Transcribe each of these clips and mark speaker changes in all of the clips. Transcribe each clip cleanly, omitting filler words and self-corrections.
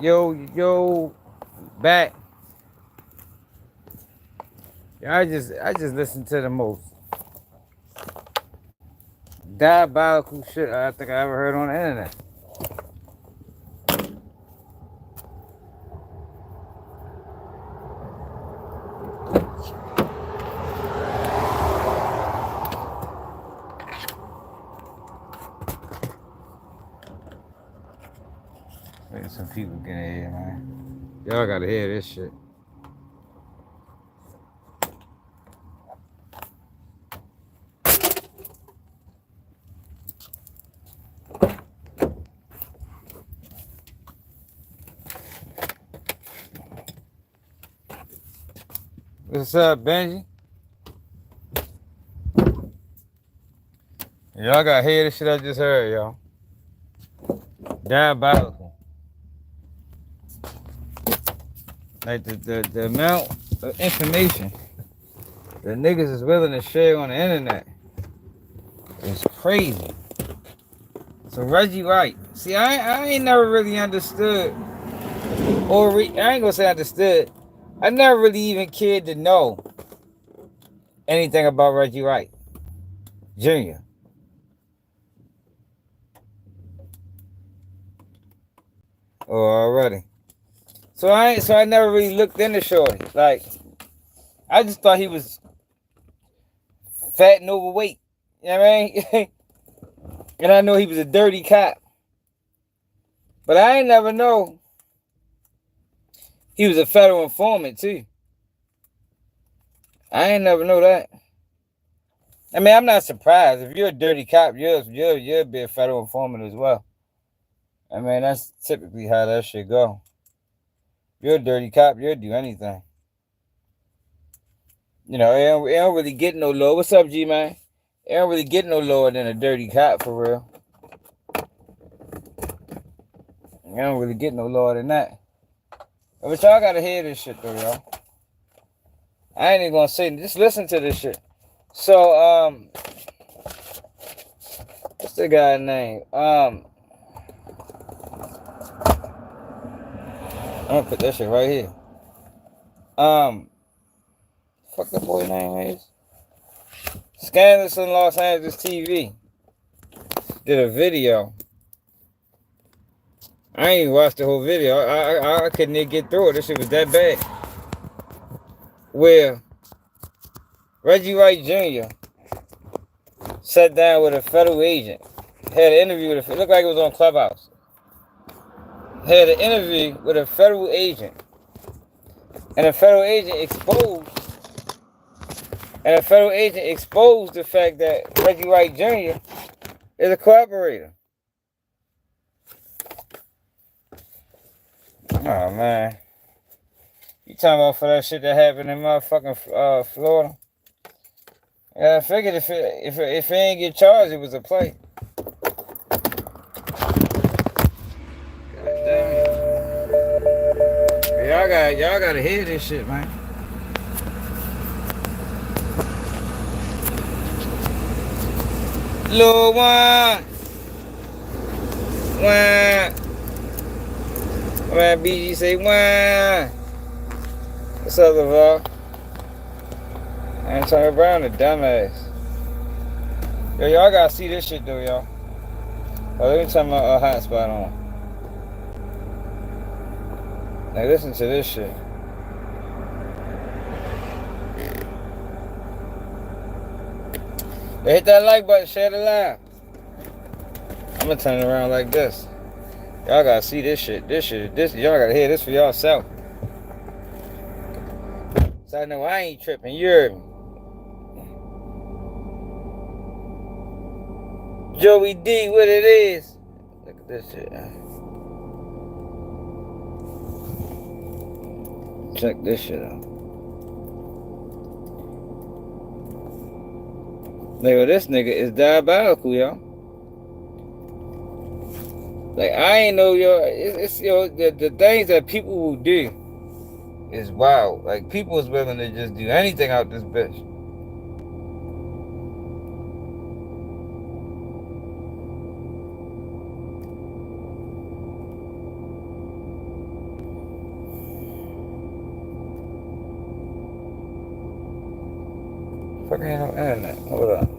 Speaker 1: Yo, back. I just listen to the most diabolical shit I think I ever heard on the internet. Wait, some people get in here, man. Y'all gotta hear this shit. What's up, Benji? Y'all gotta hear this shit I just heard, y'all. Diabolical. Like the amount of information that niggas is willing to share on the internet is crazy. So Reggie Wright. See, I ain't never really understood, I ain't gonna say understood. I never really even cared to know anything about Reggie Wright Jr. Oh, already. So I never really looked into Shorty. Like, I just thought he was fat and overweight. You know what I mean? And I know he was a dirty cop. But I ain't never know he was a federal informant too. I ain't never know that. I mean, I'm not surprised. If you're a dirty cop, you'll be a federal informant as well. I mean, that's typically how that shit go. If you're a dirty cop, you'll do anything. You know, it don't really get no lower. What's up, G, man? It don't really get no lower than a dirty cop, for real. It don't really get no lower than that. But y'all gotta hear this shit, though, y'all. I ain't even gonna say, just listen to this shit. So, what's the guy's name? I'm gonna put that shit right here. Fuck that boy name is. Scandalous in Los Angeles TV did a video. I ain't even watched the whole video. I couldn't even get through it. This shit was that bad. Where Reggie Wright Jr. sat down with a federal agent. Had an interview with it looked like it was on Clubhouse. Had an interview with a federal agent. And a federal agent exposed the fact that Reggie Wright Jr. is a cooperator. Oh, man. You talking about for that shit that happened in motherfucking Florida? Yeah, I figured if it ain't get charged, it was a play. God damn it. Y'all gotta hear this shit, man. Lil One. Man, BG say One. What's up, LaVar? Antonio Brown, a dumbass. Yo, y'all gotta see this shit though, y'all. Oh, let me turn my hotspot on. Now listen to this shit. Hey, hit that like button, share the live. I'm gonna turn it around like this. Y'all gotta see this shit. Y'all gotta hear this for yourself. So I know I ain't tripping. You heard me. Joey D, what it is. Look at this shit. Check this shit out. Nigga, this nigga is diabolical, y'all. Like, I ain't know, yo. It's the things that people will do is wild. Like, people is willing to just do anything out this bitch. Fuck ain't no internet. Hold up.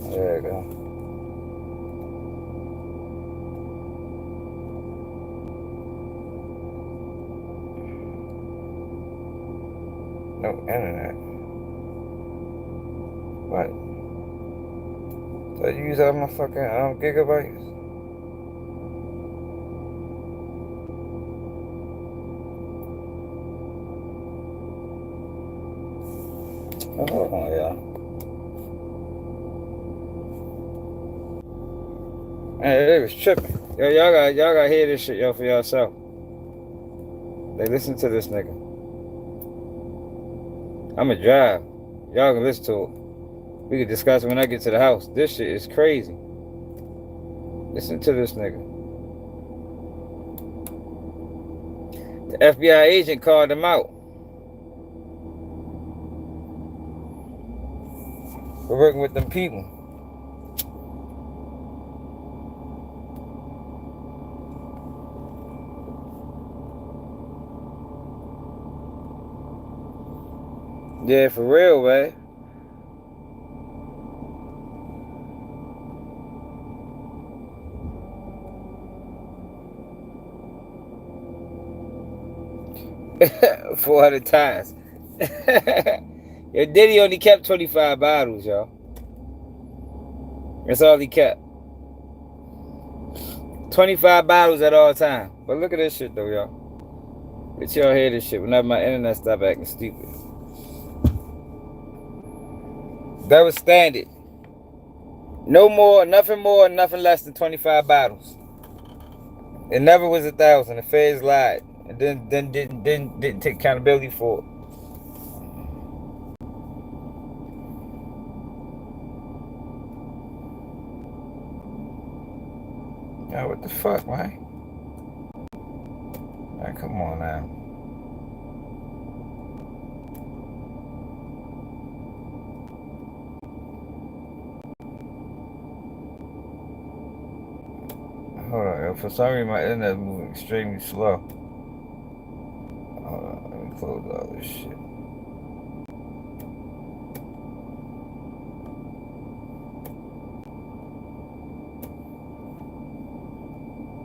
Speaker 1: There you go. No internet. What? So you use all my fucking gigabytes? Oh, hold on, y'all. Man, they was tripping. Yo, y'all gotta hear this shit, yo, for yourself. Like, listen to this nigga. I'ma drive. Y'all can listen to it. We can discuss it when I get to the house. This shit is crazy. Listen to this nigga. The FBI agent called him out for working with them people. Yeah, for real, man. $400 times. Yo, Diddy only kept 25 bottles, y'all. That's all he kept. 25 bottles at all times. But look at this shit, though, y'all. Let y'all hear this shit whenever my internet stop acting stupid. That was standard. No more, nothing more, nothing less than 25 bottles. It never was 1,000. The feds lied. And then didn't take accountability for it. Yo, what the fuck, man? Man, come on now. Hold on, yo. For some reason my internet is moving extremely slow. Hold on, let me close all this shit.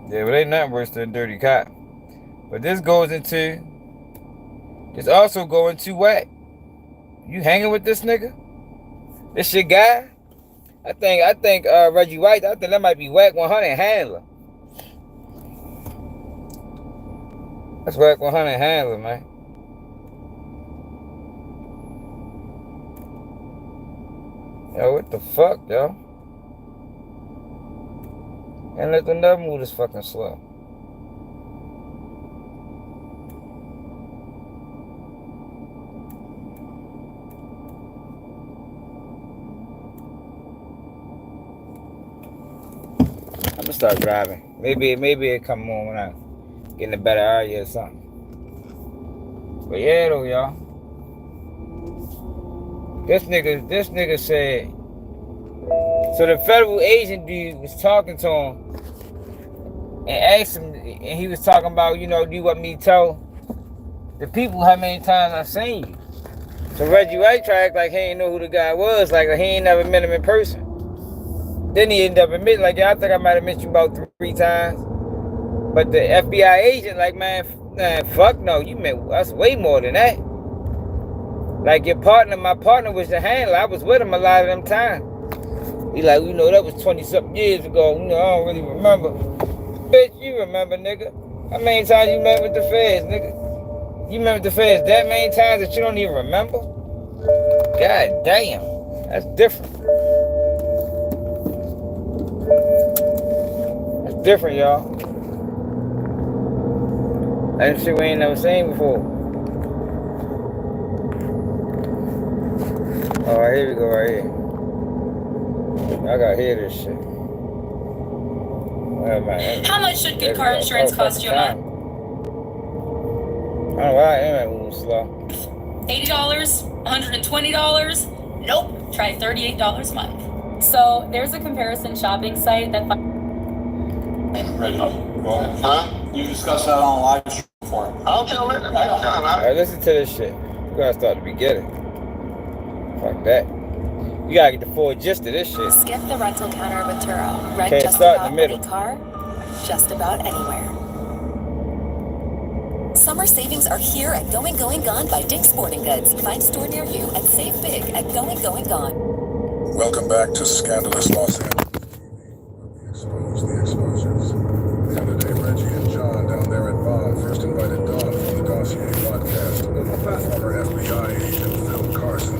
Speaker 1: Yeah, but ain't nothing worse than a dirty cop. But this also go into what? You hanging with this nigga? This shit guy? I think Reggie Wright, I think that might be Whack 100 handler. That's Whack 100 handler, man. Yo, what the fuck, yo? And let them never move this fucking slow. I'm gonna start driving. Maybe it come on when I get in a better area or something. But yeah, though, y'all. This nigga said. So the federal agent dude was talking to him and asked him, and he was talking about, you know, do you want me to tell the people how many times I've seen you? So Reggie Wright tried to act like he ain't know who the guy was, like he ain't never met him in person. Then he ended up admitting, like, yeah, I think I might have met you about 3 times. But the FBI agent, like, man, fuck no, you met us way more than that. Like my partner was the handler. I was with him a lot of them times. He like, you know, that was 20-something years ago. You know, I don't really remember. Bitch, you remember, nigga. How many times you met with the feds, nigga? You met with the feds that many times that you don't even remember? God damn. That's different. That's different, y'all. That's shit we ain't never seen before. Alright, here we go, right here. I gotta hear this shit.
Speaker 2: How much should good car insurance cost you a month?
Speaker 1: I don't know why I am moving slow.
Speaker 2: $80? $120? Nope. Try $38 a month. So there's a comparison shopping site that.
Speaker 3: Well, huh? You discuss that on live stream for him. I'll tell it.
Speaker 1: Alright, listen to this shit. We gotta start at the beginning. Fuck that. You gotta get the full gist of this shit.
Speaker 4: Skip the rental counter with Juror. Rent
Speaker 1: Okay,
Speaker 4: just
Speaker 1: start in
Speaker 4: about
Speaker 1: the middle.
Speaker 4: any car, just about anywhere. Summer savings are here at Going Gone by Dick's Sporting Goods. Find a store near you and save big at Going Gone.
Speaker 5: Welcome back to Scandalous Los Angeles. We expose the exposures. The other day, Reggie and John down there at Bomb first invited Don from the Dossier podcast, former FBI agent Phil Carson,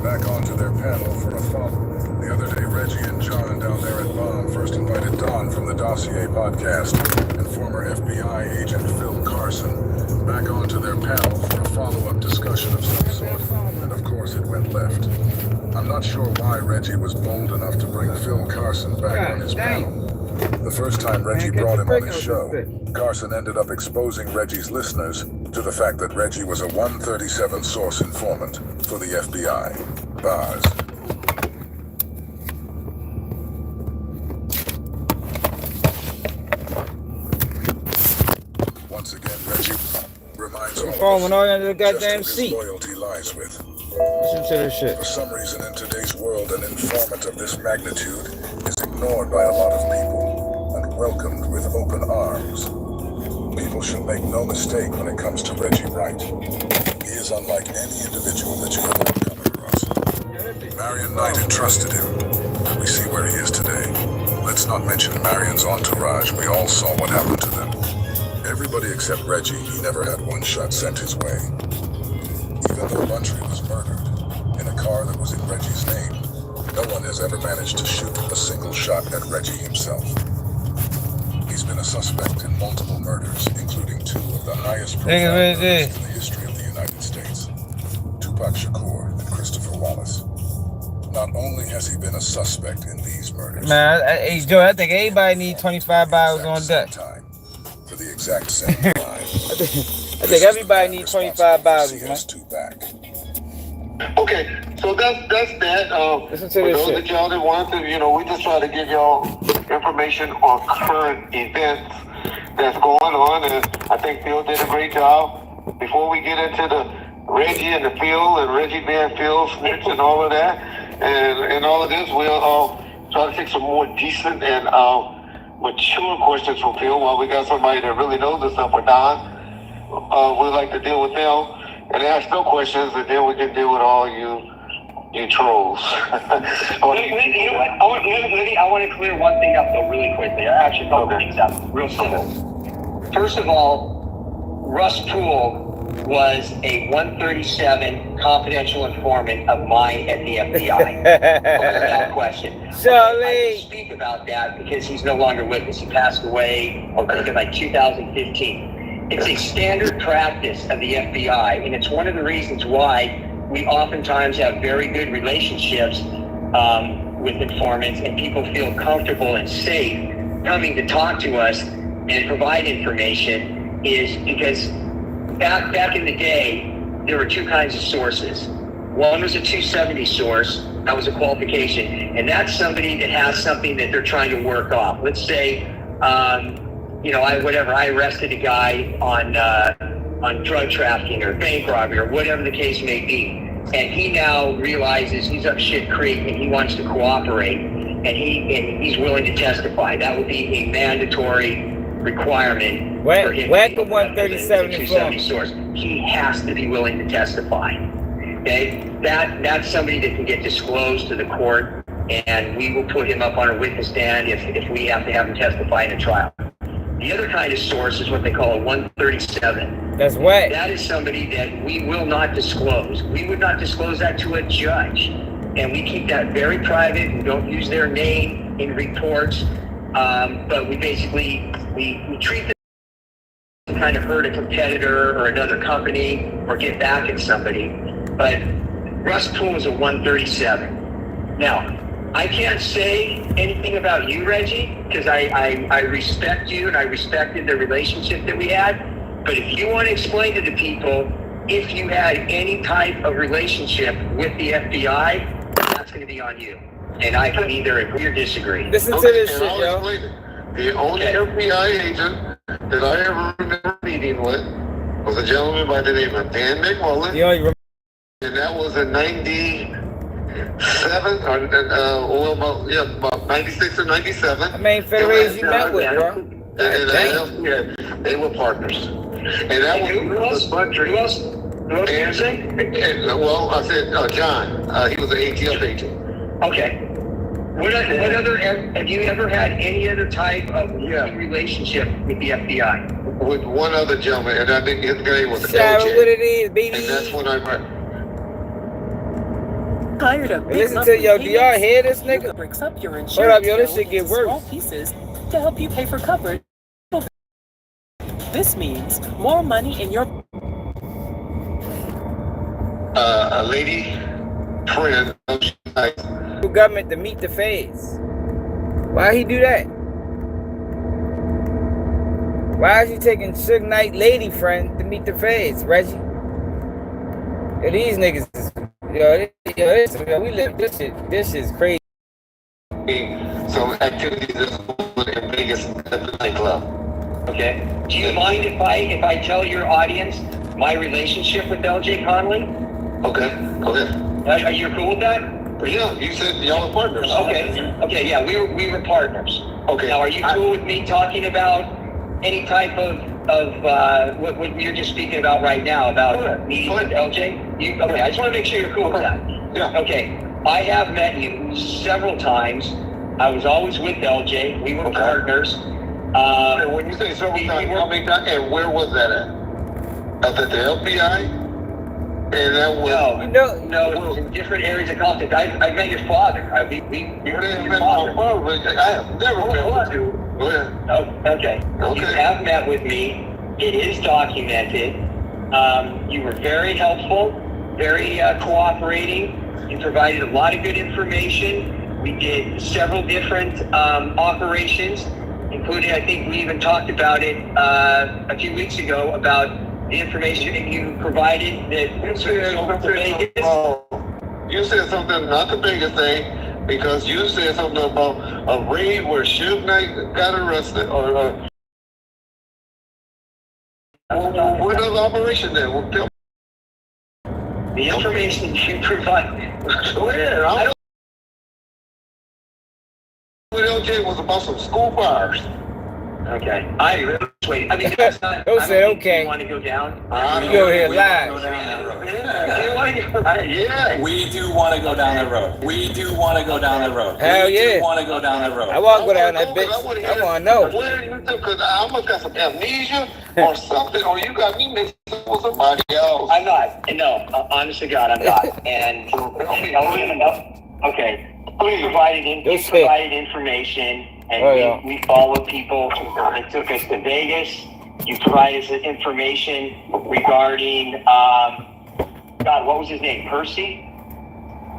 Speaker 5: back onto their panel for a follow. The other day, Reggie and John down there at Bomb first invited Don from the Dossier podcast and former FBI agent Phil Carson back onto their panel for a follow-up discussion of some sort, and of course it went left. I'm not sure why Reggie was bold enough to bring Phil Carson back on his panel. The first time Reggie brought him on his show, Carson ended up exposing Reggie's listeners to the fact that Reggie was a 137 source informant for the FBI. Bars. Once again, Reggie reminds all of us just who his loyalty lies with.
Speaker 1: Listen to this shit.
Speaker 5: For some reason in today's world, an informant of this magnitude is ignored by a lot of people and welcomed with open arms. People should make no mistake when it comes to Reggie Wright. He is unlike any individual that you ever come across. Marion Knight entrusted him. We see where he is today. Let's not mention Marion's entourage. We all saw what happened to them. Everybody except Reggie, he never had one shot sent his way. Even though Buntry was murdered in a car that was in Reggie's name, no one has ever managed to shoot a single shot at Reggie himself. He's been a suspect in multiple murders, including 2 of the highest profile murders in the history of the United States, Tupac Shakur and Christopher Wallace. Not only has he been a suspect in these murders,
Speaker 1: man, hey Joe, I think everybody needs 25 bottles on deck.
Speaker 5: For the exact same time.
Speaker 1: I think everybody needs 25 bottles, man.
Speaker 3: Okay, so that's that.
Speaker 1: Listen to
Speaker 3: for
Speaker 1: this
Speaker 3: those
Speaker 1: shit.
Speaker 3: that y'all that wanted to, we just try to give y'all information on current events that's going on, and I think Phil did a great job. Before we get into the Reggie and the Phil and Reggie being Phil snitch and all of that, and all of this, we'll try to take some more decent and mature questions from Phil while we got somebody that really knows this stuff with Don. We'd like to deal with them and ask no questions, and then we can deal with all you trolls.
Speaker 6: You know what? I want to clear one thing up though really quickly. I actually thought things up real simple. First of all, Russ Poole was a 137 confidential informant of mine at the FBI. Without question.
Speaker 1: Charlie.
Speaker 6: I can speak about that because he's no longer with us. He passed away, I think in like 2015. It's a standard practice of the FBI, and it's one of the reasons why we oftentimes have very good relationships with informants, and people feel comfortable and safe coming to talk to us and provide information, is because back in the day, there were 2 kinds of sources. One was a 270 source, that was a qualification, and that's somebody that has something that they're trying to work off. Let's say, I arrested a guy on drug trafficking or bank robbery or whatever the case may be, and he now realizes he's up shit creek and he wants to cooperate, and he's willing to testify. That would be a mandatory requirement for him to be a 270 source. He has to be willing to testify. Okay, that's somebody that can get disclosed to the court, and we will put him up on a witness stand if we have to have him testify in a trial. The other kind of source is what they call a 137.
Speaker 1: That's wet.
Speaker 6: That is somebody that we will not disclose. We would not disclose that to a judge, and we keep that very private. We don't use their name in reports, but we basically we treat them to kind of hurt a competitor or another company or get back at somebody. But Russ Poole is a 137. Now, I can't say anything about you, Reggie, because I respect you and I respected the relationship that we had. But if you want to explain to the people if you had any type of relationship with the FBI, that's going to be on you. And I can either agree or disagree.
Speaker 1: Listen to this shit, yo.
Speaker 3: The only FBI agent that I ever remember meeting with was a gentleman by the name of Dan McMullen.
Speaker 1: You only remember.
Speaker 3: And that was in 97, about 96 or 97.
Speaker 1: How many federales you met with, bro?
Speaker 3: And they were partners. And that was
Speaker 6: Who else? Who else did you say?
Speaker 3: Well, I said John. He was an ATF agent.
Speaker 6: Okay. What other, have you ever had any other type of relationship with the FBI?
Speaker 3: With one other gentleman, and I think his name was
Speaker 1: Shout
Speaker 3: LJ.
Speaker 1: what it is, baby.
Speaker 3: And that's when I met.
Speaker 7: Tired of
Speaker 1: Hey, listen to yo, do y'all hear this nigga?
Speaker 7: breaks up your insurance.
Speaker 1: Hold up, yo, this
Speaker 7: bill
Speaker 1: shit get
Speaker 7: into small
Speaker 1: worse.
Speaker 7: pieces to help you pay for coverage. This means more money in your
Speaker 3: A lady friend.
Speaker 1: The government to meet the feds. Why he do that? Why is he taking Suge Knight lady friend to meet the feds, Reggie? Yo, these niggas is, yo, we live this shit. This is crazy.
Speaker 3: So activities is in Vegas at the nightclub.
Speaker 6: Okay. Do you mind if I tell your audience my relationship with LJ Conley?
Speaker 3: Okay, go ahead.
Speaker 6: Are you cool with that?
Speaker 3: Yeah, you said y'all were partners.
Speaker 6: Okay, yeah, we were partners.
Speaker 3: Okay.
Speaker 6: Now, are you cool with me talking about any type of what you're just speaking about right now about me with LJ? Okay, I just want to make sure you're cool with that.
Speaker 3: Yeah.
Speaker 6: Okay, I have met you several times. I was always with LJ. We were partners.
Speaker 3: And when you say several times, how many times, and where was that at? At the FBI? And that was...
Speaker 6: No, it was in different areas of Compton. I met your father.
Speaker 3: You didn't met my father, but I have never met with you. Go ahead.
Speaker 6: Oh, okay. You have met with me. It is documented. You were very helpful, very cooperating. You provided a lot of good information. We did several different operations, including, I think we even talked about it a few weeks ago, about the information that you provided that
Speaker 3: You said something, not the biggest thing, because you said something about a raid where Suge Knight got arrested, or what other operation there?
Speaker 6: the information you provided.
Speaker 3: Where? I don't know. LJ was about some school fires.
Speaker 6: Okay. I mean, that's not.
Speaker 1: Don't say okay.
Speaker 6: You want to go down?
Speaker 1: You go here live.
Speaker 3: Yeah.
Speaker 8: We do want to go down the road. We do want to go down the road.
Speaker 1: Hell
Speaker 8: we
Speaker 1: yeah.
Speaker 8: do want to go down the road.
Speaker 1: I want to go down that bitch. I want to know.
Speaker 3: Because I must got some amnesia or something, or you got me mixed up with somebody else.
Speaker 6: I'm not. No, honest to God, I'm not. And okay. You provided information. And we followed people. It took us to Vegas. You provided us information regarding, God, what was his name? Percy?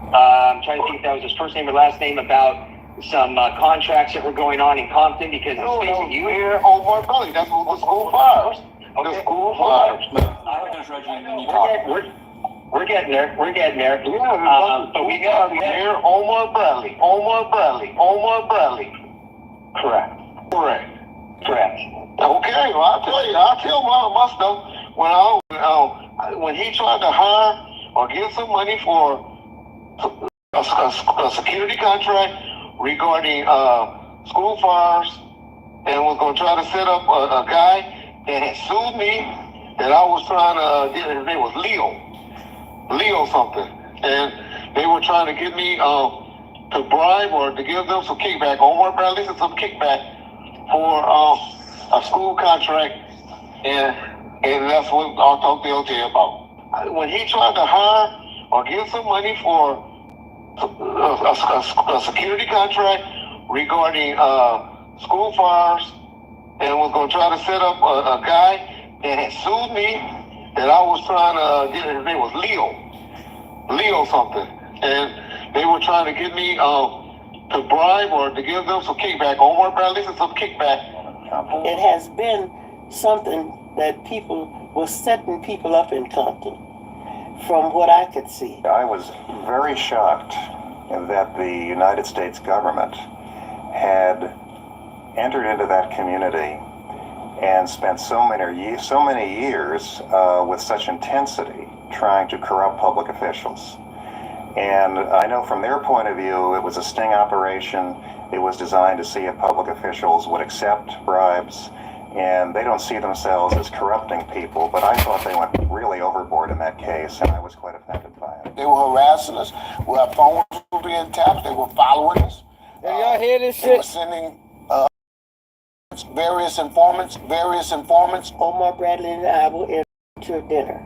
Speaker 6: I'm trying to think if that was his first name or last name, about some contracts that were going on in Compton, because
Speaker 3: you here Omar Belly. That's what was school fires. The school fires.
Speaker 6: We're getting there. We're getting there.
Speaker 3: But we got here Omar Bradley. Correct. Okay, well, I'll tell my stuff. When he tried to hire or get some money for a security contract regarding school fires, and was going to try to set up a guy that had sued me, that I was trying to get, his name was Leo something, and they were trying to get me to bribe or to give them some kickback, Omar Bradley some kickback for a school contract, and that's what I'll talk to LJ about. When he tried to hire or give some money for a security contract regarding school fires, and was going to try to set up a guy that had sued me, that I was trying to get, his name was Leo something, and they were trying to get me to bribe or to give them some kickback, Omar Bradley some kickback.
Speaker 9: It has been something that people were setting people up in Compton, from what I could see.
Speaker 10: I was very shocked that the United States government had entered into that community and spent so many years with such intensity trying to corrupt public officials. And I know from their point of view, it was a sting operation. It was designed to see if public officials would accept bribes, and they don't see themselves as corrupting people, but I thought they went really overboard in that case, and I was quite offended by it.
Speaker 11: They were harassing us. Our phones were being tapped. They were following us.
Speaker 1: Did y'all hear this
Speaker 11: They were
Speaker 1: shit?
Speaker 11: sending various informants.
Speaker 9: Omar Bradley and I were in to dinner.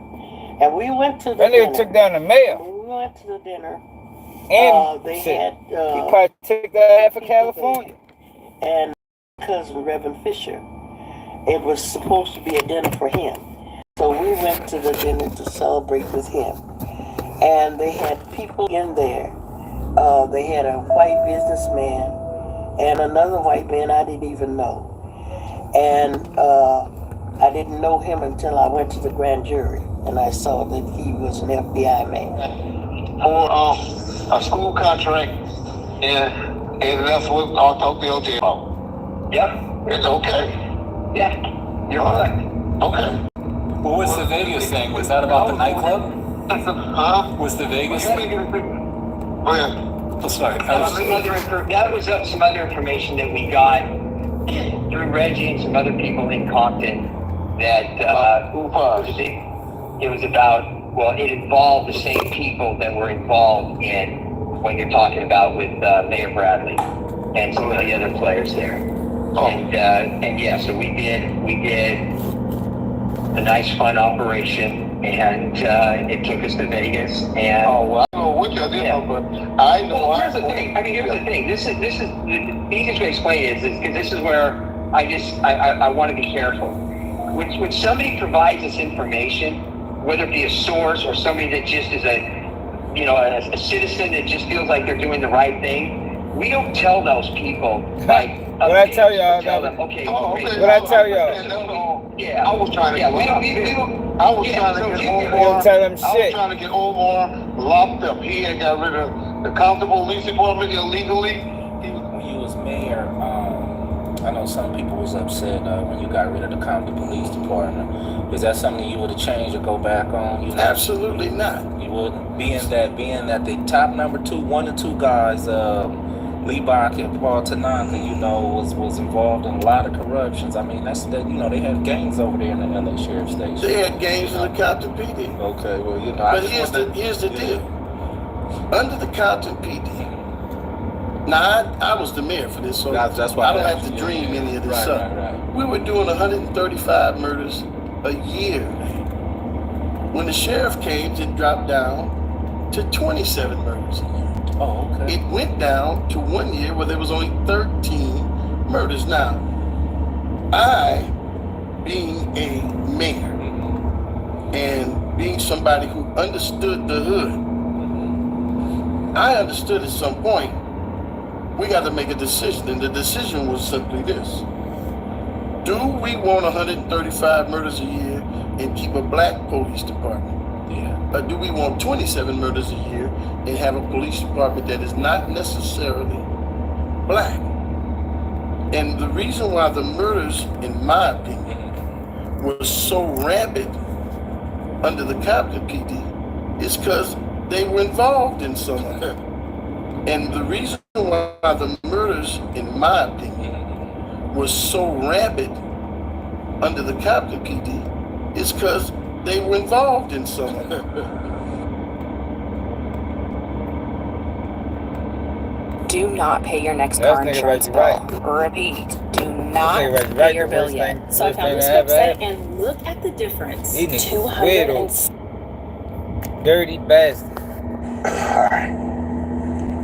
Speaker 9: And we went to the
Speaker 1: That
Speaker 9: dinner.
Speaker 1: nigga took down the mayor.
Speaker 9: When we went to the dinner,
Speaker 1: And
Speaker 9: they
Speaker 1: shit.
Speaker 9: had
Speaker 1: He probably took that half of California.
Speaker 9: and cousin Reverend Fisher. It was supposed to be a dinner for him. So we went to the dinner to celebrate with him. And they had people in there. They had a white businessman and another white man I didn't even know. And I didn't know him until I went to the grand jury and I saw that he was an FBI man.
Speaker 3: For a school contract, and that's what I'll talk to LJ about.
Speaker 6: Yep.
Speaker 3: It's okay.
Speaker 6: Yeah. You're all right.
Speaker 3: Okay.
Speaker 8: What was the Vegas thing? Was that about the nightclub?
Speaker 3: Huh?
Speaker 8: Was the Vegas thing?
Speaker 3: Go ahead.
Speaker 8: Oh, sorry.
Speaker 6: That was some other information that we got through Reggie and some other people in Compton that it was about, well, it involved the same people that were involved in what you're talking about with Mayor Bradley and some of the other players there. And yeah, so we did a nice fun operation, and it took us to Vegas. And
Speaker 3: I don't know what y'all did, but I know.
Speaker 6: Well, here's the thing. Here's the thing. This is the easiest way to explain it is because this is where I want to be careful. When somebody provides us information, whether it be a source or somebody that just is a citizen that just feels like they're doing the right thing, we don't tell those people like.
Speaker 1: What I tell y'all,
Speaker 6: okay.
Speaker 1: What I tell y'all.
Speaker 6: Yeah.
Speaker 3: I was trying to get Omar.
Speaker 1: Tell them
Speaker 3: I was
Speaker 1: shit.
Speaker 3: trying to get Omar locked up. He had got rid of the Compton Police Department illegally.
Speaker 12: When you was mayor, I know some people was upset when you got rid of the Compton Police Department. Is that something you would have changed or go back on?
Speaker 11: Absolutely not.
Speaker 12: You wouldn't, being that the top number two, 1 or 2 guys, Lee Bach and Paul Tanaka, was involved in a lot of corruptions. I mean, they had gangs over there in the LA Sheriff's Station.
Speaker 11: They had gangs in the Compton PD.
Speaker 12: Okay, well,
Speaker 11: But here's the deal. Under the Compton PD, now I was the mayor for this, so
Speaker 12: that's why
Speaker 11: I don't have to dream any of this up.
Speaker 12: Right.
Speaker 11: We were doing 135 murders a year. When the sheriff came, it dropped down to 27 murders a year.
Speaker 12: Oh, okay.
Speaker 11: It went down to 1 year where there was only 13 murders. Now, I, being a mayor and being somebody who understood the hood, I understood at some point we got to make a decision, and the decision was simply this. Do we want 135 murders a year and keep a black police department? Or do we want 27 murders a year and have a police department that is not necessarily black? And the reason why the murders, in my opinion, were so rampant under the Compton PD is because they were involved in some of it. And the reason why the murders, in my opinion, were so rampant under the Compton PD is because they were involved in some of it.
Speaker 13: Do not pay your next car insurance bill. Repeat, do not pay your bill yet.
Speaker 7: So I found this website and look at the difference. 200
Speaker 1: dirty bastard.
Speaker 3: Alright.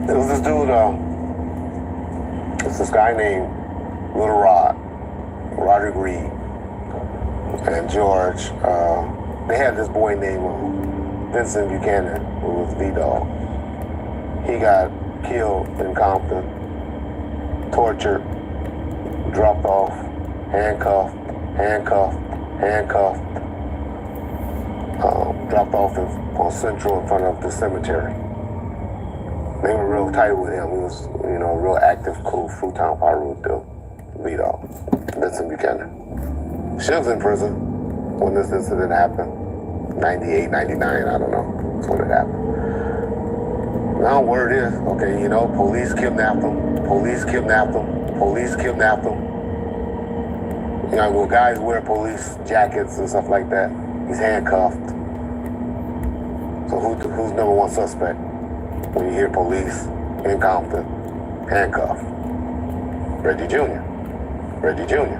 Speaker 3: There was this dude, it's this guy named Little Rod, Roger Reed, and George. They had this boy named Vincent Buchanan, who was V-Dog. He got killed in Compton, tortured, dropped off, handcuffed, dropped off on Central in front of the cemetery. They were real tight with him. He was, a real active, cool Fruitown Piru dude. Vito, Vincent Buchanan. Shiv's in prison when this incident happened. 98, 99, I don't know. That's when it happened. Now word is, okay, you know, police kidnapped him. Police kidnapped him. Police kidnapped him. You know, when guys wear police jackets and stuff like that, he's handcuffed. So who's number one suspect when you hear police in Compton? Handcuffed. Reggie Jr. Reggie Jr.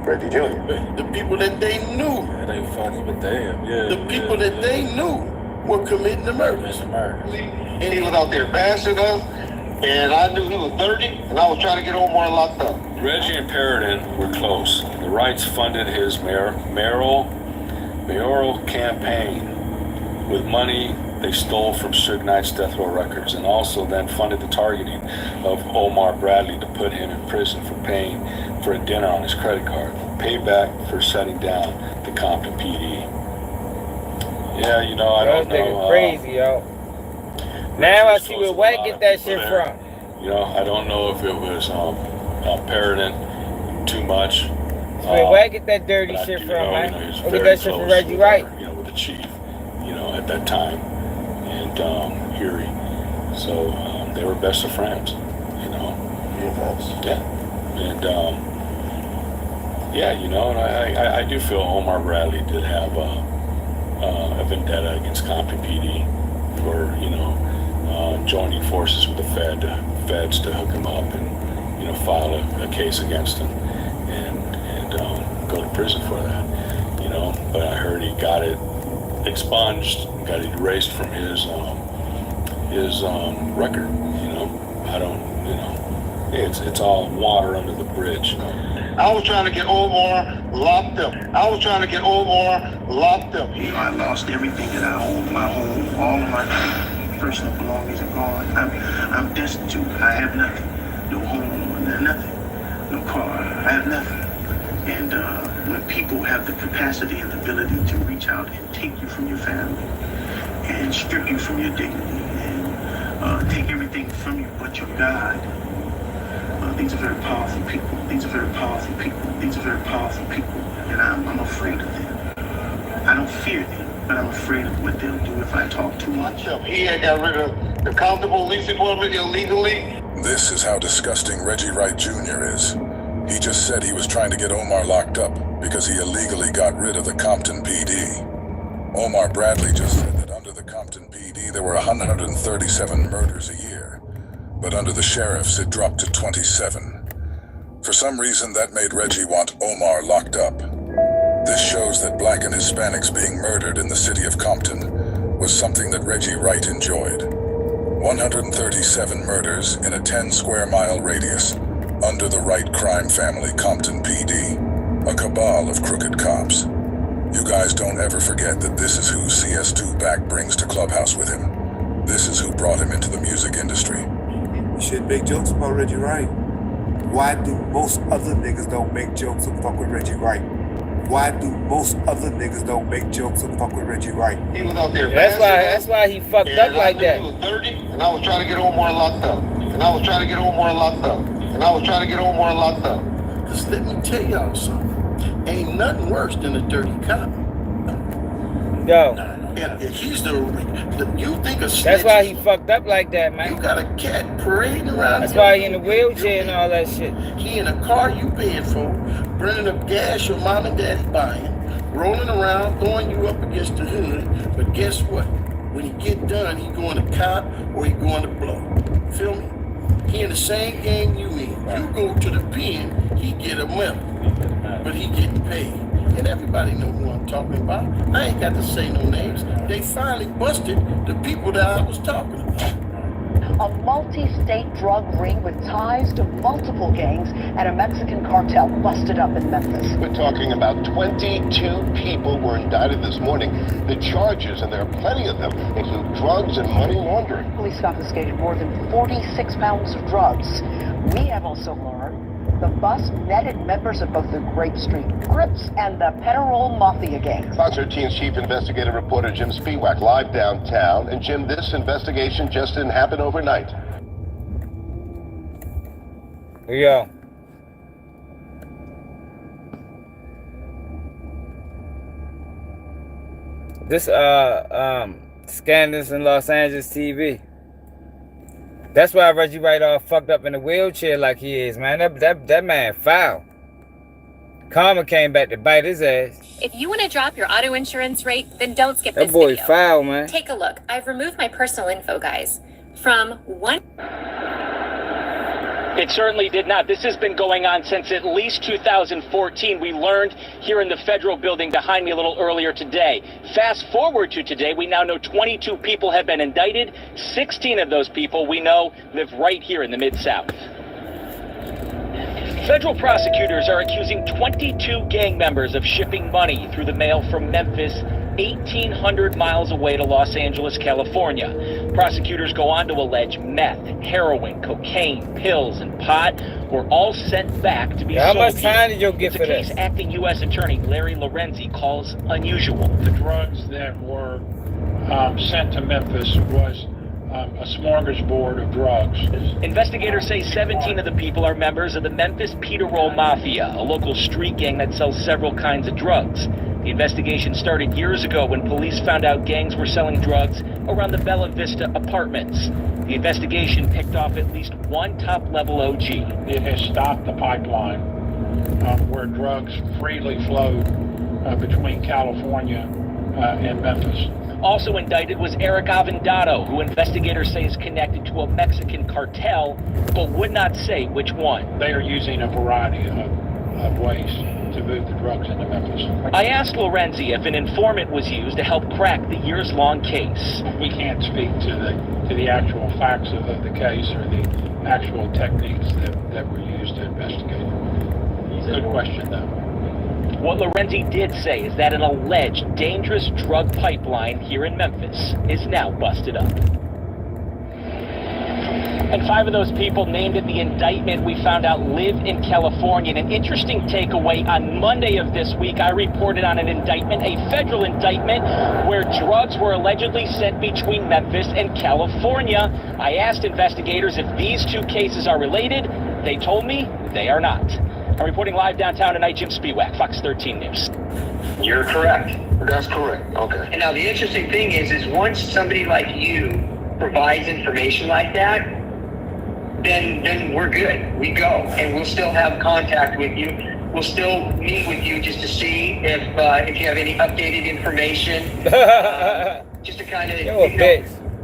Speaker 3: Reggie Jr.
Speaker 11: The people that they knew.
Speaker 12: That ain't funny, but damn, yeah.
Speaker 11: The people that they knew were committing the murders.
Speaker 3: And he was out there bashing us, and I knew he was 30, and I was trying to get Omar locked up.
Speaker 8: Reggie and Paradin were close. The Wrights funded his mayoral campaign with money they stole from Suge Knight's Death Row Records, and also then funded the targeting of Omar Bradley to put him in prison for paying for a dinner on his credit card. Payback for shutting down the Compton PD. Yeah, you know, I don't know.
Speaker 1: Crazy, yo. Now I see where Wack get that shit from.
Speaker 8: You know, I don't know if it was Paradin too much.
Speaker 1: Where Wack get that dirty shit from, man? Or get that shit from Reggie Wright?
Speaker 8: You know, with the chief, you know, at that time, and Huey. So they were best of friends, you know. Yeah. And yeah, you know, and I do feel Omar Bradley did have a vendetta against Compton PD for, you know, joining forces with the feds to hook him up and, you know, file a case against him and go to prison for that, you know. But I heard he got it expunged, got it erased from his record, you know. I don't, you know, it's all water under the bridge.
Speaker 3: I was trying to get Omar locked up. I was trying to get Omar locked up.
Speaker 14: You know, I lost everything that I owned, my home, all of my personal belongings are gone. I'm destitute. I have nothing. No home, nothing. No car. I have nothing. And when people have the capacity and the ability to reach out and take you from your family and strip you from your dignity and take everything from you but your God, these are very powerful people. These are very powerful people. These are very powerful people. And I'm afraid of them. I don't fear them, but I'm afraid of what they'll do if I talk too much.
Speaker 3: He had got rid of the Compton Police Department illegally.
Speaker 5: This is how disgusting Reggie Wright Jr. is. He just said he was trying to get Omar locked up because he illegally got rid of the Compton PD. Omar Bradley just said that under the Compton PD there were 137 murders a year, but under the sheriffs it dropped to 27. For some reason that made Reggie want Omar locked up. This shows that black and Hispanics being murdered in the city of Compton was something that Reggie Wright enjoyed. 137 murders in a 10 square mile radius under the Wright crime family Compton PD, a cabal of crooked cops. You guys don't ever forget that this is who CS2 Back brings to Clubhouse with him. This is who brought him into the music industry.
Speaker 15: You should make jokes about Reggie Wright. Why do most other niggas don't make jokes and fuck with Reggie Wright? Why do most other niggas don't make jokes and fuck with Reggie Wright?
Speaker 3: He was out there.
Speaker 1: That's why he fucked up like that.
Speaker 3: He was 30, and I was trying to get Omar locked up. And I was trying to get Omar locked up. And I was trying to get Omar locked up.
Speaker 11: Just let me tell y'all something. Ain't nothing worse than a dirty cop.
Speaker 1: Yo.
Speaker 11: And he's you think of snitches.
Speaker 1: That's why he fucked up like that, man.
Speaker 11: You got a cat parading around.
Speaker 1: That's why he in the wheelchair and all that shit.
Speaker 11: He in a car you paying for, burning up gas your mom and daddy buying, rolling around, throwing you up against the hood. But guess what? When he get done, he going to cop or he going to blow. Feel me? He in the same game you in. You go to the pen, he get a medal, but he getting paid. And everybody know who I'm talking about. I ain't got to say no names. They finally busted the people that I was talking about.
Speaker 16: A multi-state drug ring with ties to multiple gangs and a Mexican cartel busted up in Memphis.
Speaker 17: We're talking about 22 people were indicted this morning. The charges, and there are plenty of them, include drugs and money laundering.
Speaker 16: Police confiscated more than 46 pounds of drugs. We have also learned the bus netted members of both the Grape Street Crips and the Penarol Mafia gangs.
Speaker 17: Fox 13's chief investigative reporter Jim Spiewak live downtown. And Jim, this investigation just didn't happen overnight.
Speaker 1: Yo. This scandals in Los Angeles TV. That's why Reggie Wright all fucked up in a wheelchair like he is, man. That man foul. Karma came back to bite his ass.
Speaker 18: If you want to drop your auto insurance rate, then don't skip
Speaker 1: That
Speaker 18: this
Speaker 1: boy
Speaker 18: video.
Speaker 1: foul, man.
Speaker 18: Take a look. I've removed my personal info, guys. From one...
Speaker 19: It certainly did not. This has been going on since at least 2014. We learned here in the federal building behind me a little earlier today. Fast forward to today, we now know 22 people have been indicted. 16 of those people we know live right here in the Mid-South. Federal prosecutors are accusing 22 gang members of shipping money through the mail from Memphis, 1,800 miles away to Los Angeles, California. Prosecutors go on to allege meth, heroin, cocaine, pills, and pot were all sent back to be sold.
Speaker 1: How much time did you get for
Speaker 19: this? The case acting U.S. Attorney Larry Lorenzi calls unusual.
Speaker 20: The drugs that were sent to Memphis was a smorgasbord of drugs.
Speaker 19: Investigators say 17 of the people are members of the Memphis Peter Roll Mafia, a local street gang that sells several kinds of drugs. The investigation started years ago when police found out gangs were selling drugs around the Bella Vista apartments. The investigation picked off at least one top-level OG.
Speaker 20: It has stopped the pipeline where drugs freely flowed between California and Memphis.
Speaker 19: Also indicted was Eric Avendado, who investigators say is connected to a Mexican cartel, but would not say which one.
Speaker 20: They are using a variety of ways to move the drugs into Memphis.
Speaker 19: I asked Lorenzi if an informant was used to help crack the years-long case.
Speaker 20: We can't speak to the actual facts of the case or the actual techniques that were used to investigate. Good question, though.
Speaker 19: What Lorenzi did say is that an alleged dangerous drug pipeline here in Memphis is now busted up. And 5 of those people named in the indictment we found out live in California. And an interesting takeaway, on Monday of this week, I reported on an indictment, a federal indictment, where drugs were allegedly sent between Memphis and California. I asked investigators if these two cases are related. They told me they are not. I'm reporting live downtown tonight, Jim Spiewak, Fox 13 News.
Speaker 6: You're correct.
Speaker 3: That's correct. Okay.
Speaker 6: And now the interesting thing is once somebody like you provides information like that, then we're good. We go, and we'll still have contact with you. We'll still meet with you just to see if you have any updated information. Just to kind of,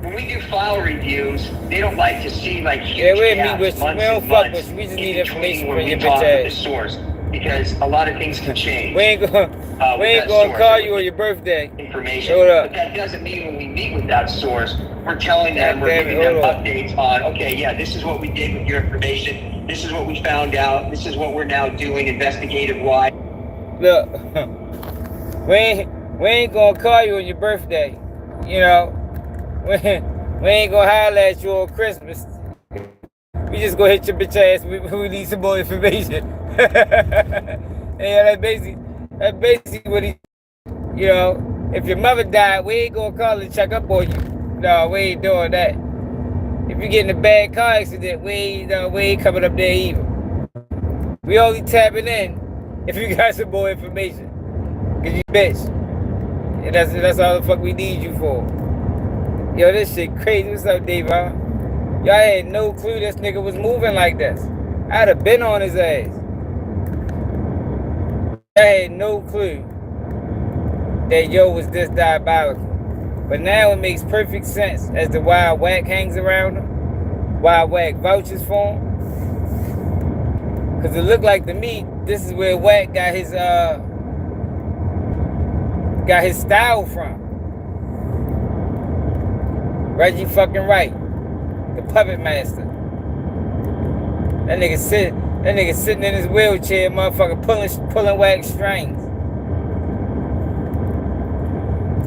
Speaker 6: when we do file reviews, they don't like to see like huge gaps, months and months
Speaker 1: we just need information
Speaker 6: when
Speaker 1: from
Speaker 6: we
Speaker 1: your
Speaker 6: talk
Speaker 1: bitch
Speaker 6: with the source, because a lot of things can change.
Speaker 1: We ain't gonna call you on your birthday.
Speaker 6: Information.
Speaker 1: Hold up.
Speaker 6: But that doesn't mean when we meet with that source, we're telling them, we're giving them updates on, okay, yeah, this is what we did with your information. This is what we found out. This is what we're now doing investigative-wise.
Speaker 1: Look, we ain't gonna call you on your birthday. You know, we ain't gonna holler at you on Christmas. We just gonna hit your bitch ass. We need some more information. Yeah, that's basically what he, you know, if your mother died, we ain't gonna call and check up on you. No, we ain't doing that. If you get in a bad car accident, we ain't coming up there either. We only tapping in if you got some more information. Cause you bitch. And that's all the fuck we need you for. Yo, this shit crazy. What's up, Dave? Y'all had no clue this nigga was moving like this. I'd have been on his ass. I had no clue that yo was this diabolical. But now it makes perfect sense as to why Wack hangs around him, why Wack vouches for him. Cause it looked like to me, this is where Wack got his style from. Reggie fucking Wright, the puppet master. That nigga sitting in his wheelchair, motherfucker, pulling Wack strings.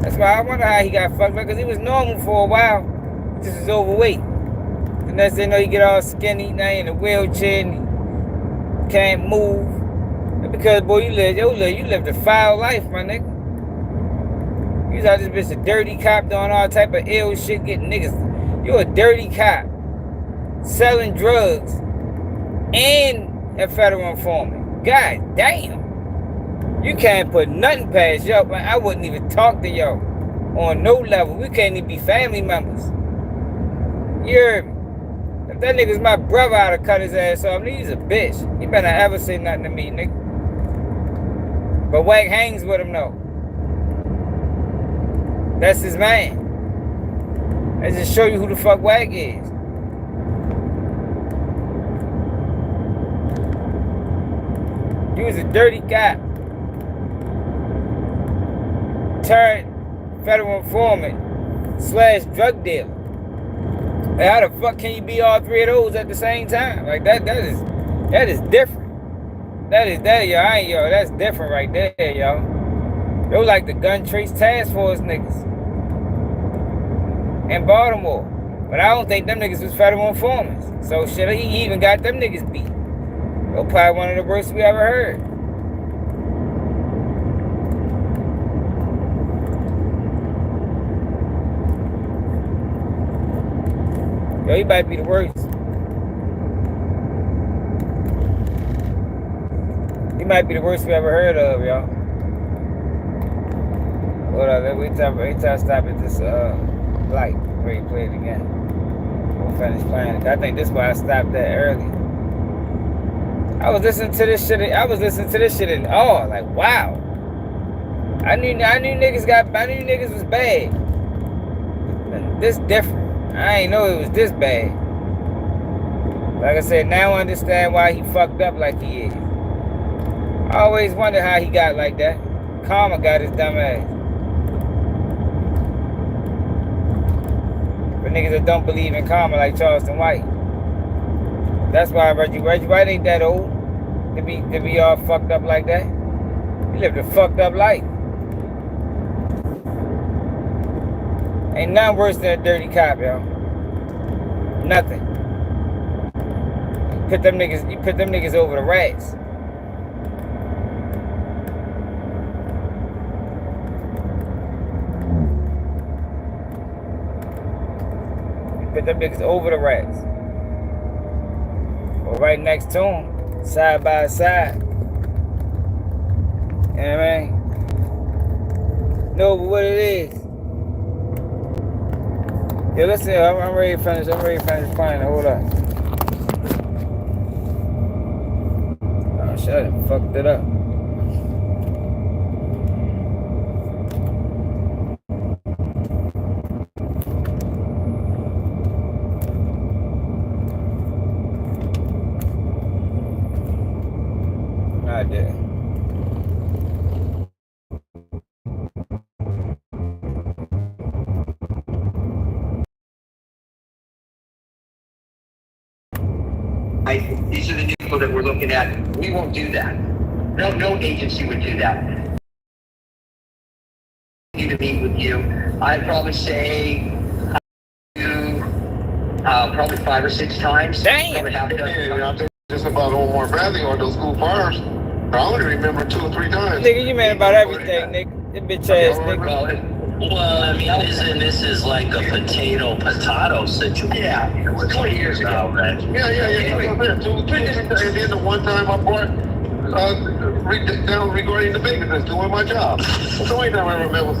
Speaker 1: That's why I wonder how he got fucked up, because he was normal for a while. He just was overweight. The next thing you know, he get all skinny, now he in a wheelchair and he can't move. And because, boy, you lived a foul life, my nigga. You was out this bitch a dirty cop doing all type of ill shit, getting niggas. You a dirty cop, selling drugs, and a federal informant. God damn. You can't put nothing past yo, man. I wouldn't even talk to yo. On no level. We can't even be family members. You heard me? If that nigga's my brother, I'd have cut his ass off. He's a bitch. He better not ever say nothing to me, nigga. But Wack hangs with him, though. That's his man. I just show you who the fuck Wack is. He was a dirty cop. Turned federal informant / drug dealer. Like, how the fuck can you be all three of those at the same time? Like that is different. That's different right there, yo. They like the gun trace task force niggas in Baltimore. But I don't think them niggas was federal informants. So shit, he even got them niggas beat. They're probably one of the worst we ever heard. Yo, he might be the worst. He might be the worst we ever heard of, y'all. Hold on, wait till I stop at this light where you play it again. We'll finish playing it. I think this is why I stopped that early. I was listening to this shit in awe, like wow. I knew niggas was bad. This different. I ain't know it was this bad. Like I said, now I understand why he fucked up like he is. I always wondered how he got like that. Karma got his dumb ass. For niggas that don't believe in karma like Charleston White. That's why Reggie Wright ain't that old to be all fucked up like that. He lived a fucked up life. Ain't nothing worse than a dirty cop, yo. Nothing. You put them niggas over the rats. You put them niggas over the rats. Or right next to them, side by side. You know what I mean? No, but what it is. Yeah, listen, I'm ready to finish playing. Hold up. Oh shit, I done fucked it up. I did.
Speaker 6: These are the people that we're looking at. We won't do that. No agency would do that. To meet with you, I'd probably say probably 5 or 6 times.
Speaker 1: Damn.
Speaker 17: Just about Omar Bradley or those school fires. I only remember 2 or 3 times.
Speaker 1: Nigga, you mad about everything, nigga. You bitch ass nigga.
Speaker 21: Well, I mean, this is like a potato situation.
Speaker 6: Yeah, it was 20 years ago,
Speaker 21: right?
Speaker 17: Yeah. 2 and then the one time I brought down regarding the baby that's doing my job. That's the only time I remember.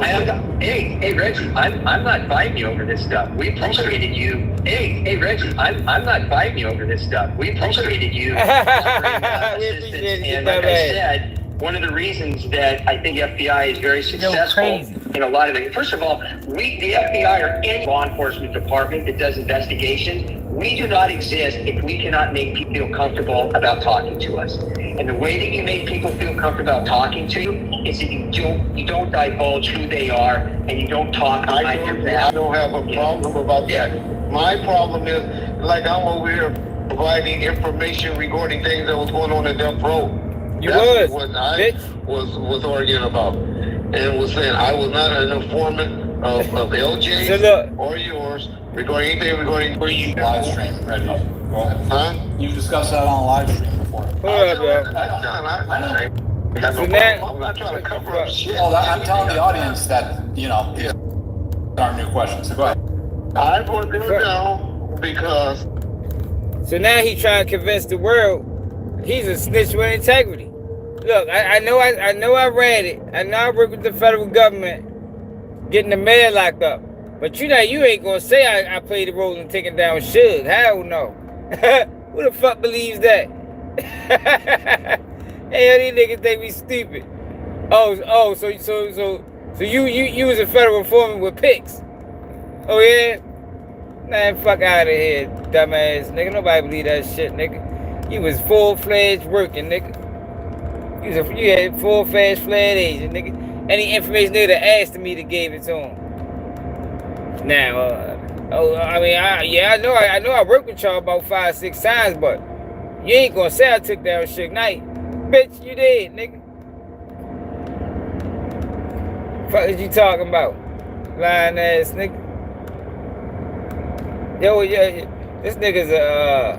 Speaker 6: Hey, Reggie, I'm not fighting you over this stuff. We appreciated you. Hey, Reggie, I'm not fighting you over this stuff. We appreciated you. And like I said, one of the reasons that I think FBI is very successful in a lot of it. First of all, the FBI or any law enforcement department that does investigations, we do not exist if we cannot make people feel comfortable about talking to us. And the way that you make people feel comfortable about talking to you is that you don't divulge who they are and you don't talk behind their back.
Speaker 17: I don't have a problem about that. My problem is, like, I'm over here providing information regarding things that was going on in Death Row. That's what I was arguing about. And was saying I was not an informant of LJ's or yours regarding anything regarding where you
Speaker 22: live stream, Reggie.
Speaker 17: Huh?
Speaker 22: You've discussed that on live stream before.
Speaker 1: Hold up, yo.
Speaker 17: I'm not trying to cover up shit.
Speaker 22: Well, I'm telling the audience that, aren't new questions. So go ahead.
Speaker 17: I brought them down because.
Speaker 1: So now he's trying to convince the world he's a snitch with integrity. Look, I know I read it. I know I work with the federal government. getting the mayor locked up. But you know, you ain't gonna say I played the role in taking down Suge. Hell no. Who the fuck believes that? Hey, these niggas think we stupid. So you was a federal informant with pics. Oh yeah? Man, fuck out of here, dumbass nigga. Nobody believe that shit, nigga. You was full-fledged working, nigga. You had full-fledged agent, nigga. Any information they asked me to give it to him. Now, I know I worked with y'all about 5-6 times, but you ain't gonna say I took down Suge Knight. Bitch, you did, nigga. Fuck is you talking about? Lying ass nigga. Yo, yeah, this nigga's a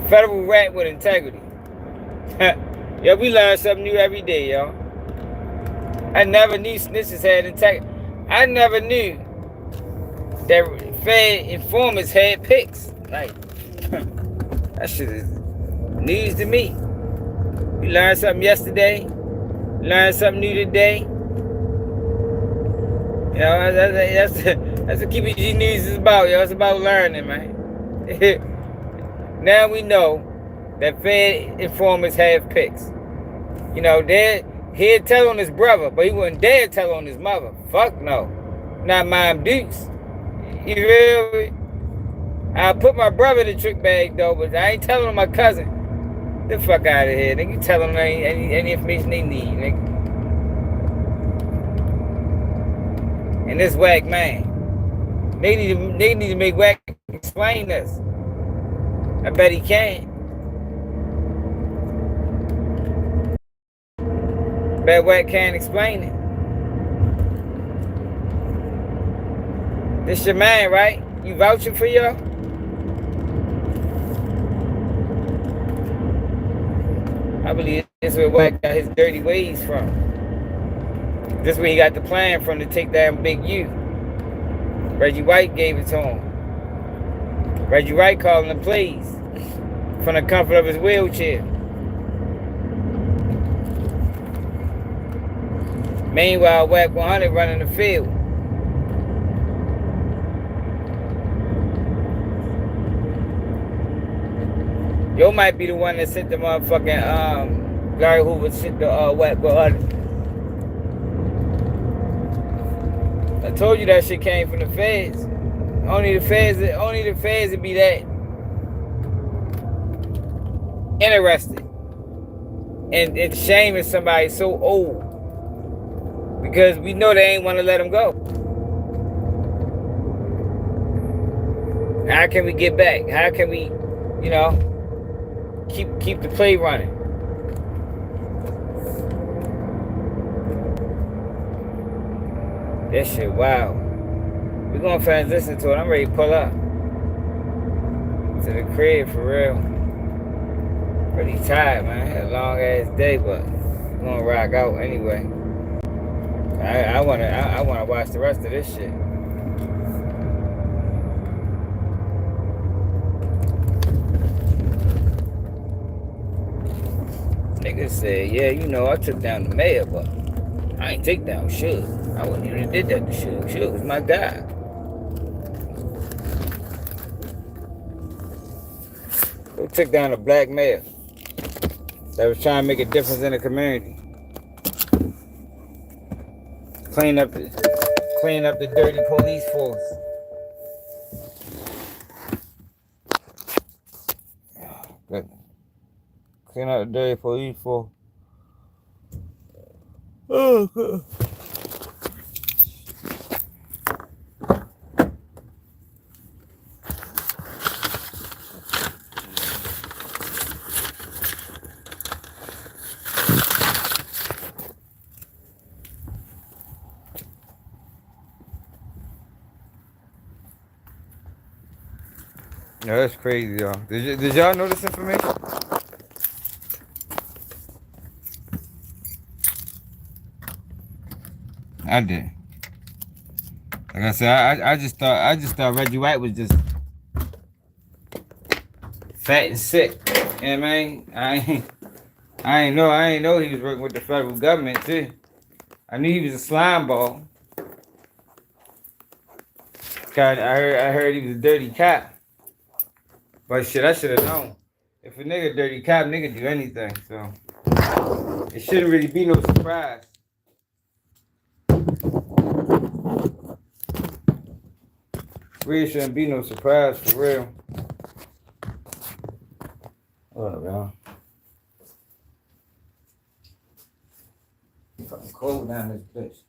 Speaker 1: federal rat with integrity. Yeah, we learn something new every day, y'all. I never knew snitches had integrity. I never knew that Fed informants had pics. Like, that shit is news to me. We learned something yesterday. Learned something new today. You know, that's what KBG News is about, yo. It's about learning, man. Now we know that Fed informants have pics. You know, he'd tell on his brother, but he wouldn't dare tell on his mother. Fuck no. Not Mom Dukes. You feel me? I put my brother in the trick bag, though, but I ain't telling on my cousin. Get the fuck out of here, nigga. You tell them any information they need, nigga. And this whack man. They need to make whack explain this. I bet he can. Bet whack can't explain it. This your man, right? You vouching for y'all? I believe this is where Wack got his dirty ways from. This is where he got the plan from to take down Big U. Reggie Wright gave it to him. Reggie Wright calling the plays from the comfort of his wheelchair. Meanwhile, Wack 100 running the field. Yo might be the one that sent the motherfucking Larry Hoover sent the Wack 100. I told you that shit came from the feds. Only the feds would be that interested and shaming somebody so old. Because we know they ain't want to let him go. How can we get back? How can we, you know, keep the play running? That shit, wow. We're gonna transition to it. I'm ready to pull up to the crib for real. Pretty tired, man. I had a long ass day, but we're gonna rock out anyway. I wanna watch the rest of this shit. Niggas said, yeah, you know, I took down the mayor, but I ain't take down Suge. I wouldn't even have did that to Suge. Suge was my guy. Who took down a black mayor that was trying to make a difference in the community? Clean up the dirty police force. Clean up the dirty police force. Oh, God. No, that's crazy, y'all. Did y'all know this information? I did. Like I said, I just thought Reggie Wright was just fat and sick. You know what I mean? I ain't know he was working with the federal government too. I knew he was a slime ball. God, I heard he was a dirty cop. But shit, I should have known. If a nigga dirty cop, nigga do anything. So it shouldn't really be no surprise. Really shouldn't be no surprise for real. Hold up, y'all. Fucking cold down this bitch.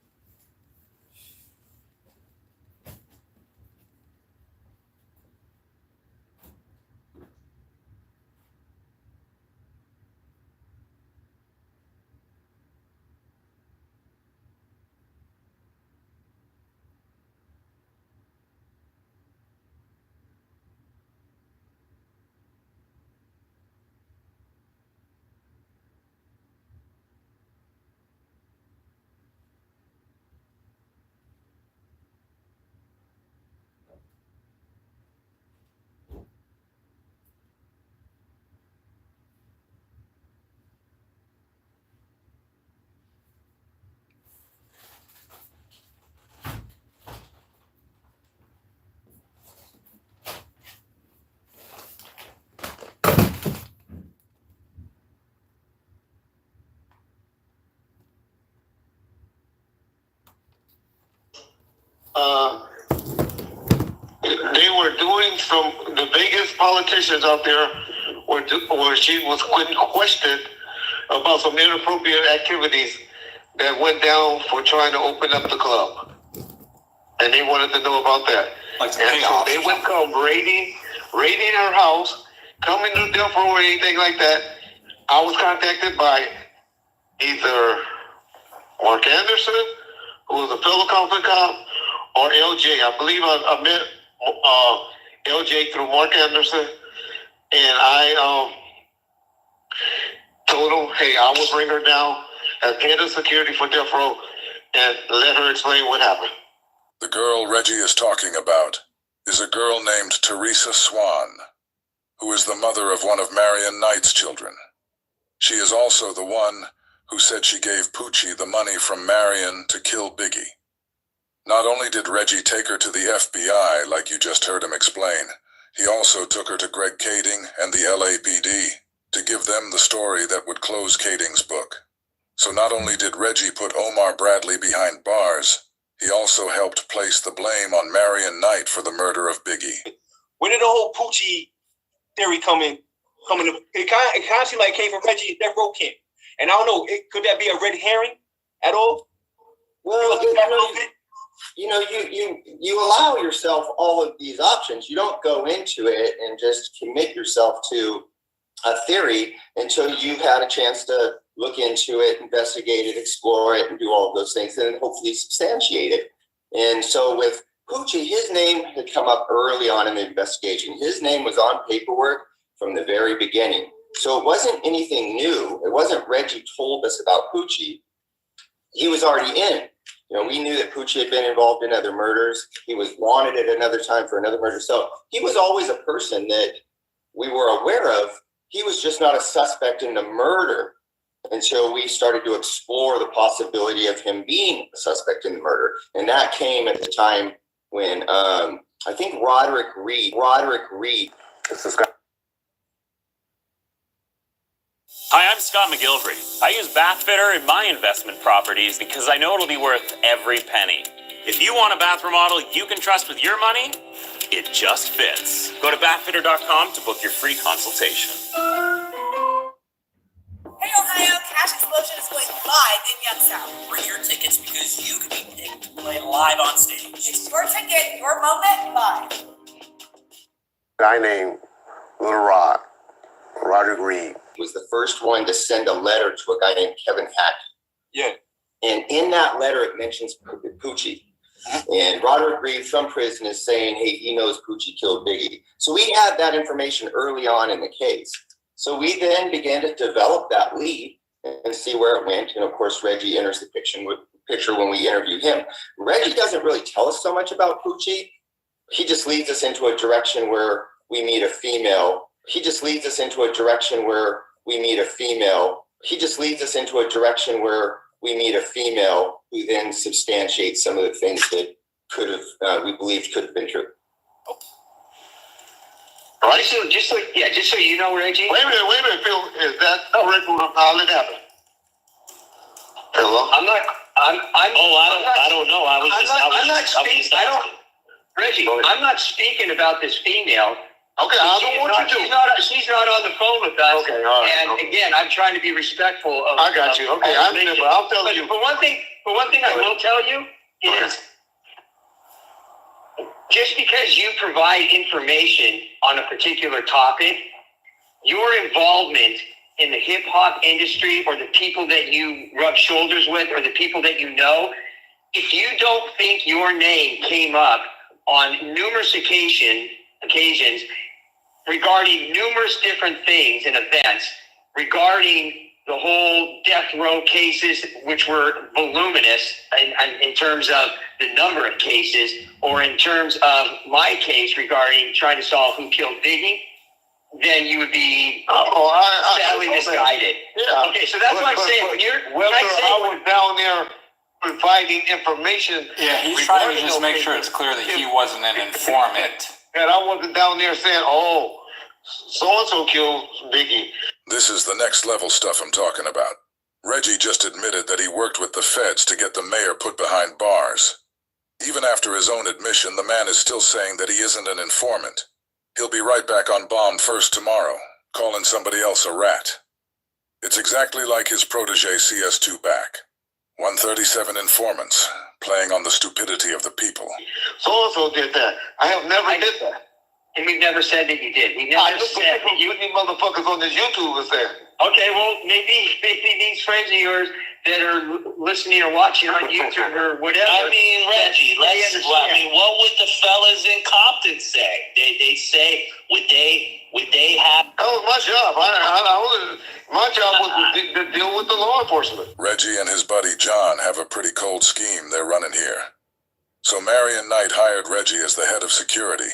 Speaker 3: They were doing the biggest politicians out there where she was questioned about some inappropriate activities that went down for trying to open up the club. And they wanted to know about that. And so they would come raiding her house, coming to death row or anything like that. I was contacted by either Mark Anderson, who was a fellow Compton cop, or LJ. I believe I met LJ through Mark Anderson, and I told him, hey, I will bring her down as head of security for death row and let her explain what happened.
Speaker 5: The girl Reggie is talking about is a girl named Teresa Swan, who is the mother of one of Marion Knight's children. She is also the one who said she gave Poochie the money from Marion to kill Biggie. Not only did Reggie take her to the FBI, like you just heard him explain, he also took her to Greg Kading and the LAPD to give them the story that would close Kading's book. So not only did Reggie put Omar Bradley behind bars, he also helped place the blame on Marion Knight for the murder of Biggie.
Speaker 2: Where did the whole Poochie theory come in? It kind of seemed like it came from Reggie's death row camp. And I don't know, could that be a red herring at all?
Speaker 4: Well, you allow yourself all of these options. You don't go into it and just commit yourself to a theory until you've had a chance to look into it, investigate it, explore it, and do all of those things, and then hopefully substantiate it. And so with Poochie, his name had come up early on in the investigation. His name was on paperwork from the very beginning. So it wasn't anything new. It wasn't Reggie told us about Poochie. He was already in. We knew that Poochie had been involved in other murders. He was wanted at another time for another murder. So he was always a person that we were aware of. He was just not a suspect in the murder until we started to explore the possibility of him being a suspect in the murder. And that came at the time when I think Roderick Reed. This is
Speaker 23: Hi, I'm Scott McGilvery. I use Bathfitter in my investment properties because I know it'll be worth every penny. If you want a bath remodel you can trust with your money, it just fits. Go to bathfitter.com to book your free consultation.
Speaker 24: Hey Ohio, Cash Explosion is going live in Youngstown. Bring your tickets because you can be picked to play live on stage. It's your ticket, your moment, live.
Speaker 4: a guy named Little Rod, Roderick Reed, was the first one to send a letter to a guy named Kevin Hack.
Speaker 2: Yeah.
Speaker 4: And in that letter, it mentions Poochie. And Roderick Reed from prison is saying, hey, he knows Poochie killed Biggie. So we had that information early on in the case. So we then began to develop that lead and see where it went. And of course, Reggie enters the picture when we interview him. Reggie doesn't really tell us so much about Poochie. He just leads us into a direction where we meet a female. He just leads us into a direction where we meet a female we meet a female who then substantiates some of the things that could have, we believed could have been true.
Speaker 6: All right, so just so you know, Reggie.
Speaker 17: Wait a minute, Phil. Is that correct? How did it happen? Hello?
Speaker 21: I don't know.
Speaker 6: Reggie, I'm not speaking about this female.
Speaker 17: Okay, I don't want you to.
Speaker 6: She's not on the phone with us.
Speaker 17: Okay, all right.
Speaker 6: And again, I'm trying to be respectful of.
Speaker 17: I got you. Okay, I'll tell you.
Speaker 6: But one thing I will tell you is, just because you provide information on a particular topic, your involvement in the hip hop industry or the people that you rub shoulders with or the people that you know, if you don't think your name came up on numerous occasions regarding numerous different things and events, regarding the whole death row cases, which were voluminous in terms of the number of cases, or in terms of my case regarding trying to solve who killed Biggie, then you would be sadly misguided.
Speaker 17: Yeah.
Speaker 6: Okay, so that's what I'm saying.
Speaker 17: I was down there providing information.
Speaker 22: Yeah, he's trying to just make sure it's clear that he wasn't an informant.
Speaker 17: And I wasn't down there saying, oh, so-and-so killed Biggie.
Speaker 5: This is the next level stuff I'm talking about. Reggie just admitted that he worked with the feds to get the mayor put behind bars. Even after his own admission, the man is still saying that he isn't an informant. He'll be right back on Bomb First tomorrow, calling somebody else a rat. It's exactly like his protege CS2 back. 137 informants, playing on the stupidity of the people.
Speaker 17: So-and-so did that. I have never did that.
Speaker 6: And we've never said that you did. We never said that you
Speaker 17: motherfuckers on this YouTube was there.
Speaker 6: Okay, well, maybe these friends of yours that are listening or watching on YouTube or whatever.
Speaker 21: I mean, Reggie, what would the fellas in Compton say? They say, would they have?
Speaker 17: That was my job. My job was to deal with the law enforcement.
Speaker 5: Reggie and his buddy John have a pretty cold scheme they're running here. So Marion Knight hired Reggie as the head of security,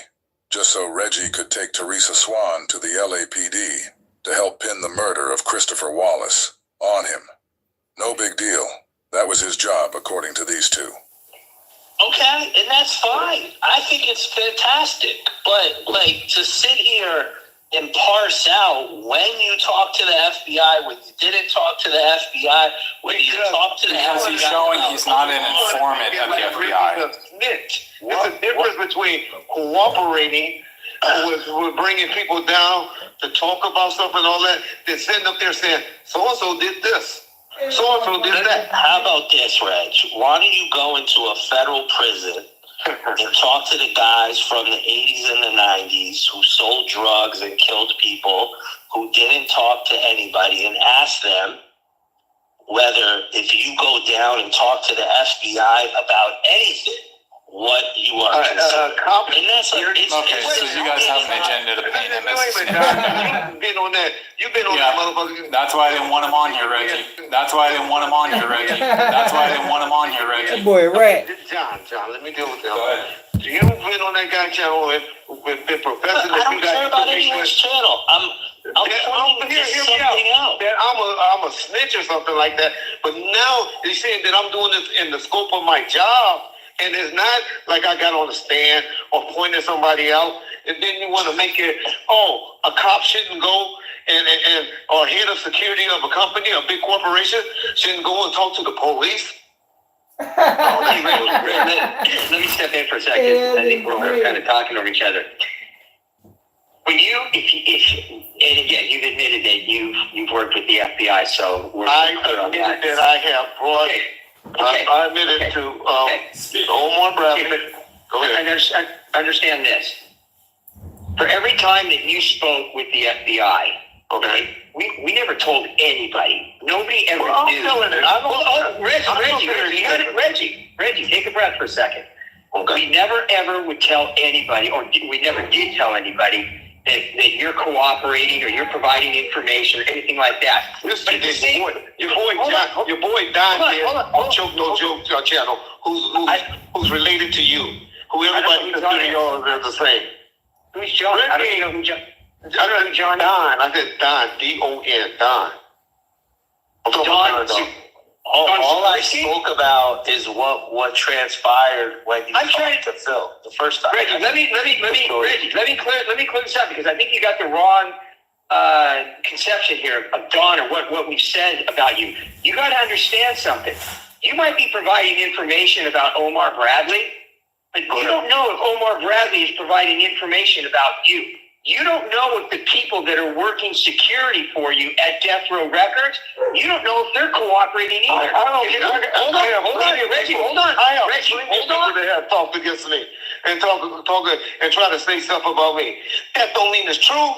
Speaker 5: just so Reggie could take Teresa Swan to the LAPD to help pin the murder of Christopher Wallace on him. No big deal. That was his job, according to these two.
Speaker 21: Okay, and that's fine. I think it's fantastic. But, to sit here and parse out when you talk to the FBI, when you didn't talk to the FBI, when you talk to the FBI.
Speaker 22: Because he's showing he's not an informant of the FBI.
Speaker 17: There's a difference between cooperating with bringing people down to talk about stuff and all that, than sitting up there saying, so-and-so did this. So-and-so did that.
Speaker 21: How about this, Reg? Why don't you go into a federal prison and talk to the guys from the 80s and the 90s who sold drugs and killed people, who didn't talk to anybody, and ask them whether, if you go down and talk to the FBI about anything, what you are considering. And that's
Speaker 22: so you guys have an agenda to paint him as...
Speaker 17: You've been on that. You've been on that motherfucker.
Speaker 22: That's why I didn't want him on here, Reggie. That
Speaker 1: boy, rat.
Speaker 17: John, let me deal with that. You've been on that guy channel and been professing that you got
Speaker 21: care about anyone's channel. I'm pointing to something else.
Speaker 17: That I'm a snitch or something like that. But now you're saying that I'm doing this in the scope of my job. And it's not like I got on the stand or pointing somebody out, and then you want to make it, a cop shouldn't go and or head of security of a company, a big corporation, shouldn't go and talk to the police.
Speaker 6: Let me step in for a second. I think we're kind of talking over each other. When and again, you've admitted that you've worked with the FBI, so
Speaker 17: I admitted that I have brought. I admitted to Omar Bradley. Go ahead.
Speaker 6: Understand this. For every time that you spoke with the FBI, okay, we never told anybody. Nobody ever knew. Reggie, take a breath for a second. Okay. We never ever would tell anybody, or we never did tell anybody that you're cooperating or you're providing information or anything like that.
Speaker 17: Listen, your boy Don here on Choke No Joke channel, who's related to you, who everybody in the studio is the same.
Speaker 6: Who's John? I don't know who John.
Speaker 17: I don't know John. Don. I said Don. D-O-N. Don.
Speaker 21: All I spoke about is what transpired when you talked to Phil the first time.
Speaker 6: Reggie, let me clear this up, because I think you got the wrong conception here of Don or what we've said about you. You got to understand something. You might be providing information about Omar Bradley, but you don't know if Omar Bradley is providing information about you. You don't know if the people that are working security for you at Death Row Records, you don't know if they're cooperating either. Hold on, Reggie, hold on. Reggie, hold on.
Speaker 3: They have talked against me and talk and try to say stuff about me. That don't mean it's true.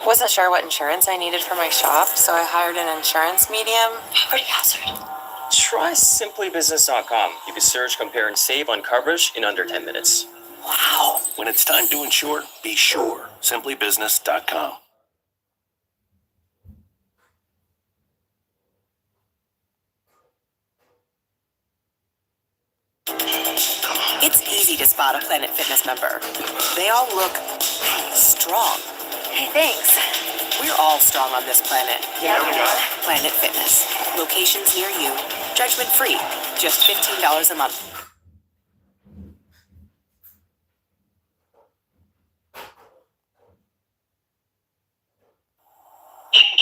Speaker 7: Wasn't sure what insurance I needed for my shop, so I hired an insurance medium. Pretty hazard.
Speaker 9: Try simplybusiness.com. You can search, compare, and save on coverage in under 10 minutes.
Speaker 10: Wow. When it's time to insure, be sure. Simplybusiness.com.
Speaker 24: It's easy to spot a Planet Fitness member. They all look strong.
Speaker 7: Hey, thanks.
Speaker 24: We're all strong on this planet.
Speaker 7: Yeah, we are.
Speaker 24: Planet Fitness. Locations near you. Judgment free. Just $15 a month.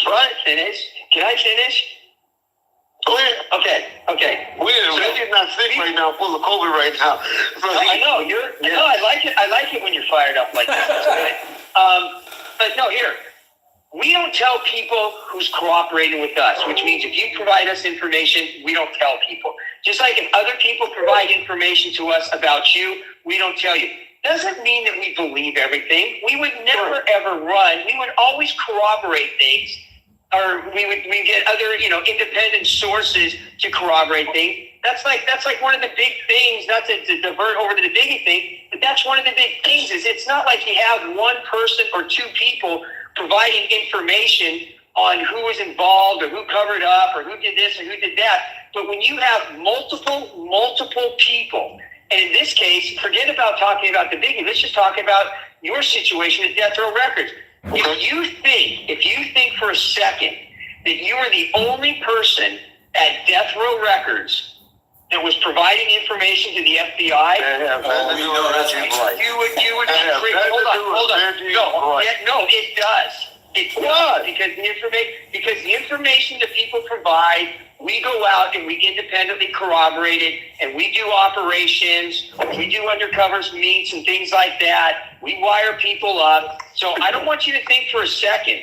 Speaker 6: Can I finish?
Speaker 3: Go ahead.
Speaker 6: Okay.
Speaker 3: Reggie's not sick right now, full of COVID right now. So
Speaker 6: I know I like it when you're fired up like that. But no, here. We don't tell people who's cooperating with us, which means if you provide us information, we don't tell people. Just like if other people provide information to us about you, we don't tell you. Doesn't mean that we believe everything. We would never ever run. We would always corroborate things, or we get other independent sources to corroborate things. That's like one of the big things. Not to divert over to the biggie thing, but that's one of the big things. Is it's not like you have one person or two people providing information on who was involved or who covered up or who did this or who did that. But when you have multiple people, and in this case, forget about talking about the biggie. Let's just talk about your situation at Death Row Records. If you think for a second that you are the only person at Death Row Records that was providing information to the FBI, you would be hold on. No, it does. It does because the information that people provide, we go out and we independently corroborate it, and we do operations, we do undercovers meets and things like that. We wire people up. So I don't want you to think for a second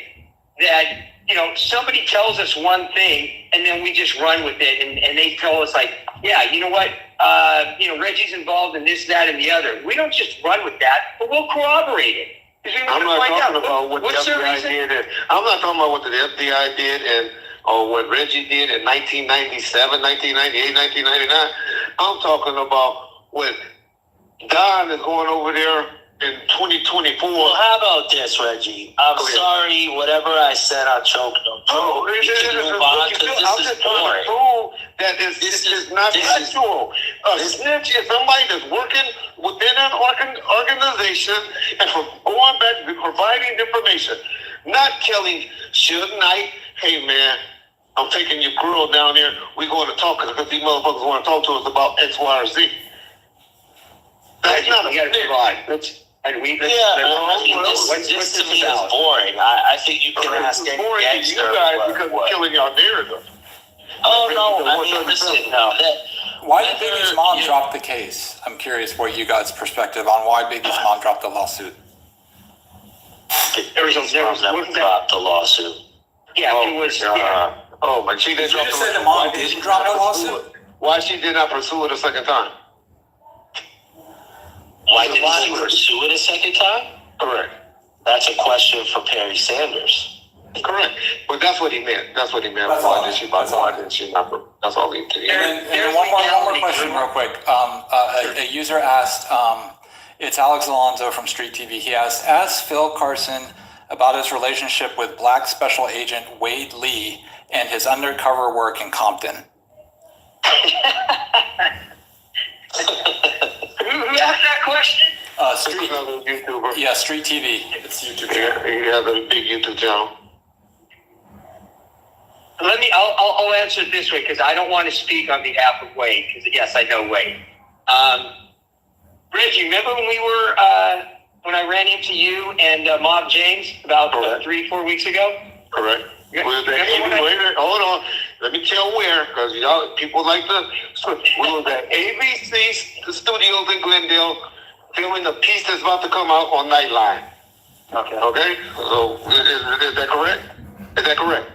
Speaker 6: that somebody tells us one thing and then we just run with it, and they tell us like, yeah, you know what, Reggie's involved in this, that, and the other. We don't just run with that, but we'll corroborate it.
Speaker 3: I'm not talking about what the FBI did. I'm not talking about what the FBI did or what Reggie did in 1997, 1998, 1999. I'm talking about what Don is going over there in 2024.
Speaker 21: Well, how about this, Reggie? I'm sorry, whatever I said on Choke No.
Speaker 3: I'm just trying to prove that this is not factual. A snitch is somebody that's working within an organization and going back to providing information, not telling Suge Knight, hey man, I'm taking your girl down there. We're going to talk because these motherfuckers want to talk to us about X, Y, or Z. That's not a snitch.
Speaker 21: This to me is boring. I think you can ask any gangster.
Speaker 3: You guys because we're killing our narrative.
Speaker 21: Oh no! I mean, listen, no.
Speaker 22: Why did Biggie's mom drop the case? I'm curious what you guys' perspective on why Biggie's mom dropped the lawsuit.
Speaker 21: Biggie's mom never dropped the lawsuit.
Speaker 6: Yeah, it was.
Speaker 3: But she didn't drop the lawsuit.
Speaker 22: The mom didn't drop the lawsuit.
Speaker 3: Why she did not pursue it a second time?
Speaker 21: Why didn't she pursue it a second time?
Speaker 3: Correct.
Speaker 21: That's a question for Perry Sanders.
Speaker 3: Correct. But that's what he meant. That's what he meant. Why didn't she not? That's all he did.
Speaker 22: And then one more question real quick. A user asked, it's Alex Alonso from Street TV. He asked, ask Phil Carson about his relationship with Black Special Agent Wade Lee and his undercover work in Compton.
Speaker 6: Who asked that question?
Speaker 3: Street YouTuber.
Speaker 22: Yeah, Street TV. It's YouTube.
Speaker 3: He has a big YouTube channel.
Speaker 6: I'll answer it this way because I don't want to speak on behalf of Wade because yes, I know Wade. Reggie, remember when when I ran into you and Mob James about 3-4 weeks ago?
Speaker 17: Correct. Hold on. Let me tell where, because y'all people like to. We was at ABC Studios in Glendale filming the piece that's about to come out on Nightline. Okay. So is that correct? Is that correct?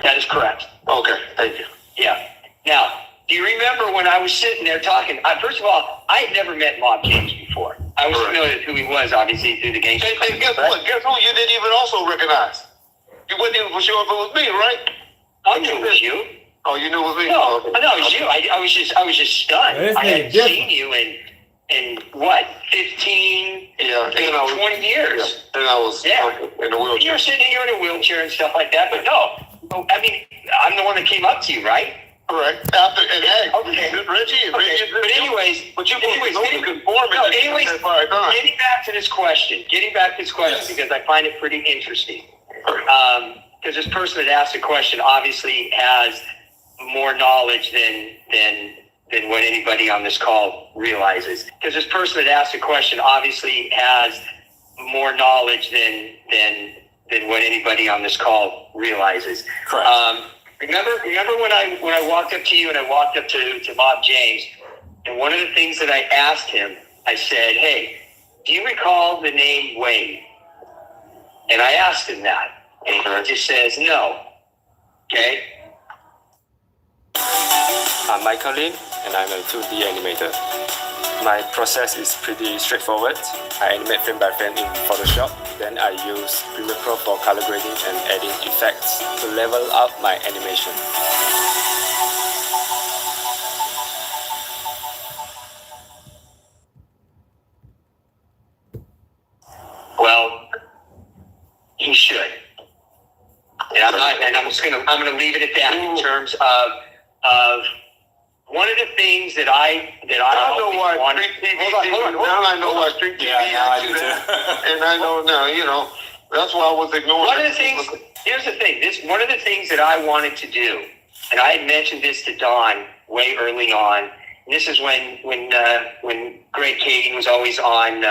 Speaker 6: That is correct.
Speaker 17: Okay. Thank you.
Speaker 6: Yeah. Now, do you remember when I was sitting there talking? First of all, I had never met Mob James before. I was familiar with who he was, obviously, through the gangster.
Speaker 17: Hey, guess what? Guess who you didn't even also recognize? You wasn't even for sure if it was me, right?
Speaker 6: I knew it was you.
Speaker 17: Oh, you knew it was me?
Speaker 6: No, it was you. I was just stunned. I hadn't seen you in what, 15, 20 years.
Speaker 17: And I was in the wheelchair.
Speaker 6: You were sitting here in a wheelchair and stuff like that, but no. I mean, I'm the one that came up to you, right?
Speaker 17: Correct. After and Reggie.
Speaker 6: But anyways, getting back to this question, because I find it pretty interesting. Because this person that asked the question obviously has more knowledge than what anybody on this call realizes. Because this person that asked the question obviously has more knowledge than what anybody on this call realizes.
Speaker 17: Correct.
Speaker 6: Remember when I walked up to you and I walked up to Mob James, and one of the things that I asked him, I said, "Hey, do you recall the name Wade?" And I asked him that, and he just says no. Okay.
Speaker 9: I'm Michael Lin, and I'm a 2D animator. My process is pretty straightforward. I animate frame by frame in Photoshop. Then I use Premiere Pro for color grading and adding effects to level up my animation.
Speaker 6: Well, you should. And I'm gonna leave it at that in terms of one of the things that I know why Street TV. Hold on.
Speaker 17: Now I know why Street TV.
Speaker 9: Yeah, now I do too.
Speaker 17: And I know now. That's why I was ignoring.
Speaker 6: One of the things. Here's the thing. One of the things that I wanted to do, and I had mentioned this to Don way early on. And this is when Greg Katie was always on.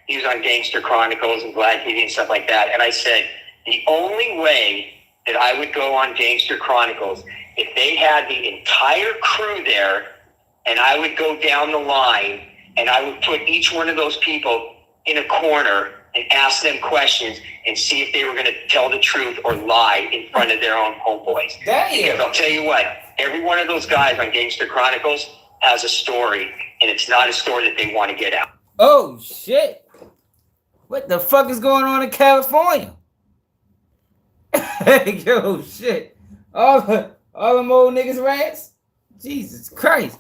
Speaker 6: He was on Gangster Chronicles and Glad TV and stuff like that. And I said the only way that I would go on Gangster Chronicles if they had the entire crew there, and I would go down the line and I would put each one of those people in a corner and ask them questions and see if they were going to tell the truth or lie in front of their own homeboys. Because I'll tell you what, every one of those guys on Gangster Chronicles has a story, and it's not a story that they want to get out.
Speaker 1: Oh, shit. What the fuck is going on in California? Yo, shit. All them old niggas rats? Jesus Christ.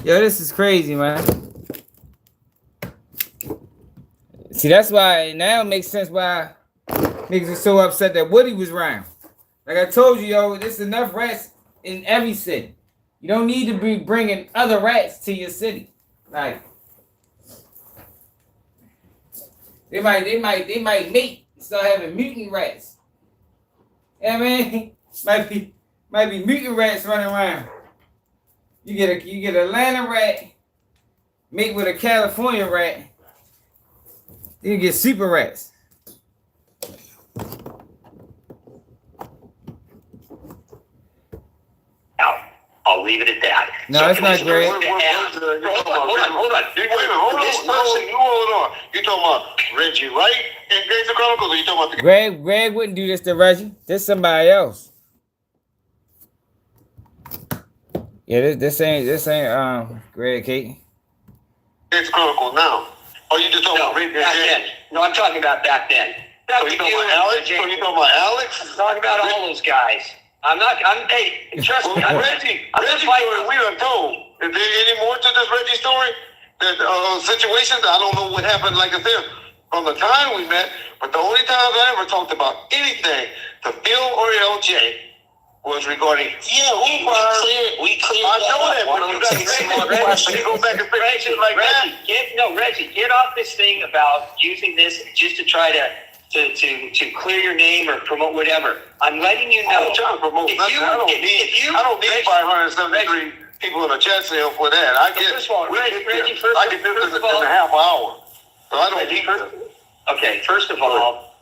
Speaker 1: Yo, this is crazy, man. See, that's why now it makes sense why niggas are so upset that Woody was around. Like I told you, yo, there's enough rats in every city. You don't need to be bringing other rats to your city. Like, they might mate and start having mutant rats. You know what I mean? Might be mutant rats running around. You get an Atlanta rat, mate with a California rat, then you get super rats.
Speaker 6: I'll leave it at that.
Speaker 1: No, that's not great.
Speaker 6: Hold on.
Speaker 17: Hold on. You talking about Reggie Wright in Gangster Chronicles, or you talking about
Speaker 1: Greg wouldn't do this to Reggie. This is somebody else. Yeah, this ain't Greg Kate.
Speaker 17: Gangster Chronicles now? Or you just talking about Reggie?
Speaker 6: Back then. No, I'm talking about back then.
Speaker 17: So you talking about Alex? So you talking about Alex?
Speaker 6: I'm talking about all those guys. Hey, trust me.
Speaker 17: Reggie story, we done told. Is there any more to this Reggie story? That situations, I don't know what happened, like I said, from the time we met, but the only times I ever talked about anything to Phil or LJ was regarding, we cleared I know that, but you got to go back and fix shit like that.
Speaker 6: Reggie, get off this thing about using this just to try to to clear your name or promote whatever. I'm letting you know.
Speaker 17: I'm trying to promote. I don't need 573 people in a chat cell for that. I get.
Speaker 6: First of all, Reggie,
Speaker 17: I get this in a half hour. So I don't need this.
Speaker 6: Okay, first of all,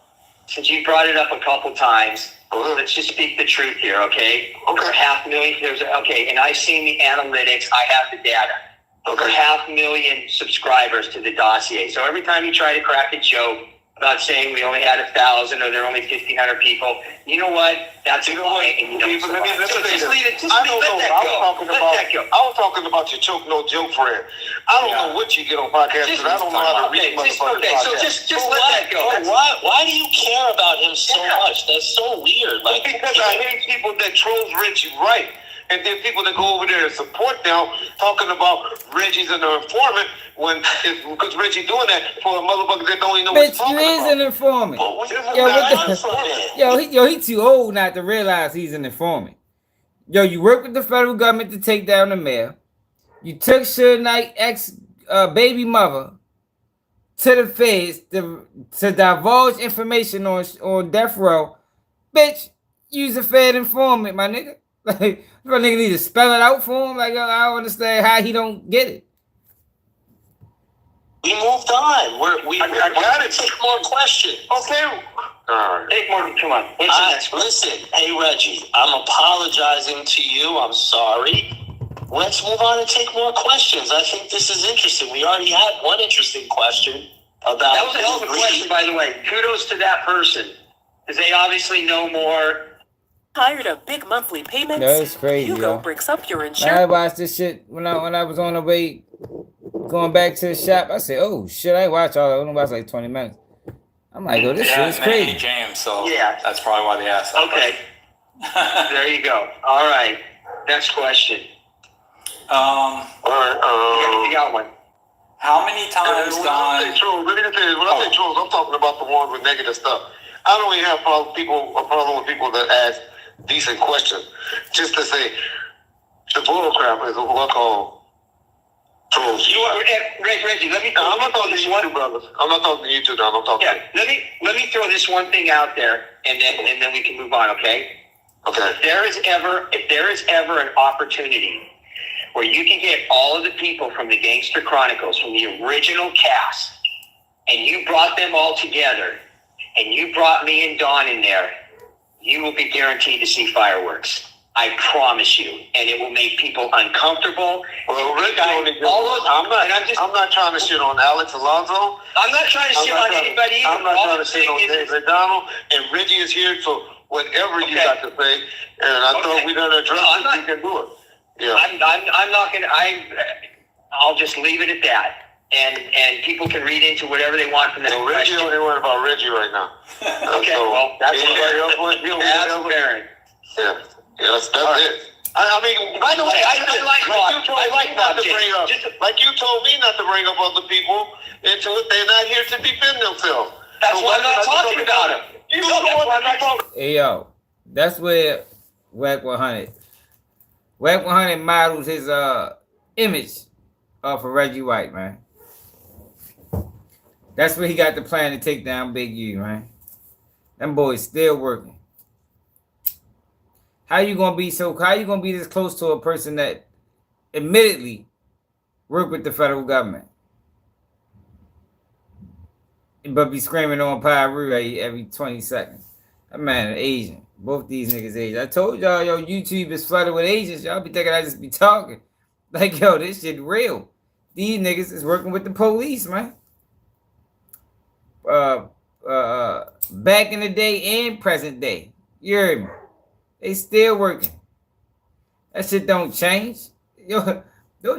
Speaker 6: since you brought it up a couple times, let's just speak the truth here, okay? Over 500,000, and I've seen the analytics. I have the data. Over 500,000 subscribers to the dossier. So every time you try to crack a joke about saying we only had 1,000 or there are only 1,500 people, you know what? That's a lie, and you don't survive. Just leave it. Just let that go.
Speaker 17: I was talking about your choke no joke friend. I don't know what you get on podcasts, because I don't know how to read motherfucking podcasts.
Speaker 6: So just let that go.
Speaker 21: Why do you care about him so much? That's so weird. Like,
Speaker 17: because I hate people that trolls Reggie Wright. And then people that go over there and support now, talking about Reggie's an informant because Reggie doing that for a motherfucker that don't even know what he's talking about.
Speaker 1: Bitch, he is an informant. He too old not to realize he's an informant. Yo, you work with the federal government to take down the mayor. You took Suge Knight baby mother to the feds to divulge information on death row. Bitch, you's a fed informant, my nigga. Like, if a nigga need to spell it out for him, like, I don't understand how he don't get it.
Speaker 21: We moved on. I got to take more questions.
Speaker 17: Okay. All right.
Speaker 6: Take more. Come on.
Speaker 21: Listen, hey, Reggie, I'm apologizing to you. I'm sorry. Let's move on and take more questions. I think this is interesting. We already had one interesting question about...
Speaker 6: That was a hell of a question, by the way. Kudos to that person, because they obviously know more...
Speaker 8: Tired of big monthly payments?
Speaker 1: That's crazy,
Speaker 8: Hugo breaks up your insurance.
Speaker 1: I watched this shit when I was on the way going back to the shop. I said, "Oh shit, I ain't watch all. I only watched like 20 minutes." I'm like, "Oh, this shit is crazy."
Speaker 22: James, so that's probably why they asked that.
Speaker 6: Okay, there you go. All right, next question.
Speaker 17: All right.
Speaker 6: You got one.
Speaker 22: How many times,
Speaker 17: when I say trolls, I'm talking about the ones with negative stuff. I don't even have a problem with people that ask decent questions. Just to say, the bullcrap is what I call trolls.
Speaker 6: Reggie, let me.
Speaker 17: I'm not talking to you two brothers. I'm not talking to you two. I'm talking.
Speaker 6: Yeah, let me throw this one thing out there, and then we can move on. Okay.
Speaker 17: Okay.
Speaker 6: If there is ever an opportunity where you can get all of the people from the Gangster Chronicles, from the original cast, and you brought them all together, and you brought me and Don in there, you will be guaranteed to see fireworks. I promise you, and it will make people uncomfortable.
Speaker 17: Well, I'm not trying to shit on Alex Alonso.
Speaker 6: I'm not trying to shit on anybody either.
Speaker 17: I'm not trying to shit on Dave McDonald. And Reggie is here, so whatever you got to say, and I thought we done address it, we can do it. Yeah.
Speaker 6: I'm not gonna. I'll just leave it at that. And people can read into whatever they want from that.
Speaker 17: So Reggie only worried about Reggie right now.
Speaker 6: Okay, well, that's
Speaker 17: anybody else want to deal with
Speaker 6: it?
Speaker 17: Yeah. That's it. I mean,
Speaker 6: by the way, I like Bob
Speaker 17: to bring up. Like you told me not to bring up other people into it. They're not here to defend themselves.
Speaker 6: That's why I'm not talking about them. You know that's why I'm not talking.
Speaker 1: Hey yo, that's where Wack 100. Wack 100 models his image for Reggie Wright, man. That's where he got the plan to take down Big U, man. Them boys still working. How you gonna be this close to a person that admittedly work with the federal government, but be screaming on Pyru every 20 seconds? That man an Asian. Both these niggas Asian. I told y'all, yo, YouTube is flooded with Asians. Y'all be thinking I just be talking. Like, yo, this shit real. These niggas is working with the police, man. Back in the day and present day. You heard me? They still working. That shit don't change. You'll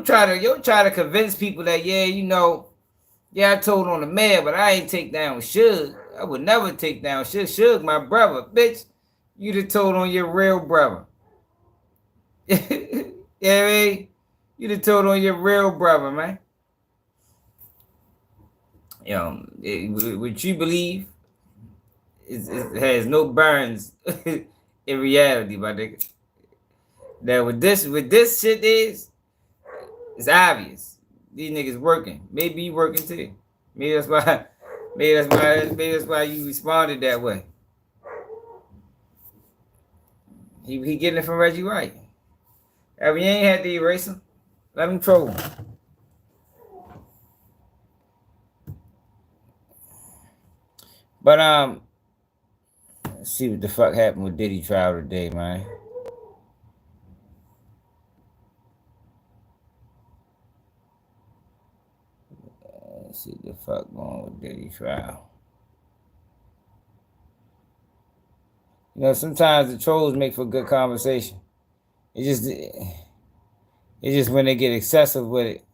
Speaker 1: try to convince people that, I told on the mayor, but I ain't take down Suge. I would never take down Suge. Suge, my brother. Bitch, you'd have told on your real brother. You know what I mean? You'd have told on your real brother, man. What you believe it has no burns in reality, my nigga. Now with this shit it's obvious. These niggas working. Maybe you working too. Maybe that's why Maybe that's why you responded that way. He getting it from Reggie Wright. I mean, you ain't had to erase him. Let him troll him. But let's see what the fuck happened with Diddy trial today, man. Let's see what the fuck going with Diddy trial. You know, sometimes the trolls make for good conversation. It's just when they get excessive with it.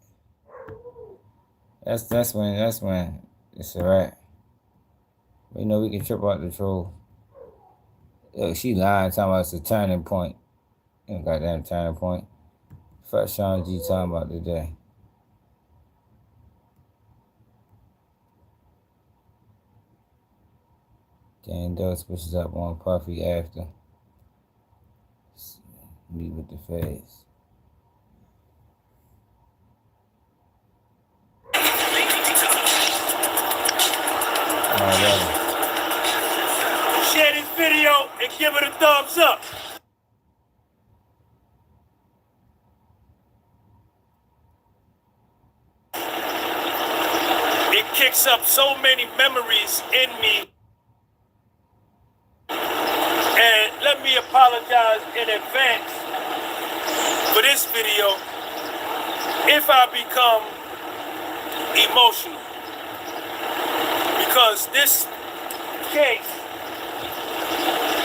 Speaker 1: That's when it's alright. You know, we can trip out the troll. Look, she lying, talking about it's a turning point. Ain't goddamn turning point. Fuck Sean G talking about today. Jane Doe switches up on Puffy after. Meet with the feds.
Speaker 12: Share this video and give it a thumbs up. It kicks up so many memories in me. And let me apologize in advance for this video if I become emotional. Because this case,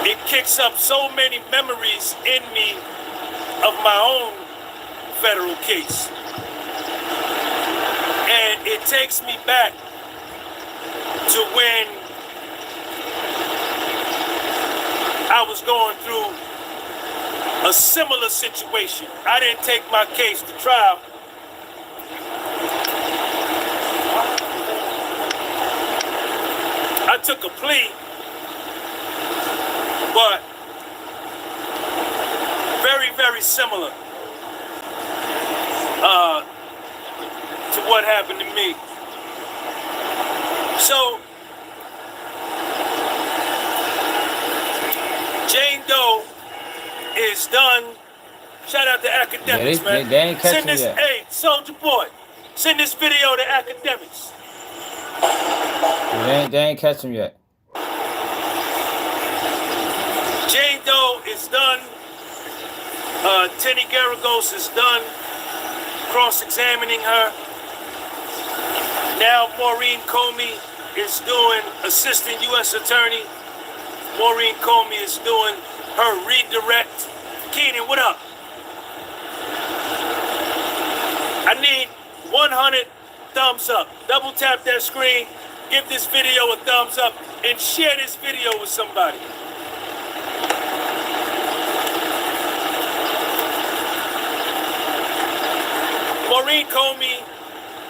Speaker 12: it kicks up so many memories in me of my own federal case. And it takes me back to when I was going through a similar situation. I didn't take my case to trial. I took a plea, but very, very similar to what happened to me. So, Jane Doe is done. Shout out to academics, man.
Speaker 1: They ain't catching
Speaker 12: send this,
Speaker 1: yet.
Speaker 12: hey, Soldier Boy, send this video to academics.
Speaker 1: They ain't catch him yet.
Speaker 12: Jane Doe is done. Tenny Garagos is done cross-examining her. Now Maureen Comey is doing assistant U.S. attorney. Maureen Comey is doing her redirect. Keenan, what up? I need 100 thumbs up. Double tap that screen. Give this video a thumbs up and share this video with somebody. Maureen Comey,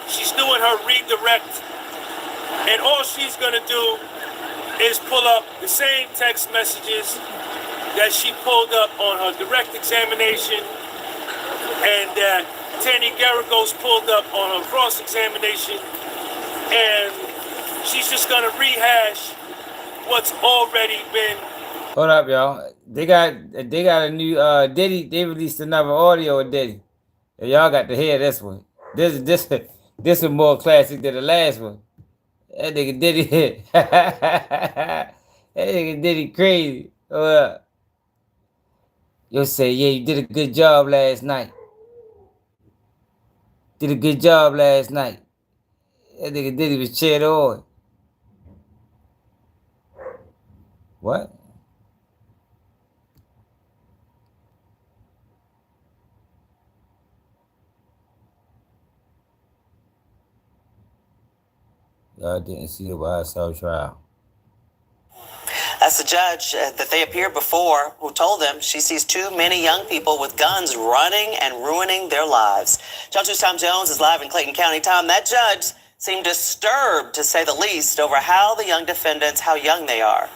Speaker 12: she's doing her redirect, and all she's gonna do is pull up the same text messages that she pulled up on her direct examination and that Tenny Garagos pulled up on her cross-examination, and she's just gonna rehash what's already been.
Speaker 1: Hold up, y'all. They got a new Diddy. They released another audio of Diddy. And y'all got to hear this one. This is more classic than the last one. That nigga Diddy. That nigga Diddy crazy. Hold up. You'll say, yeah, you did a good job last night. Did a good job last night. That nigga Diddy was cheered on. What? Y'all didn't see the YSL trial.
Speaker 13: That's the judge that they appeared before who told them she sees too many young people with guns running and ruining their lives. John 2's Tom Jones is live in Clayton County. Tom, that judge seemed disturbed, to say the least, over how the young defendants, how young they are.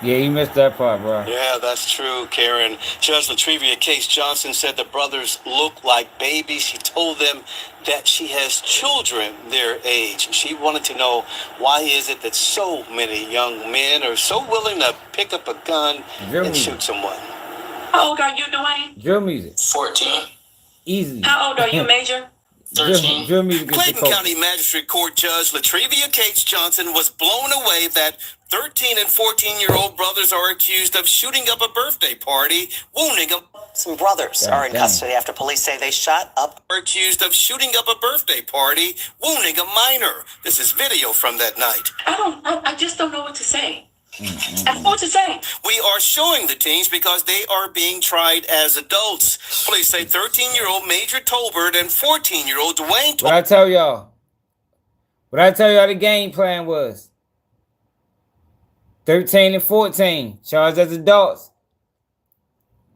Speaker 1: Yeah, you missed that part, bro.
Speaker 10: Yeah, that's true, Karen. Judge Latrivia Case Johnson said the brothers look like babies. She told them that she has children their age. She wanted to know, why is it that so many young men are so willing to pick up a gun and shoot someone?
Speaker 8: How old are you, Dwayne?
Speaker 1: Drill music.
Speaker 21: 14.
Speaker 1: Easy.
Speaker 8: How old are you, Major?
Speaker 21: 13.
Speaker 1: Drill music.
Speaker 10: Clayton County Magistrate Court Judge Latrivia Case Johnson was blown away that 13 and 14-year-old brothers are accused of shooting up a birthday party, wounding them.
Speaker 13: Some brothers are in custody after police say they shot up.
Speaker 10: Are accused of shooting up a birthday party, wounding a minor. This is video from that night.
Speaker 8: I just don't know what to say. I don't know what to say.
Speaker 10: We are showing the teens because they are being tried as adults. Police say 13-year-old Major Tolbert and 14-year-old Dwayne Tolbert.
Speaker 1: What I tell y'all the game plan was. 13 and 14, charged as adults.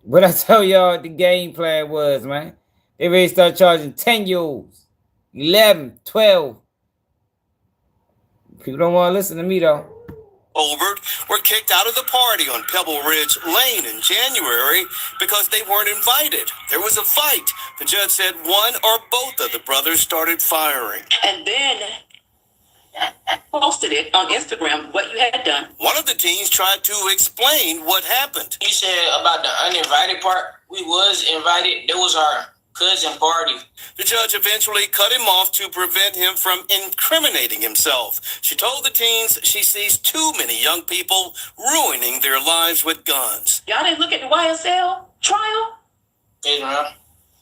Speaker 1: What I tell y'all the game plan was, man. They ready to start charging 10-year-olds, 11, 12. People don't want to listen to me, though.
Speaker 10: Tolbert were kicked out of the party on Pebble Ridge Lane in January because they weren't invited. There was a fight. The judge said one or both of the brothers started firing.
Speaker 8: And then posted it on Instagram what you had done.
Speaker 10: One of the teens tried to explain what happened.
Speaker 21: You said about the uninvited part. We was invited. It was our cousin party.
Speaker 10: The judge eventually cut him off to prevent him from incriminating himself. She told the teens she sees too many young people ruining their lives with guns.
Speaker 8: Y'all didn't look at the YSL trial?
Speaker 21: Yeah.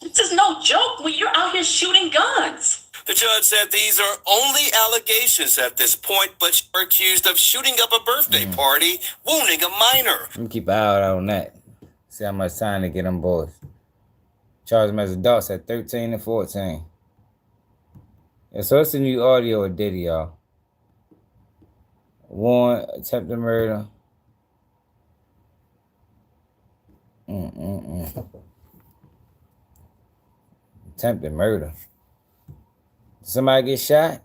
Speaker 8: This is no joke when you're out here shooting guns.
Speaker 10: The judge said these are only allegations at this point, but are accused of shooting up a birthday party, wounding a minor.
Speaker 1: Let me keep an eye out on that. See how much time to get them boys. Charge them as adults at 13 and 14. Yeah, so it's the new audio of Diddy, y'all. One, attempted murder. Attempted murder. Somebody get shot?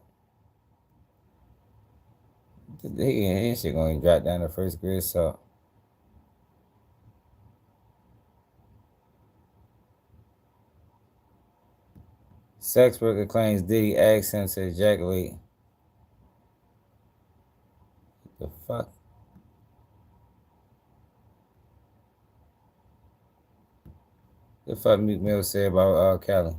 Speaker 1: This shit gonna drop down to first grade assault. Sex worker claims Diddy asked him to ejaculate. What the fuck? What the fuck Meek Mill said about R. Kelly?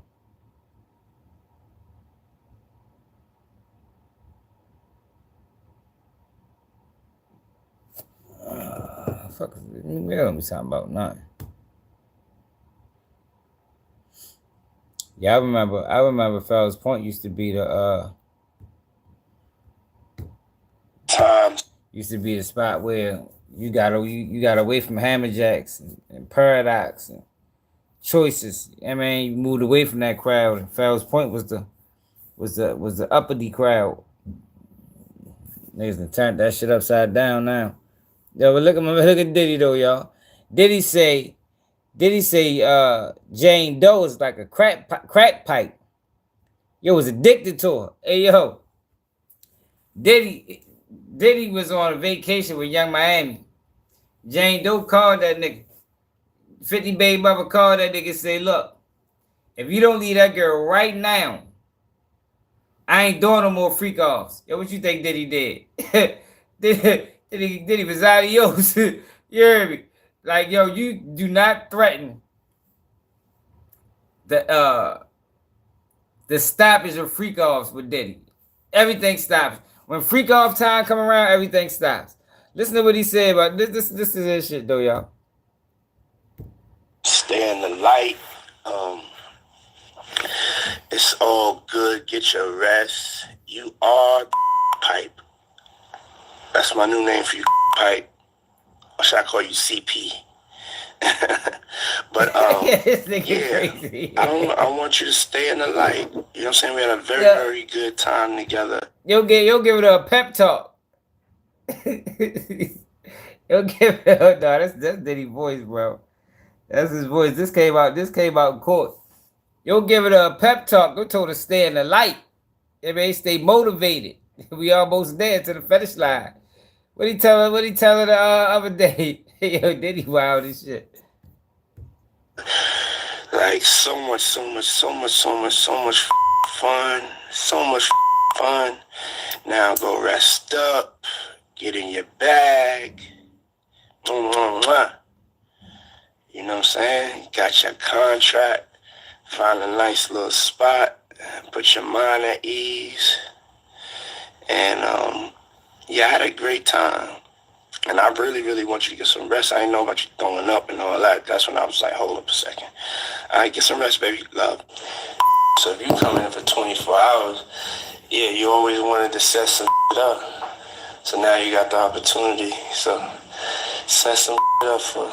Speaker 1: Fuck, Meek Mill don't be talking about nothing. Yeah, I remember Fells Point used to be the used to be the spot where you got away from Hammer Jacks and Paradox and Choices. I mean, you moved away from that crowd, and Fells Point was the uppity crowd. Niggas done turned that shit upside down now. Yo, but look at Diddy though, y'all. Diddy say Jane Doe is like a crack pipe. Yo, was addicted to her. Hey, yo. Diddy was on a vacation with Young Miami. Jane Doe called that nigga. 50 baby mother called that nigga and say, look, if you don't leave that girl right now, I ain't doing no more freak offs. Yo, what you think Diddy did? Diddy was adios. You heard me? Like, yo, you do not threaten the stoppage of freak offs with Diddy. Everything stops. When freak off time come around, everything stops. Listen to what he said about this is his shit though, y'all.
Speaker 10: Stay in the light. It's all good. Get your rest. You are pipe. That's my new name for you, pipe. Or should I call you CP? But
Speaker 1: crazy.
Speaker 10: I want you to stay in the light. You know what I'm saying? We had a very good time together.
Speaker 1: You'll give it a pep talk. You'll give it no, that's Diddy's voice, bro. That's his voice. This came out in court. You'll give it a pep talk. Go told her to stay in the light. I mean, stay motivated. We almost there to the finish line. What he tell her? What he tell her the other day? Yo, Diddy wild as shit.
Speaker 21: Like so much fun. So much fun. Now go rest up. Get in your bag. You know what I'm saying? Got your contract. Find a nice little spot. Put your mind at ease. And yeah, I had a great time. And I really want you to get some rest. I didn't know about you throwing up and all that. That's when I was like, hold up a second. All right, get some rest, baby. Love. So if you come in for 24 hours, yeah, you always wanted to set some up. So now you got the opportunity. So set some up for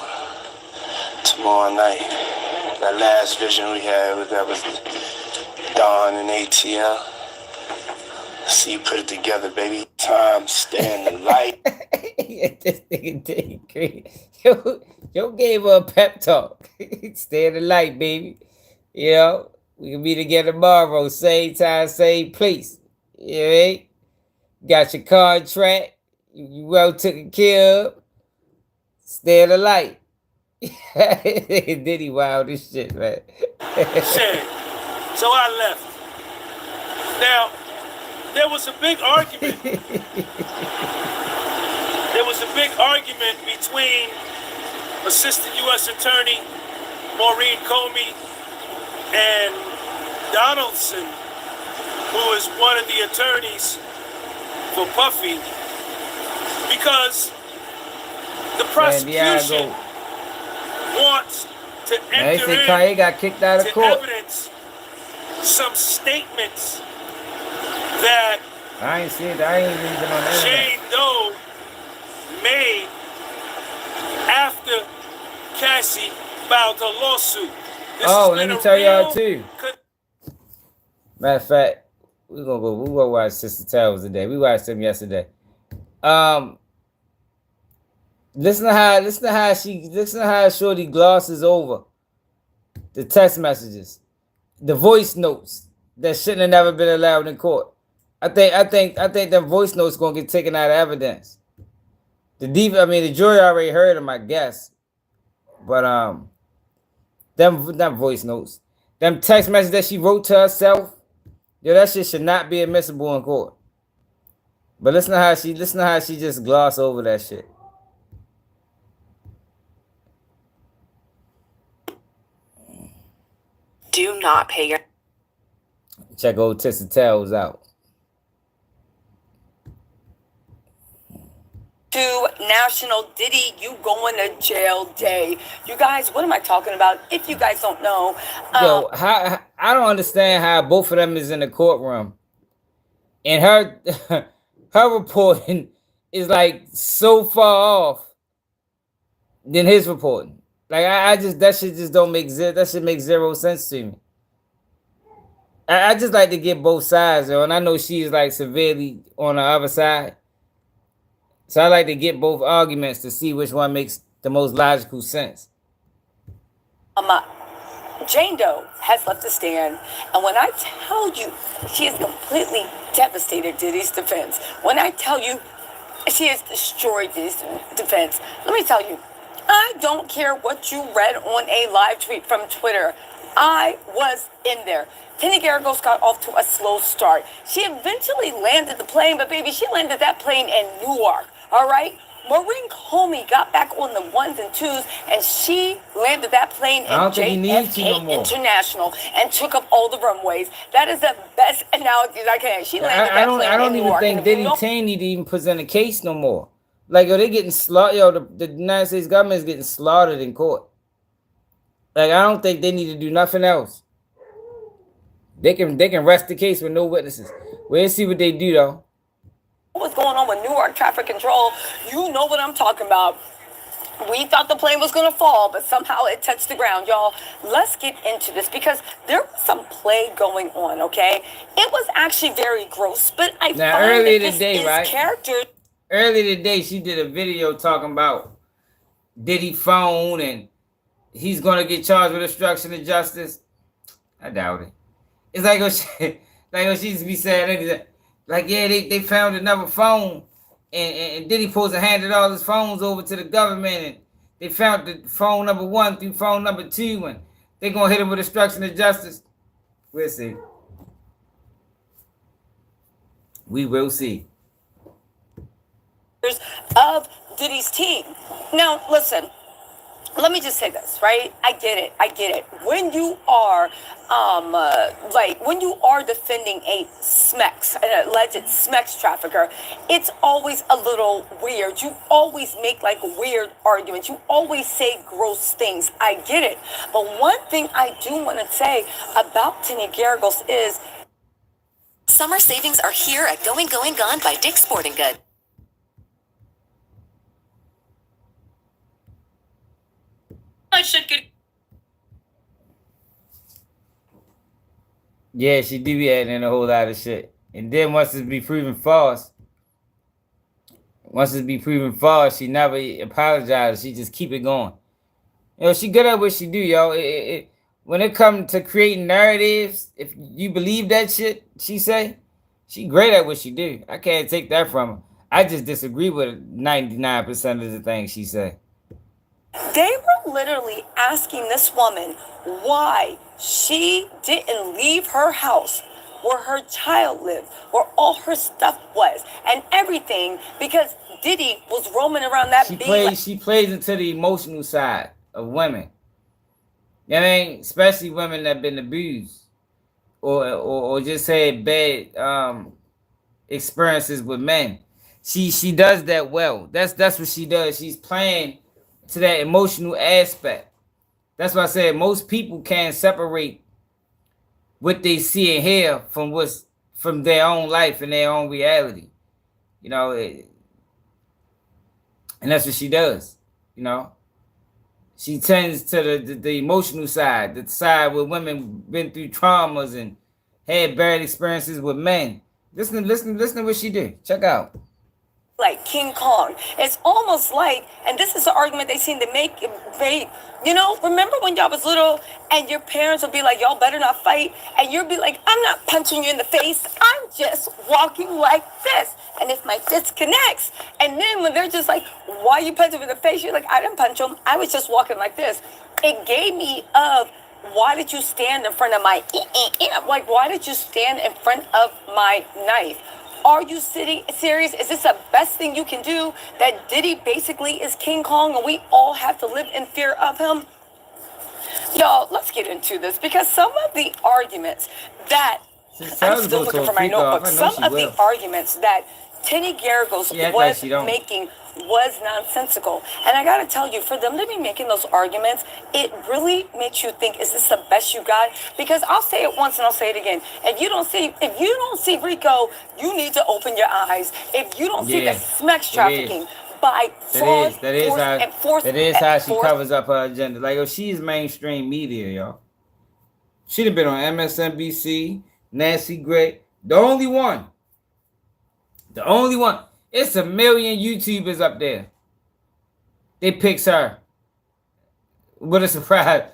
Speaker 21: tomorrow night. That last vision we had was Dawn and ATL. See you put it together, baby. Time, stand the light.
Speaker 1: This nigga did great. Yo gave her a pep talk. Stay in the light, baby. You know, we can be together tomorrow. Same time, same place. You know what I mean? Got your contract. You well taken care of. Stay in the light. Diddy wild this shit, man.
Speaker 12: Shit. So I left. Now, there was a big argument. There was a big argument between Assistant U.S. Attorney Maureen Comey and Donaldson, who is one of the attorneys for Puffy, because the prosecution wants to enter in
Speaker 1: Kanye got kicked out of court.
Speaker 12: evidence some statements that
Speaker 1: I ain't seen it. I ain't even been on that.
Speaker 12: Jane Doe made after Cassie filed a lawsuit.
Speaker 1: Let me tell y'all too. Matter of fact, we're gonna watch Sister Tales today. We watched them yesterday. Listen to how Shorty glosses over the text messages, the voice notes that shouldn't have never been allowed in court. I think them voice notes gonna get taken out of evidence. The jury already heard them, I guess. But them voice notes, them text messages that she wrote to herself, yo, that shit should not be admissible in court. But listen to how she just gloss over that shit.
Speaker 8: Do not pay your...
Speaker 1: Check old Tissa Tails out.
Speaker 8: To National Diddy, you going to jail day. You guys, what am I talking about? If you guys don't know.
Speaker 1: Yo, I don't understand how both of them is in the courtroom. And her reporting is like so far off than his reporting. Like that shit just don't make that shit makes zero sense to me. I just like to get both sides, though, and I know she's like severely on the other side. So I like to get both arguments to see which one makes the most logical sense.
Speaker 8: Jane Doe has left the stand, and when I tell you she has completely devastated Diddy's defense, when I tell you she has destroyed Diddy's defense, let me tell you, I don't care what you read on a live tweet from Twitter. I was in there. Penny Garagos got off to a slow start. She eventually landed the plane, but baby, she landed that plane in Newark, all right? Maureen Comey got back on the ones and twos, and she landed that plane in JFK International and took up all the runways. That is the best analogy I can. She landed that plane in Newark.
Speaker 1: I don't even think Diddy Tain need to even present a case no more. Like, yo, they getting slaughtered. Yo, the United States government is getting slaughtered in court. Like, I don't think they need to do nothing else. They can rest the case with no witnesses. We'll see what they do, though.
Speaker 8: What's going on with Newark traffic control? You know what I'm talking about. We thought the plane was going to fall, but somehow it touched the ground, y'all. Let's get into this because there was some play going on, okay? It was actually very gross, but I find that this is character.
Speaker 1: Earlier today, she did a video talking about Diddy phone and he's going to get charged with obstruction of justice. I doubt it. It's like she used to be saying, like, yeah, they found another phone and Diddy supposed to handed all his phones over to the government, and they found the phone number 1 through phone number 2, and they're gonna hit him with obstruction of justice. We'll see. We will see.
Speaker 8: Of Diddy's team. Now, listen. Let me just say this, right? I get it. When you are, when you are defending an alleged SMEX trafficker, it's always a little weird. You always make like weird arguments. You always say gross things. I get it. But one thing I do want to say about Tini Gargos is
Speaker 11: summer savings are here at Going Gone by Dick's Sporting Goods.
Speaker 1: Yeah, she do be adding in a whole lot of shit. And then once it be proven false, she never apologizes. She just keep it going. You know, she good at what she do, yo. When it comes to creating narratives, if you believe that shit she say, she great at what she do. I can't take that from her. I just disagree with 99% of the things she say.
Speaker 8: They were literally asking this woman why she didn't leave her house where her child lived, where all her stuff was, and everything, because Diddy was roaming around that
Speaker 1: She plays into the emotional side of women. You know what I mean? Especially women that been abused or just had bad experiences with men. She does that well. That's what she does. She's playing to that emotional aspect. That's why I said most people can't separate what they see and hear from their own life and their own reality. You know, and that's what she does. You know, she tends to the emotional side, the side where women been through traumas and had bad experiences with men. Listen to what she did. Check out.
Speaker 8: Like King Kong. It's almost like, and this is the argument they seem to make, you know, remember when y'all was little and your parents would be like, y'all better not fight, and you'd be like, I'm not punching you in the face, I'm just walking like this, and if my fist connects, and then when they're just like, why you punch him in the face, you're like, I didn't punch him, I was just walking like this. It gave me why did you stand in front of my, like, why did you stand in front of my knife? Are you serious? Is this the best thing you can do? That Diddy basically is King Kong and we all have to live in fear of him? Y'all, let's get into this because some of the arguments that I'm still looking for my notebook. Some of the arguments that Tini Gargos was making was nonsensical. And I gotta tell you, for them to be making those arguments, it really makes you think, is this the best you got? Because I'll say it once and I'll say it again. If you don't see Rico, you need to open your eyes. If you don't see the SMEX trafficking by fraud,
Speaker 1: that is how she covers up her agenda. Like, if she's mainstream media, y'all. She'd have been on MSNBC, Nancy Gray, the only one. It's 1 million YouTubers up there. They picks her. What a surprise,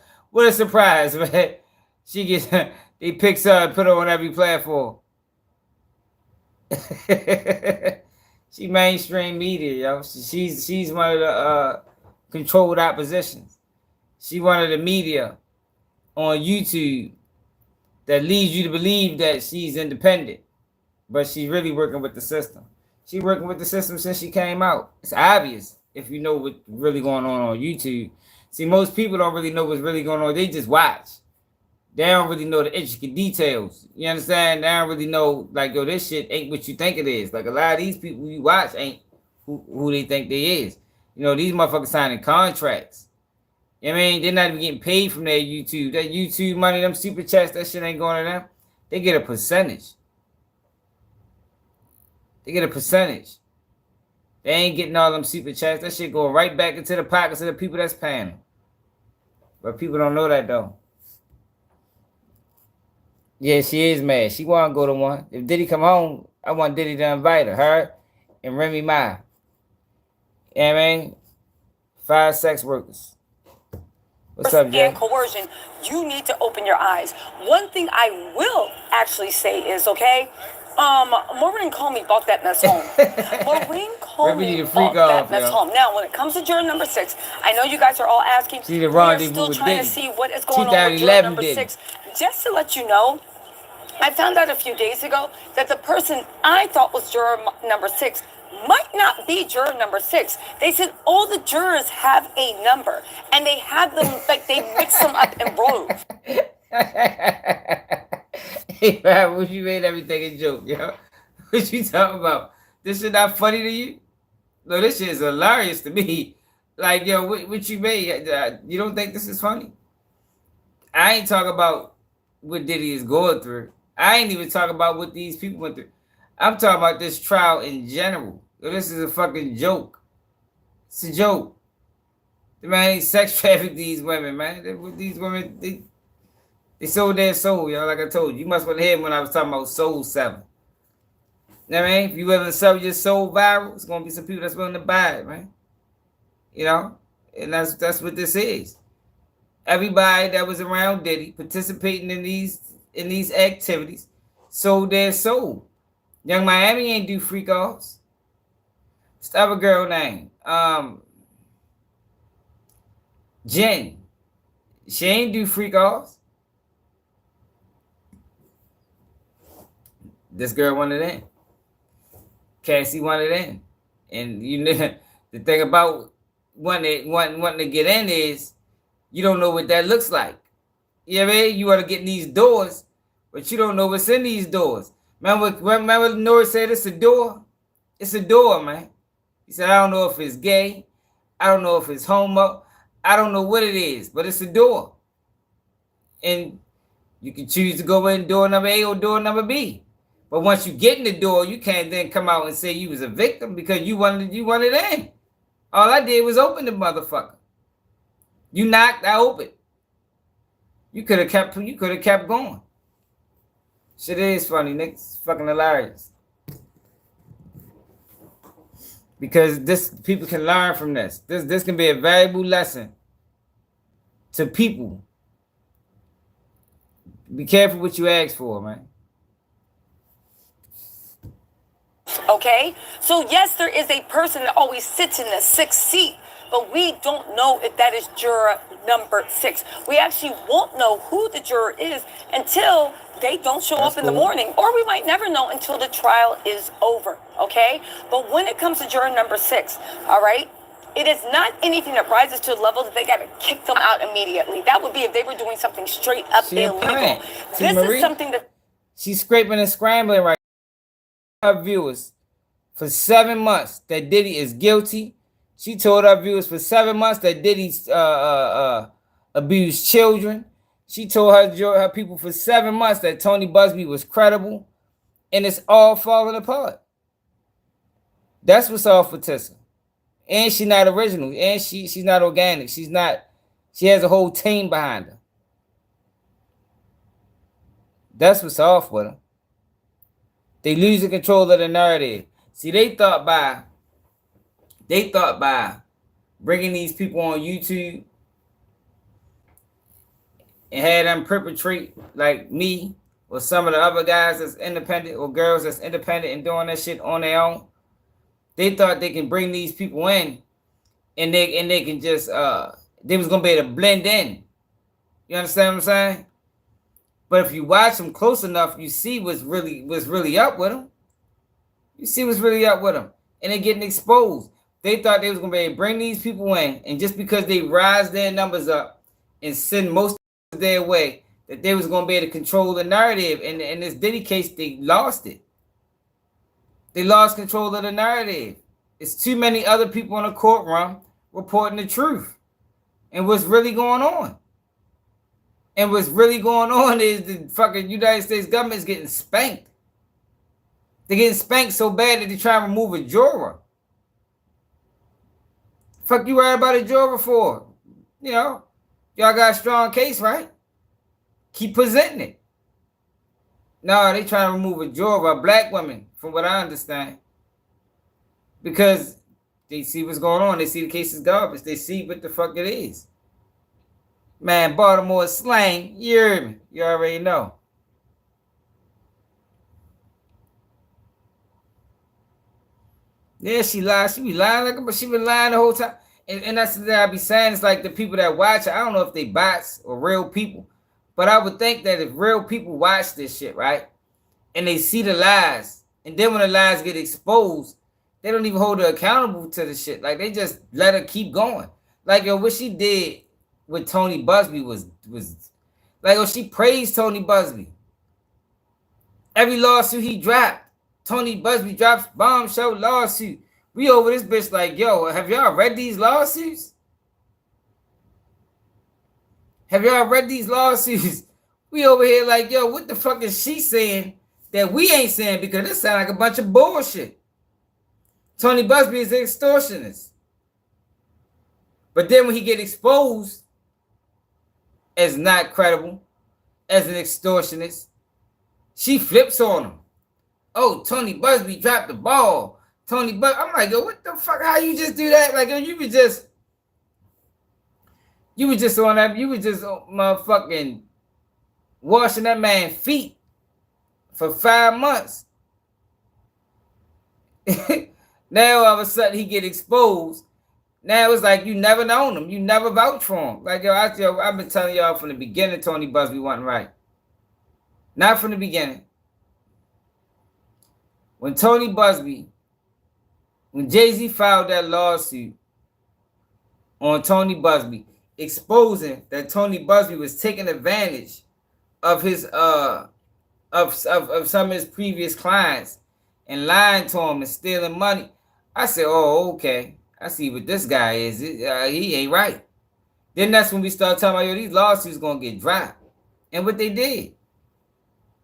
Speaker 1: man. They picks her and put her on every platform. She mainstream media, yo. She's one of the controlled oppositions. She one of the media on YouTube that leads you to believe that she's independent, but she's really working with the system. She's working with the system since she came out. It's obvious if you know what's really going on YouTube. See, most people don't really know what's really going on. They just watch. They don't really know the intricate details. You understand? They don't really know, like, yo, this shit ain't what you think it is. Like, a lot of these people you watch ain't who they think they is. You know, these motherfuckers signing contracts. You know what I mean? They're not even getting paid from their YouTube. That YouTube money, them super chats, that shit ain't going to them. They get a percentage. They ain't getting all them super chats. That shit going right back into the pockets of the people that's paying them. But people don't know that, though. Yeah, she is mad. She want to go to one. If Diddy come home, I want Diddy to invite her and Remy Ma. You know what I mean? 5 sex workers. What's up, Jay?
Speaker 8: And coercion, you need to open your eyes. One thing I will actually say is, okay, Maureen Comey bought that mess home. Maureen Comey bought that mess home. Now, when it comes to juror number 6, I know you guys are all asking. We are still trying to see what is going on with juror number 6. Just to let you know, I found out a few days ago that the person I thought was juror number 6 might not be juror number 6. They said all the jurors have a number, and they have them, like, they mix them up in rows.
Speaker 1: Hey, man, what you made everything a joke, yo? What you talking about? This shit not funny to you? No, this shit is hilarious to me. Like, yo, what you made? You don't think this is funny? I ain't talking about what Diddy is going through. I ain't even talking about what these people went through. I'm talking about this trial in general. Yo, this is a fucking joke. It's a joke. The man ain't sex trafficked these women, man. These women, they sold their soul, yo. Like I told you, you must want to hear when I was talking about soul selling. You know what I mean? If you willing to sell your soul viral, it's gonna be some people that's willing to buy it, man. You know, and that's what this is. Everybody that was around Diddy participating in these activities sold their soul. Young Miami ain't do freak offs. What's the other girl name? Jen. She ain't do freak offs. This girl wanted in. Cassie wanted in. And you know the thing about wanting to get in is you don't know what that looks like. You know what I mean? You want to get in these doors, but you don't know what's in these doors. Remember Norris said it's a door? It's a door, man. He said, I don't know if it's gay. I don't know if it's homo. I don't know what it is, but it's a door. And you can choose to go in door number A or door number B. But once you get in the door, you can't then come out and say you was a victim because you wanted in. All I did was open the motherfucker. You knocked, I opened. You could have kept going. Shit is funny, nigga. It's fucking hilarious. Because people can learn from this. This can be a valuable lesson to people. Be careful what you ask for, man.
Speaker 8: Okay? So yes, there is a person that always sits in the 6th seat, but we don't know if that is juror number 6. We actually won't know who the juror is until they don't show up in the morning, or we might never know until the trial is over, okay? But when it comes to juror number 6, all right, it is not anything that rises to the level that they got to kick them out immediately. That would be if they were doing something straight up illegal. This is something that...
Speaker 1: She's scraping and scrambling right now. Her viewers for 7 months that Diddy is guilty. She told her viewers for 7 months that Diddy's abused children. She told her people for 7 months that Tony Busby was credible. And it's all falling apart. That's what's off with Tessa. And she's not original. And she's not organic. She has a whole team behind her. That's what's off with her. They losing control of the narrative. See, they thought by bringing these people on YouTube and had them perpetrate like me or some of the other guys that's independent or girls that's independent and doing that shit on their own. They thought they can bring these people in and they can just they was gonna be able to blend in. You understand what I'm saying? But if you watch them close enough, you see what's really up with them. You see what's really up with them. And they're getting exposed. They thought they was going to be able to bring these people in. And just because they rise their numbers up and send most of their way, that they was going to be able to control the narrative. And in this Diddy case, they lost it. They lost control of the narrative. It's too many other people in the courtroom reporting the truth. And what's really going on. And what's really going on is the fucking United States government is getting spanked. They're getting spanked so bad that they're trying to remove a juror. Fuck you worried about a juror for? You know, y'all got a strong case, right? Keep presenting it. No, they trying to remove a juror, a black woman, from what I understand. Because they see what's going on. They see the case is garbage. They see what the fuck it is. Man, Baltimore slang, you hear me? You already know. Yeah, she lied. She be lying like, but she been lying the whole time. And that's the thing I be saying. It's like the people that watch it, I don't know if they bots or real people, but I would think that if real people watch this shit, right, and they see the lies, and then when the lies get exposed, they don't even hold her accountable to the shit. Like they just let her keep going. Like yo, what she did with Tony Busby was like yo, she praised Tony Busby. Every lawsuit he dropped, Tony Busby drops bombshell lawsuit. We over this bitch like, yo, have y'all read these lawsuits? Have y'all read these lawsuits? We over here like, yo, what the fuck is she saying that we ain't saying? Because this sound like a bunch of bullshit. Tony Busby is an extortionist. But then when he get exposed as not credible, as an extortionist, she flips on him. Oh, Tony Busby dropped the ball. Tony Busby. I'm like, yo, what the fuck? How you just do that? Like, yo, you was just on that. You was just motherfucking washing that man's feet for 5 months. Now all of a sudden he get exposed. Now it's like you never known him. You never vouched for him. Like, yo, I've been telling y'all from the beginning Tony Busby wasn't right. Not from the beginning. When Jay-Z filed that lawsuit on Tony Busby, exposing that Tony Busby was taking advantage of his of some of his previous clients and lying to him and stealing money, I said, oh, okay. I see what this guy is. He ain't right. Then that's when we started talking about, yo, these lawsuits gonna get dropped. And what they did.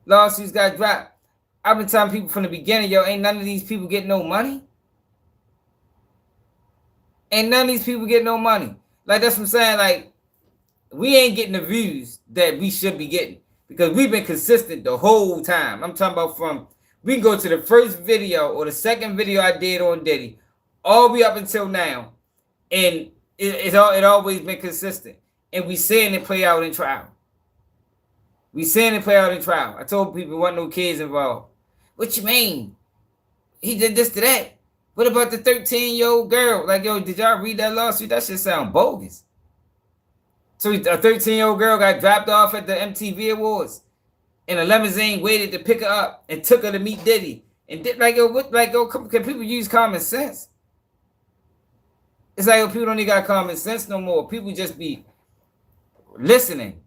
Speaker 1: Lawsuits got dropped. I've been telling people from the beginning, yo, ain't none of these people getting no money. Ain't none of these people getting no money. Like, that's what I'm saying. Like, we ain't getting the views that we should be getting because we've been consistent the whole time. I'm talking about we can go to the first video or the second video I did on Diddy, all the way up until now, and it always been consistent. And we seeing it play out in trial. I told people there wasn't no kids involved. What you mean? He did this to that. What about the 13-year-old girl? Like, yo, did y'all read that lawsuit? That shit sound bogus. So a 13-year-old girl got dropped off at the MTV Awards, and a limousine waited to pick her up and took her to meet Diddy. And did like, yo, what? Like, yo, can people use common sense? It's like, yo, people don't even got common sense no more. People just be listening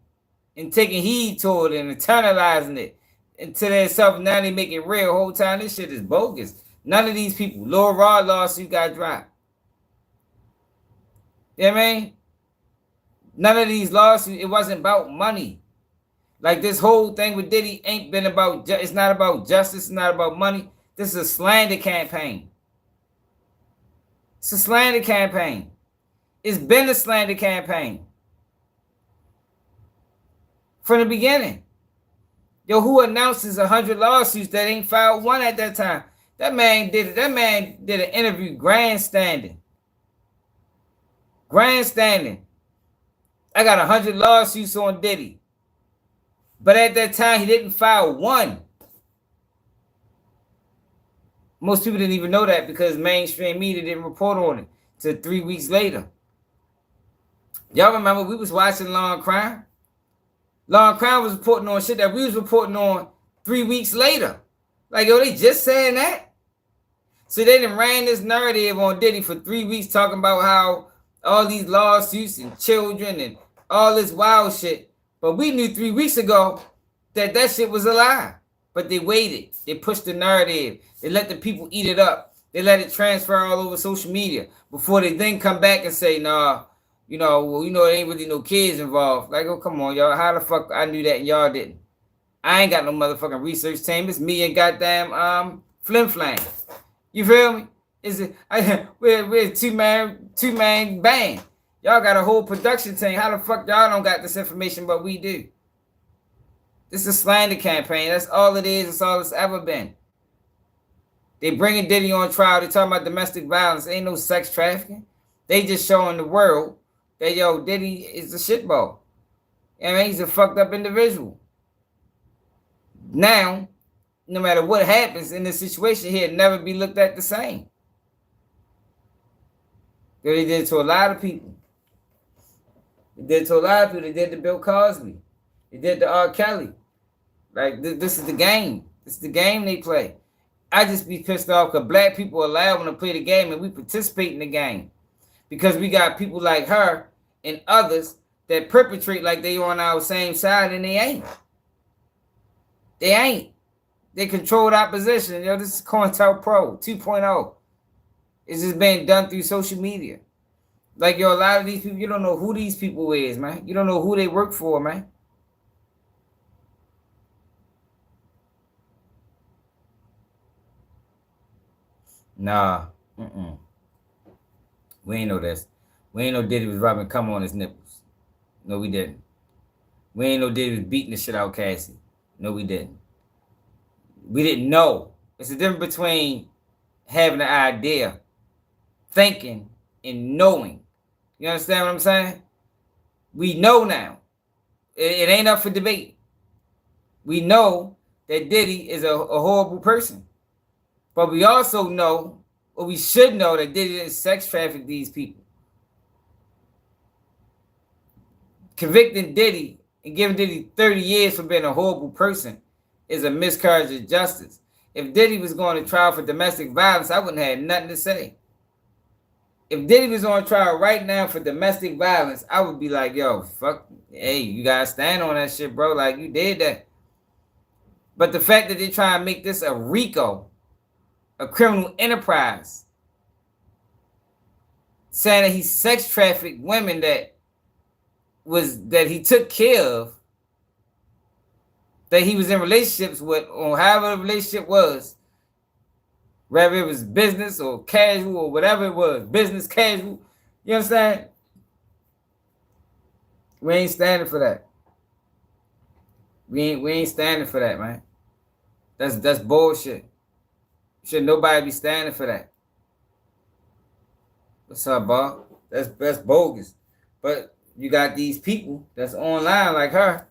Speaker 1: and taking heed to it and internalizing it into themselves. Now they make it real the whole time. This shit is bogus. None of these people. Lil Rod lawsuit got dropped. You know what I mean? None of these lawsuits, it wasn't about money. Like this whole thing with Diddy ain't been about, it's not about justice, it's not about money. This is a slander campaign. It's a slander campaign. It's been a slander campaign. From the beginning. Yo, who announces 100 lawsuits that ain't filed one at that time? That man did it. That man did an interview grandstanding. Grandstanding. I got 100 lawsuits on Diddy. But at that time, he didn't file one. Most people didn't even know that because mainstream media didn't report on it till 3 weeks later. Y'all remember we was watching Law and Crime? Law and Crime was reporting on shit that we was reporting on 3 weeks later. Like, yo, they just saying that? So they done ran this narrative on Diddy for 3 weeks talking about how all these lawsuits and children and all this wild shit. But we knew 3 weeks ago that that shit was a lie. But they waited. They pushed the narrative. They let the people eat it up. They let it transfer all over social media before they then come back and say, nah, there ain't really no kids involved. Like, oh, come on, y'all. How the fuck I knew that and y'all didn't? I ain't got no motherfucking research team. It's me and goddamn Flim Flam. You feel me? We're a two-man band. Y'all got a whole production team. How the fuck y'all don't got this information, but we do? This is a slander campaign. That's all it is. That's all it's ever been. They bringing Diddy on trial. They talking about domestic violence. Ain't no sex trafficking. They just showing the world that, yo, Diddy is a shitball. I mean, he's a fucked up individual. Now, no matter what happens in this situation, he'll never be looked at the same. They did it to a lot of people. They did it to a lot of people. They did it to Bill Cosby. They did it to R. Kelly. Like, this is the game. This is the game they play. I just be pissed off because black people allow them to play the game and we participate in the game. Because we got people like her and others that perpetrate like they on our same side and they ain't. They ain't. They control the opposition. Yo, this is COINTELPRO 2.0. It's just being done through social media. Like, yo, a lot of these people, you don't know who these people is, man. You don't know who they work for, man. Nah. We ain't know this. We ain't know Diddy was rubbing cum on his nipples. No, we didn't. We ain't know Diddy was beating the shit out of Cassie. No, we didn't. We didn't know. It's the difference between having an idea, thinking, and knowing. You understand what I'm saying? We know now. It ain't up for debate. We know that Diddy is a horrible person. But we also know, or we should know, that Diddy didn't sex traffic these people. Convicting Diddy and giving Diddy 30 years for being a horrible person is a miscarriage of justice. If Diddy was going to trial for domestic violence, I wouldn't have nothing to say. If Diddy was on trial right now for domestic violence, I would be like, yo, fuck, hey, you gotta stand on that shit, bro. Like, you did that. But the fact that they try and make this a RICO, a criminal enterprise, saying that he sex trafficked women that he took care of, that he was in relationships with, or however the relationship was, whether it was business or casual or whatever it was, business casual, you understand? We ain't standing for that. We ain't standing for that, man. That's bullshit. Should nobody be standing for that? What's up, Bob? That's bogus. But you got these people that's online like her,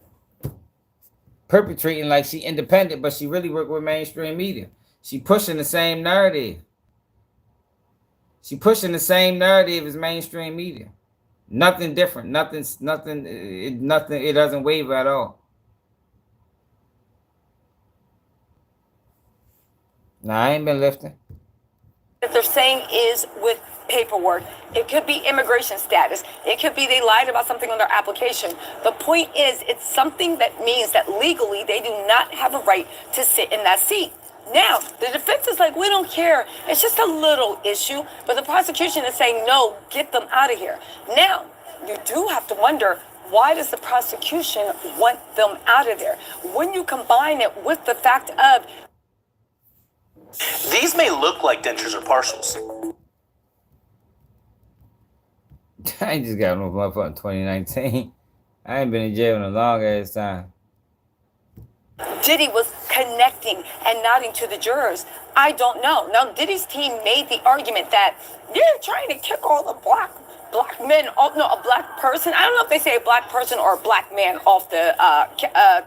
Speaker 1: perpetrating like she independent, but she really work with mainstream media. She pushing the same narrative. She pushing the same narrative as mainstream media. Nothing different. It doesn't waver at all. Nah, I ain't been lifting.
Speaker 8: That they're saying is with paperwork. It could be immigration status. It could be they lied about something on their application. The point is, it's something that means that legally they do not have a right to sit in that seat. Now, the defense is like, we don't care. It's just a little issue. But the prosecution is saying, no, get them out of here. Now, you do have to wonder, why does the prosecution want them out of there? When you combine it with the fact of,
Speaker 10: these may look like dentures or partials.
Speaker 1: I ain't just got no motherfucking 2019. I ain't been in jail in a long ass time.
Speaker 8: Diddy was connecting and nodding to the jurors. I don't know. Now, Diddy's team made the argument that you're trying to kick all the black men off. No, a black person. I don't know if they say a black person or a black man off the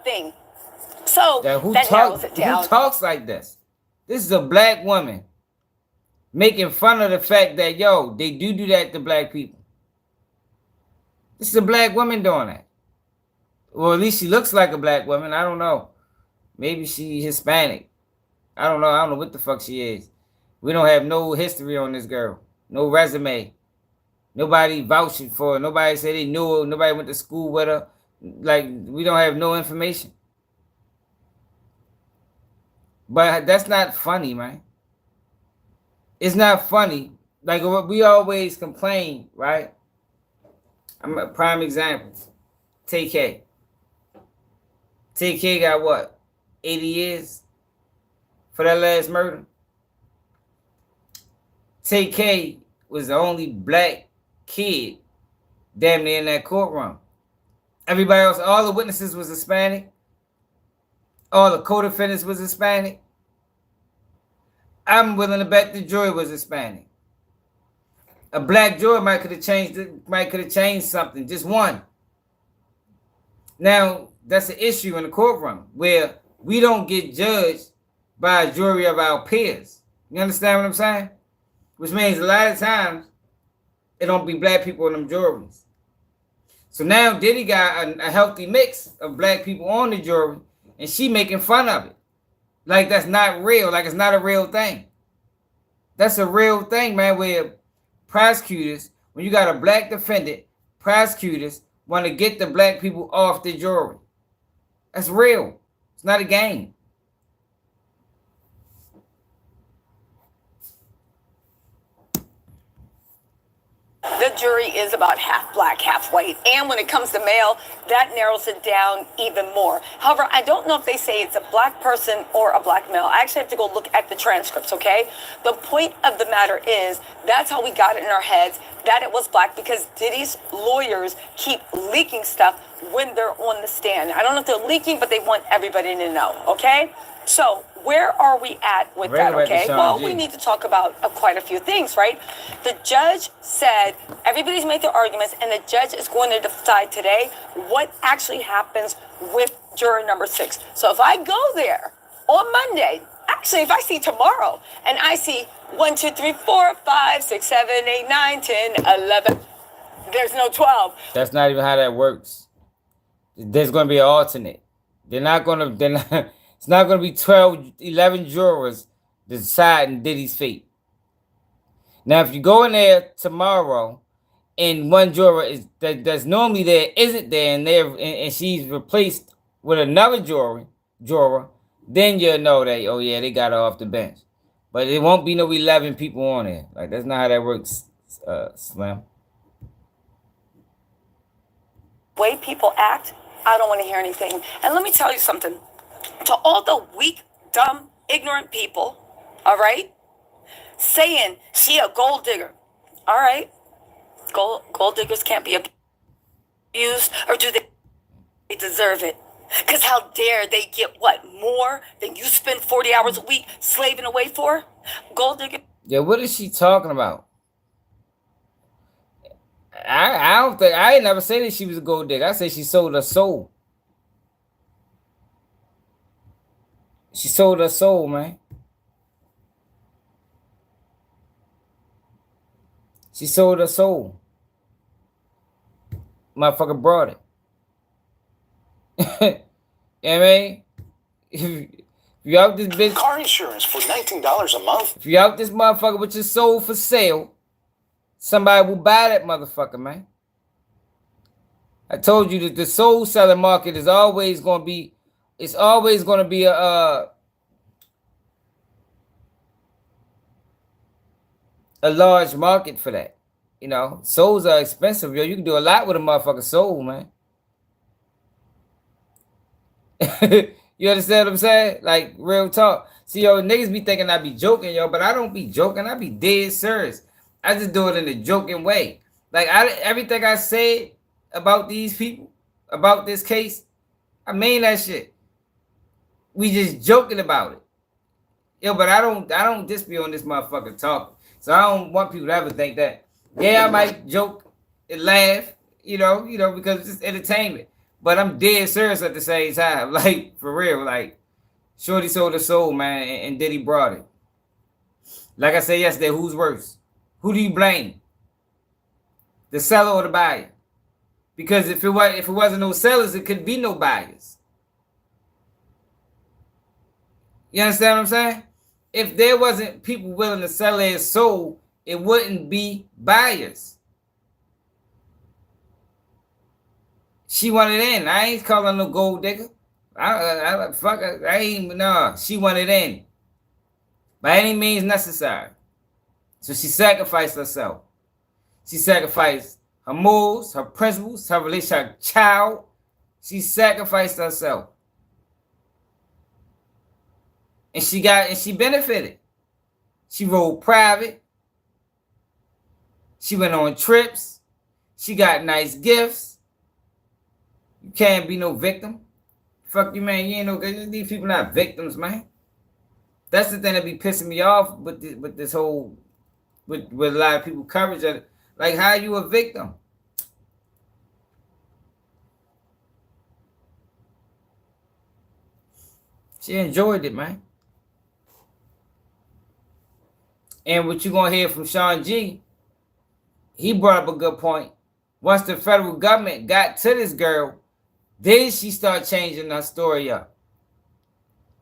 Speaker 8: thing. So that narrows it down.
Speaker 1: Who talks like this? This is a black woman making fun of the fact that, yo, they do that to black people. This is a black woman doing that. Well, at least she looks like a black woman. I don't know. Maybe she Hispanic. I don't know. I don't know what the fuck she is. We don't have no history on this girl. No resume. Nobody vouching for her. Nobody said they knew her. Nobody went to school with her. Like, we don't have no information. But that's not funny, man. It's not funny. Like, we always complain, right? I'm a prime example. TK. TK got what? 80 years for that last murder? TK was the only black kid damn near in that courtroom. Everybody else, all the witnesses was Hispanic. All the co-defendants was Hispanic. I'm willing to bet the jury was Hispanic. A black juror might could have changed something, just one. Now, that's an issue in the courtroom where we don't get judged by a jury of our peers. You understand what I'm saying? Which means a lot of times, it don't be black people in them juries. So now Diddy got a healthy mix of black people on the jury, and she making fun of it. Like that's not real, like it's not a real thing. That's a real thing, man, where prosecutors, when you got a black defendant, prosecutors want to get the black people off the jury. That's real. It's not a game.
Speaker 8: The jury is about half black, half white. And when it comes to male, that narrows it down even more. However, I don't know if they say it's a black person or a black male. I actually have to go look at the transcripts, okay? The point of the matter is that's how we got it in our heads that it was black, because Diddy's lawyers keep leaking stuff when they're on the stand. I don't know if they're leaking, but they want everybody to know, okay? So where are we at with that, okay? Well, we need to talk about quite a few things, right? The judge said everybody's made their arguments, and the judge is going to decide today what actually happens with juror number 6. So if I go there on Monday, actually, if I see tomorrow, and I see 1, 2, 3, 4, 5, 6, 7, 8, 9, 10, 11, there's no 12.
Speaker 1: That's not even how that works. There's going to be an alternate. It's not going to be 12, 11 jurors deciding Diddy's fate. Now, if you go in there tomorrow and one juror that's normally there isn't there, and she's replaced with another juror, then you'll know that, oh yeah, they got her off the bench. But it won't be no 11 people on there. Like, that's not how that works, Slim.
Speaker 8: Way people act, I don't want to hear anything. And let me tell you something. To all the weak, dumb, ignorant people, all right, saying she a gold digger, all right, gold diggers can't be abused, or do they deserve it? Because how dare they get what, more than you spend 40 hours a week slaving away for? Gold digger.
Speaker 1: Yeah, what is she talking about? I ain't never said that she was a gold digger. I said she sold her soul. She sold her soul, man. She sold her soul. Motherfucker brought it. You know what I mean? If you out this bitch,
Speaker 14: car insurance for $19 a month.
Speaker 1: If you out this motherfucker with your soul for sale, somebody will buy that motherfucker, man. I told you that the soul selling market is always going to be, it's always going to be a large market for that. You know, souls are expensive, yo. You can do a lot with a motherfucking soul, man. You understand what I'm saying? Like, real talk. See, yo, niggas be thinking I be joking, yo, but I don't be joking. I be dead serious. I just do it in a joking way. Like, everything I said about these people, about this case, I mean that shit. We just joking about it. Yo, but I don't just be on this motherfucker talking. So I don't want people to ever think that. Yeah, I might joke and laugh, you know, because it's entertainment. But I'm dead serious at the same time. Like, for real. Like, Shorty sold her soul, man, and Diddy brought it. Like I said yesterday, who's worse? Who do you blame? The seller or the buyer? Because if it wasn't no sellers, it could be no buyers. You understand what I'm saying? If there wasn't people willing to sell their soul, it wouldn't be buyers. She wanted in. I ain't calling no gold digger. Fuck her. No. She wanted in. By any means necessary. So she sacrificed herself. She sacrificed her morals, her principles, her relationship, her child. She sacrificed herself. And she benefited. She rode private. She went on trips. She got nice gifts. You can't be no victim. Fuck you, man. You ain't no good. These people not victims, man. That's the thing that be pissing me off with this whole, with a lot of people coverage of it. Like, how are you a victim? She enjoyed it, man. And what you gonna hear from Sean G, he brought up a good point. Once the federal government got to this girl, then she started changing her story up.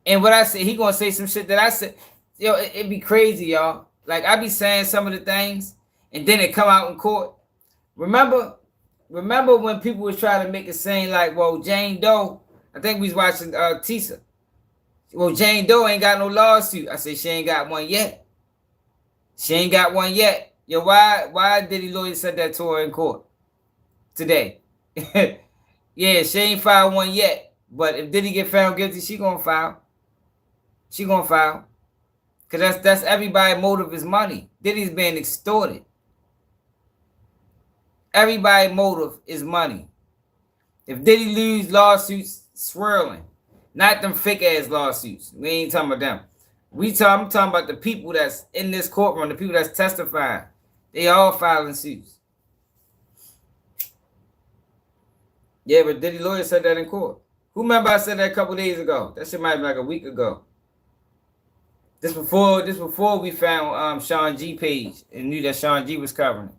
Speaker 1: And what I said, he gonna say some shit that I said. Yo, it'd be crazy, y'all. Like, I be saying some of the things, and then it come out in court. Remember when people was trying to make it seem like, well, Jane Doe, I think we was watching Tisa. Well, Jane Doe ain't got no lawsuit. I said, she ain't got one yet. She ain't got one yet. Yo, why Diddy lawyer said that to her in court today? Yeah, she ain't filed one yet. But if Diddy get found guilty, she gonna file. She gonna file. Because that's everybody's motive is money. Diddy's being extorted. Everybody's motive is money. If Diddy lose lawsuits swirling, not them fake ass lawsuits. We ain't talking about them. I'm talking about the people that's in this courtroom, the people that's testifying. They all filing suits. Yeah, but Diddy lawyer said that in court. Who remember I said that a couple days ago? That shit might be like a week ago. This before we found Sean G page and knew that Sean G was covering it.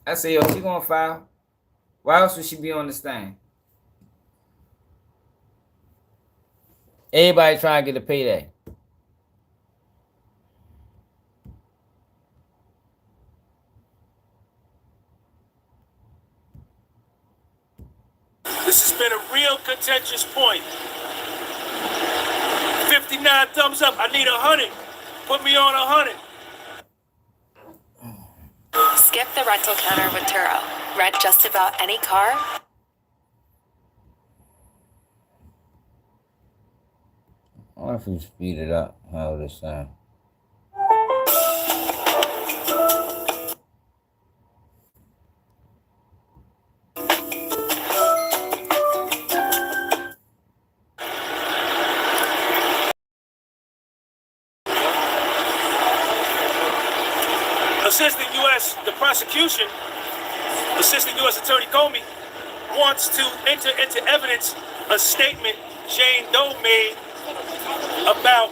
Speaker 1: I said, yo, she gonna file. Why else would she be on the stand? Everybody trying to get a payday.
Speaker 12: This has been a real contentious point. 59 thumbs up. I need 100. Put me on 100.
Speaker 7: Skip the rental counter with Turo. Rent just about any car.
Speaker 1: I wonder if we speed it up. How this sound?
Speaker 12: Assistant U.S. Attorney Comey wants to enter into evidence a statement Jane Doe made about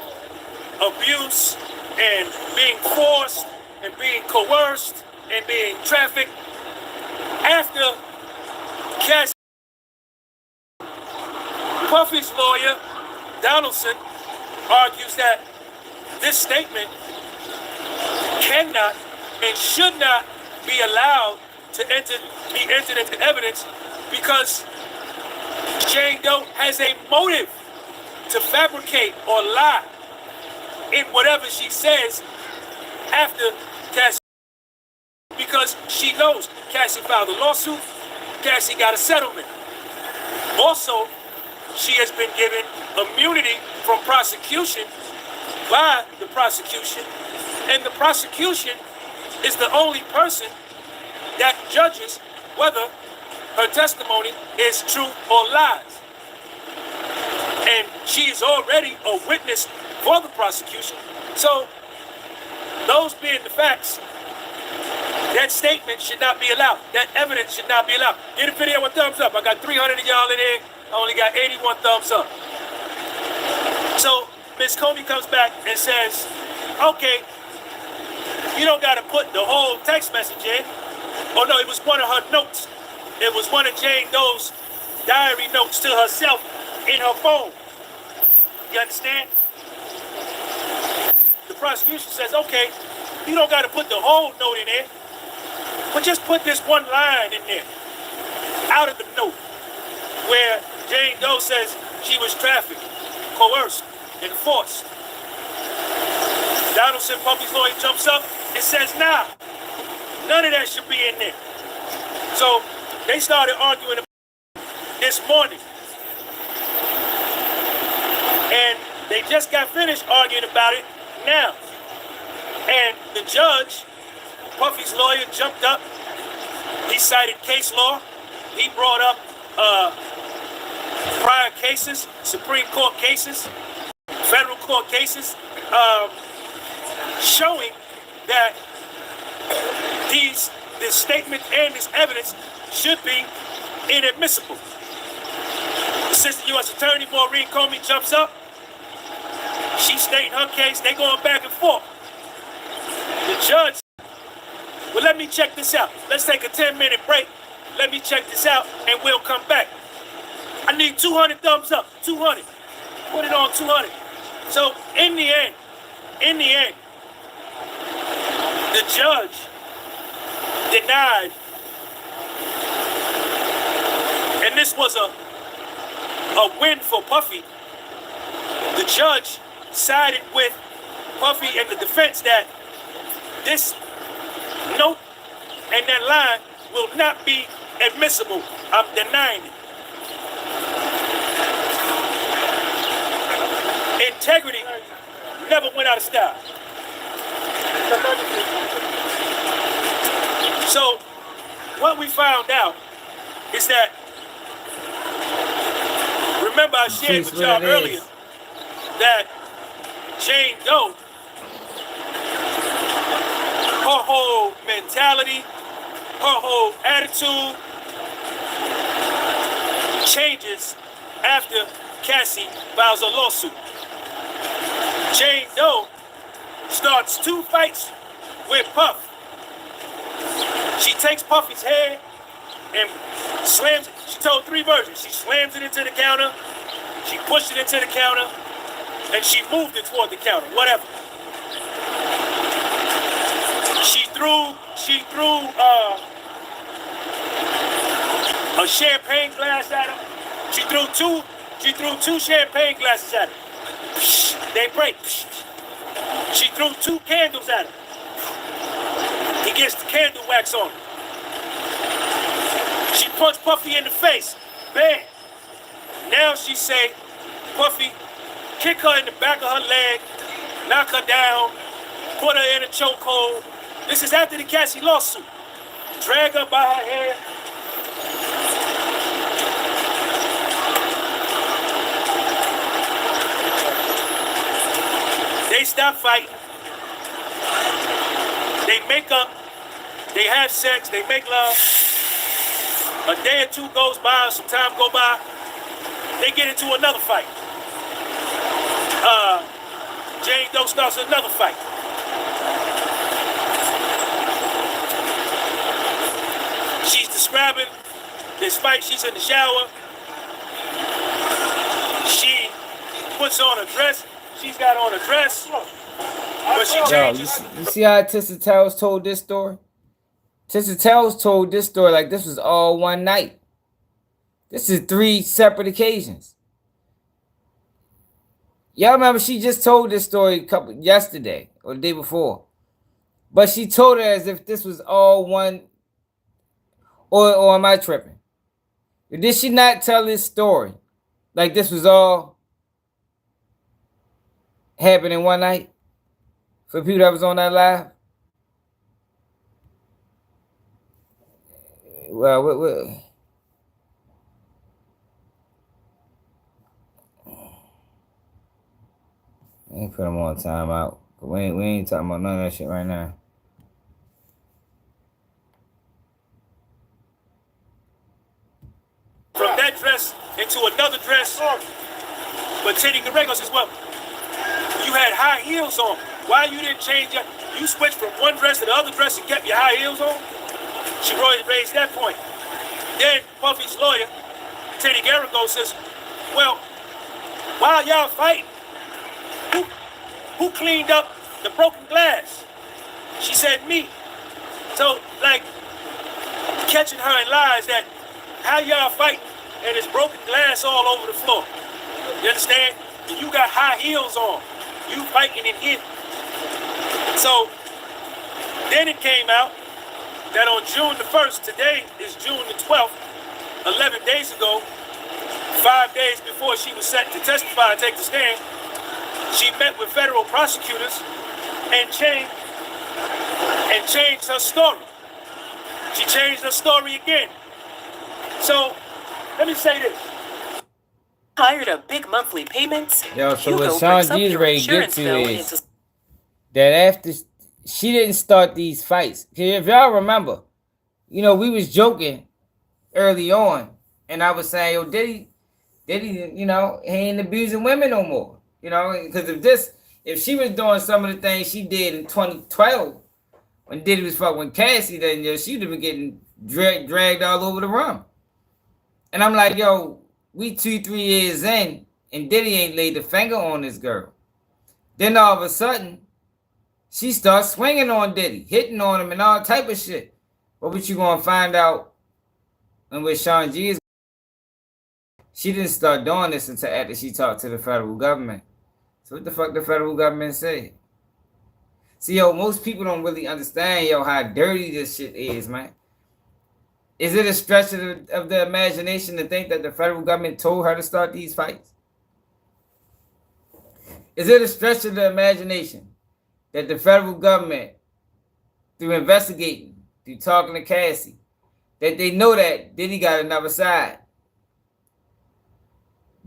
Speaker 12: abuse and being forced and being coerced and being trafficked after Cassie. Puffy's lawyer, Donaldson, argues that this statement cannot and should not be allowed to be entered into evidence because Jane Doe has a motive to fabricate or lie in whatever she says after Cassie, because she knows Cassie filed a lawsuit, Cassie got a settlement. Also, she has been given immunity from prosecution by the prosecution, and the prosecution is the only person that judges whether her testimony is true or lies. And she is already a witness for the prosecution. So, those being the facts, that statement should not be allowed. That evidence should not be allowed. Give the video a thumbs up. I got 300 of y'all in here. I only got 81 thumbs up. So, Ms. Comey comes back and says, okay, you don't got to put the whole text message in. Oh, no, it was one of her notes. It was one of Jane Doe's diary notes to herself in her phone. You understand? The prosecution says, okay, you don't got to put the whole note in there, but just put this one line in there, out of the note, where Jane Doe says she was trafficked, coerced, and forced. Donaldson, Puffy's lawyer, jumps up and says, nah, none of that should be in there. So they started arguing this morning. And they just got finished arguing about it now. And the judge, Puffy's lawyer, jumped up. He cited case law. He brought up prior cases, Supreme Court cases, federal court cases, showing that this statement and this evidence should be inadmissible. Assistant U.S. Attorney Maureen Comey jumps up. She's stating her case. They going back and forth. The judge Well, let me check this out. Let's take a 10-minute break. Let me check this out, and we'll come back. I need 200 thumbs up. 200. Put it on 200. So in the end, the judge denied, and this was a win for Puffy. The judge sided with Puffy and the defense that this note and that line will not be admissible. I'm denying it. Integrity never went out of style. So what we found out is that, remember I shared with y'all earlier that Jane Doe, her whole mentality, her whole attitude changes after Cassie files a lawsuit. Jane Doe starts 2 fights with Puff. She takes Puffy's head and slams it. She told 3 versions. She slams it into the counter, she pushed it into the counter, and she moved it toward the counter, whatever. She threw a champagne glass at him. She threw two champagne glasses at him. They break. She threw 2 candles at him. He gets the candle wax on him. She punched Puffy in the face. Bam. Now she say, Puffy, kick her in the back of her leg, knock her down, put her in a chokehold. This is after the Cassie lawsuit. Drag her by her hair. They stop fighting. They make up. They have sex. They make love. A day or 2 goes by, some time go by. They get into another fight. Jane Doe starts another fight. She's describing this fight. She's in the shower. She puts on a dress. She's got on a dress. But she changes.
Speaker 1: You see how Tissa Tells told this story? Tissa Tells told this story like this was all one night. This is 3 separate occasions. Y'all remember she just told this story yesterday or the day before. But she told it as if this was all one. Or am I tripping? Did she not tell this story like this was all happening one night? For people that was on that live? Well, I ain't put them on timeout. We ain't talking about none of that shit right now.
Speaker 12: From that dress into another dress. But Teddy Garego says, well, you had high heels on. Why you didn't change your... You switched from one dress to the other dress and kept your high heels on? She raised that point. Then Puffy's lawyer, Teddy Garego, says, well, while y'all fighting, who cleaned up the broken glass? She said, me. So, like, catching her in lies that how y'all fighting and there's broken glass all over the floor. You understand? And you got high heels on. You fighting in here. So, then it came out that on June the 1st, today is June the 12th, 11 days ago, 5 days before she was set to testify and take the stand, she met with federal prosecutors and changed her story. She changed her story again. So, let me say this.
Speaker 11: Tired of big monthly payments?
Speaker 1: Yo, so what Sean G's ready to get to is that after she didn't start these fights. If y'all remember, you know, we was joking early on, and I was saying, yo, Diddy, you know, he ain't abusing women no more. You know, because if she was doing some of the things she did in 2012, when Diddy was fucking with Cassie, then yo, she'd have been getting dragged all over the room. And I'm like, yo, we 2-3 years in, and Diddy ain't laid the finger on this girl. Then all of a sudden, she starts swinging on Diddy, hitting on him and all type of shit. But what you gonna find out and with Sean G is, she didn't start doing this until after she talked to the federal government. So what the fuck the federal government say? See, yo, most people don't really understand, yo, how dirty this shit is, man. Is it a stretch of the imagination to think that the federal government told her to start these fights? Is it a stretch of the imagination that the federal government, through investigating, through talking to Cassie, that they know that Diddy got another side?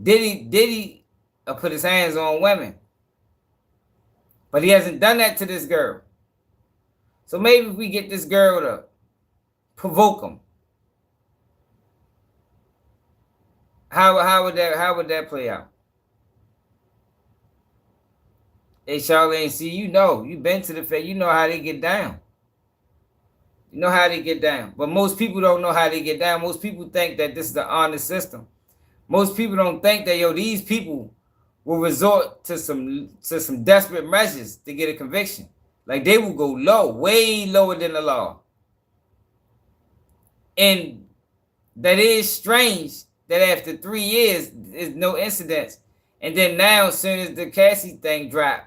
Speaker 1: Diddy put his hands on women. But he hasn't done that to this girl. So maybe if we get this girl to provoke him, how would that play out? Hey, Charlene, see, you know, you've been to the Fed, you know how they get down. You know how they get down. But most people don't know how they get down. Most people think that this is the honest system. Most people don't think that, yo, these people will resort to some desperate measures to get a conviction. Like, they will go low, way lower than the law. And that is strange that after 3 years, there's no incidents. And then now, as soon as the Cassie thing dropped,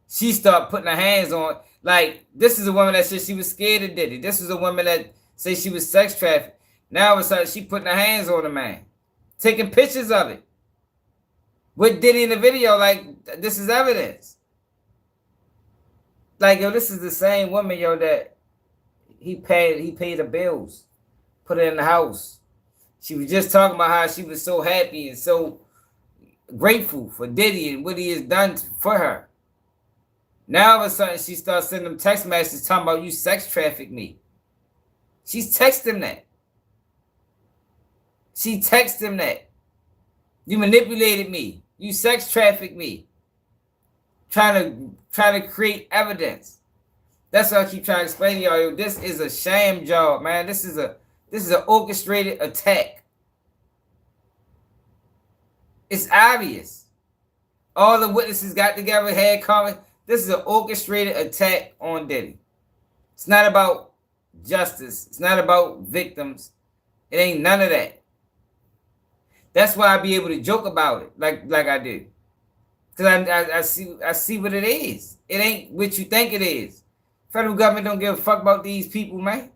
Speaker 1: she started putting her hands on. Like, this is a woman that said she was scared of Diddy. This was a woman that said she was sex trafficked. Now, all of a sudden, she putting her hands on the man, taking pictures of it. With Diddy in the video, like, this is evidence. Like, yo, this is the same woman, yo, that he paid the bills, put her in the house. She was just talking about how she was so happy and so grateful for Diddy and what he has done for her. Now, all of a sudden, she starts sending them text messages talking about, you sex trafficked me. She's texting that. She texted him that. You manipulated me. You sex trafficked me. Trying to create evidence. That's what I keep trying to explain to y'all. Yo, this is a sham job, man. This is an orchestrated attack. It's obvious. All the witnesses got together, had comment. This is an orchestrated attack on Diddy. It's not about justice. It's not about victims. It ain't none of that. That's why I be able to joke about it like I do. Because I see what it is. It ain't what you think it is. Federal government don't give a fuck about these people, man.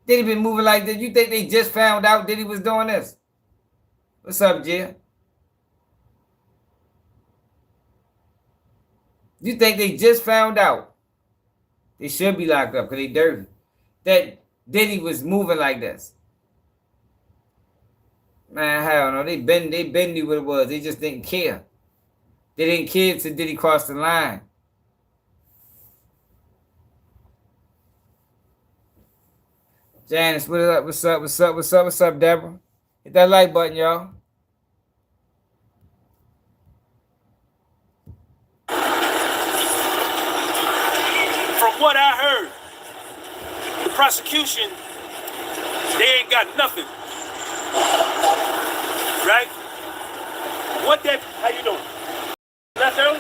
Speaker 1: Diddy been moving like this. You think they just found out Diddy was doing this? What's up, Jill? You think they just found out? They should be locked up because they dirty. That Diddy was moving like this. Man, hell no. They been knew what it was. They just didn't care. They didn't care until Diddy crossed the line. Janice, what up? What's up? What's up? What's up? What's up, Deborah? Hit that like button, y'all.
Speaker 12: From what I heard, the prosecution, they ain't got nothing. Right? What that, how you doing? Left early?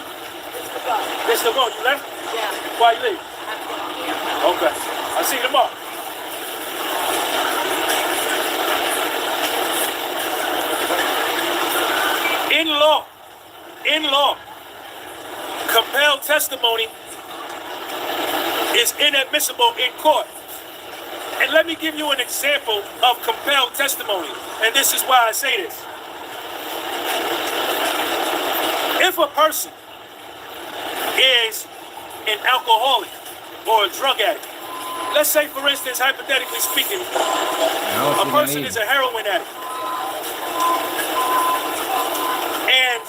Speaker 12: They still going, you left? Yeah. Why you leave? Okay. I'll see you tomorrow. In law, compelled testimony is inadmissible in court. And let me give you an example of compelled testimony. And this is why I say this. If a person is an alcoholic or a drug addict, let's say, for instance, hypothetically speaking, a person is a heroin addict. And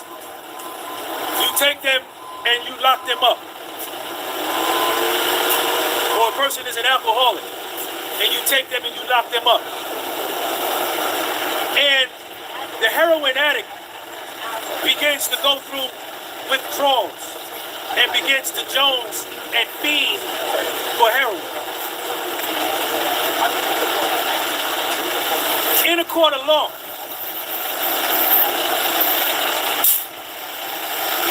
Speaker 12: you take them and you lock them up. Or a person is an alcoholic and you take them and you lock them up. And the heroin addict begins to go through withdrawals. and begins to Jones and fiend for heroin. In a court of law.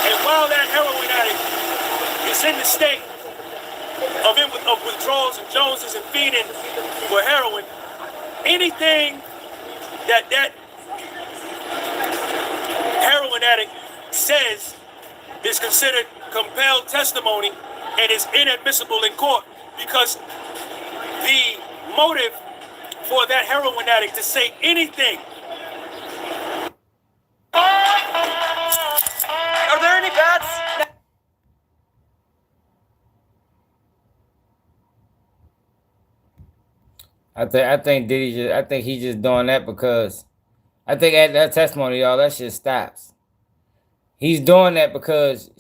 Speaker 12: And while that heroin addict is in the state of withdrawals and Jones isn't feeding for heroin, anything that heroin addict says is considered compelled testimony and is inadmissible in court because the motive for that heroin addict to say anything.
Speaker 15: Are there any bats?
Speaker 1: I think he's just doing that because I think at that testimony, y'all, that shit stops. He's doing that because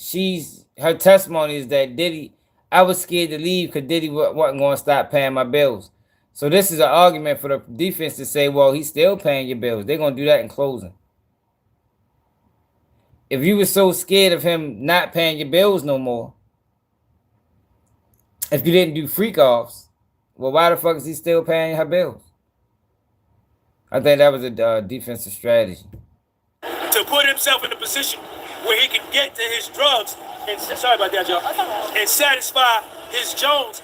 Speaker 1: her testimony is that Diddy, I was scared to leave because Diddy wasn't going to stop paying my bills. So this is an argument for the defense to say, well, he's still paying your bills. They're going to do that in closing. If you were so scared of him not paying your bills no more, if you didn't do freak-offs, well, why the fuck is he still paying her bills? I think that was a defensive strategy.
Speaker 12: To put himself in a position where he can get to his drugs, and sorry about that, y'all, and satisfy his Jones.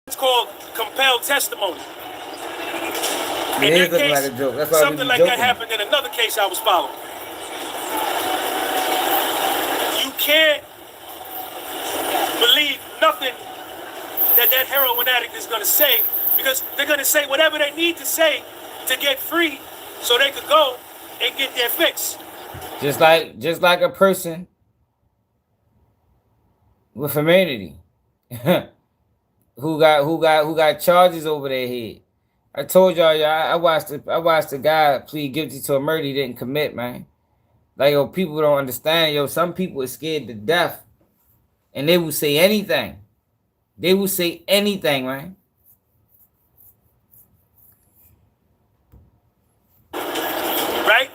Speaker 12: It's called compelled testimony.
Speaker 1: It is looking like a joke. That's why
Speaker 12: something like that happened in another case I was following. You can't believe nothing that heroin addict is going to say because they're going to say whatever they need to say to get free so they could go and get their fix.
Speaker 1: Just like a person with immunity who got charges over their head. I told y'all, I watched the guy plead guilty to a murder he didn't commit, man. Like, yo, people don't understand, yo. Some people are scared to death, and they will say anything. They will say anything, man.
Speaker 12: Right?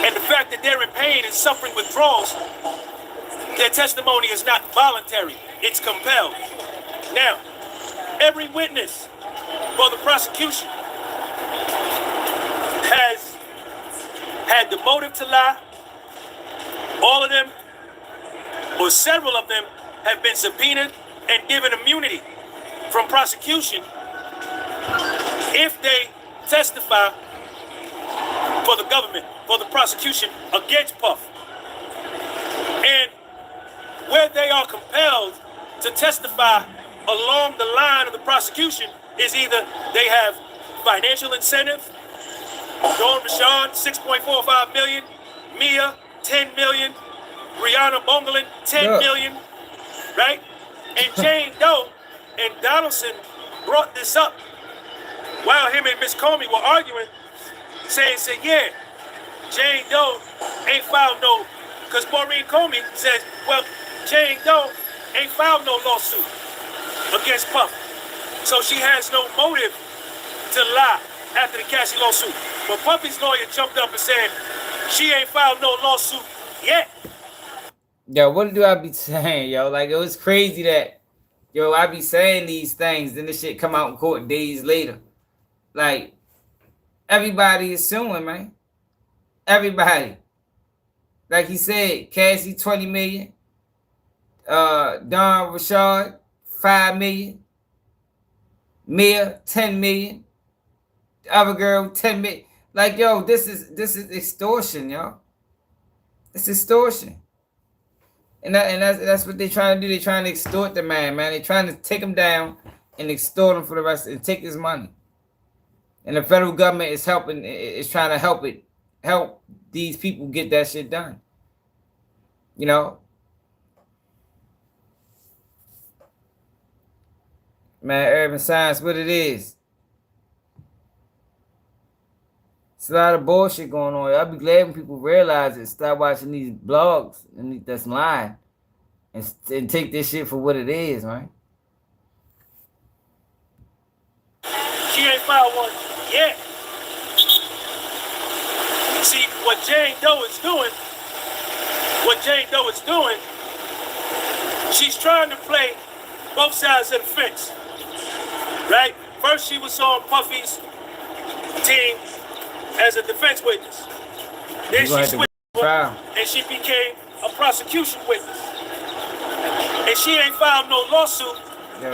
Speaker 12: And the fact that they're in pain and suffering withdrawals, their testimony is not voluntary. It's compelled. Now, every witness for the prosecution has had the motive to lie. All of them, or several of them, have been subpoenaed and given immunity from prosecution if they testify for the government, for the prosecution against Puff. And where they are compelled to testify along the line of the prosecution is either they have financial incentive, Dawn Rashad, $6.45 million, Mia, $10 million, Brianna Bongelin, $10 million, right? And Jane Doe and Donaldson brought this up while him and Miss Comey were arguing, saying, yeah, Jane Doe ain't filed no, because Maureen Comey says, well, Jane Doe ain't filed no lawsuit against Puff. So she has no motive to lie after the Cassie lawsuit. But Puffy's lawyer jumped up and said, she ain't filed no lawsuit yet.
Speaker 1: Yo, what do I be saying, yo? Like, it was crazy that, yo, I be saying these things, then this shit come out in court days later. Like, everybody is suing, man. Everybody. Like he said, Cassie, $20 million. Dawn Rashad, $5 million. Mia, $10 million. The other girl, $10 million. Like, yo, this is extortion, yo. It's extortion. And that's what they're trying to do. They're trying to extort the man. They're trying to take him down and extort him for the rest and take his money. And the federal government is helping, is trying to help these people get that shit done. You know? Man, urban science, what it is. It's a lot of bullshit going on. I'll be glad when people realize it, start watching these blogs and that's lying, and take this shit for what it is, man.
Speaker 12: She ain't filed one yet. See, what Jane Doe is doing, what Jane Doe is doing, she's trying to play both sides of the fence, right? First, she was on Puffy's team as a defense witness. Then she switched and she became a prosecution witness. And she ain't filed no lawsuit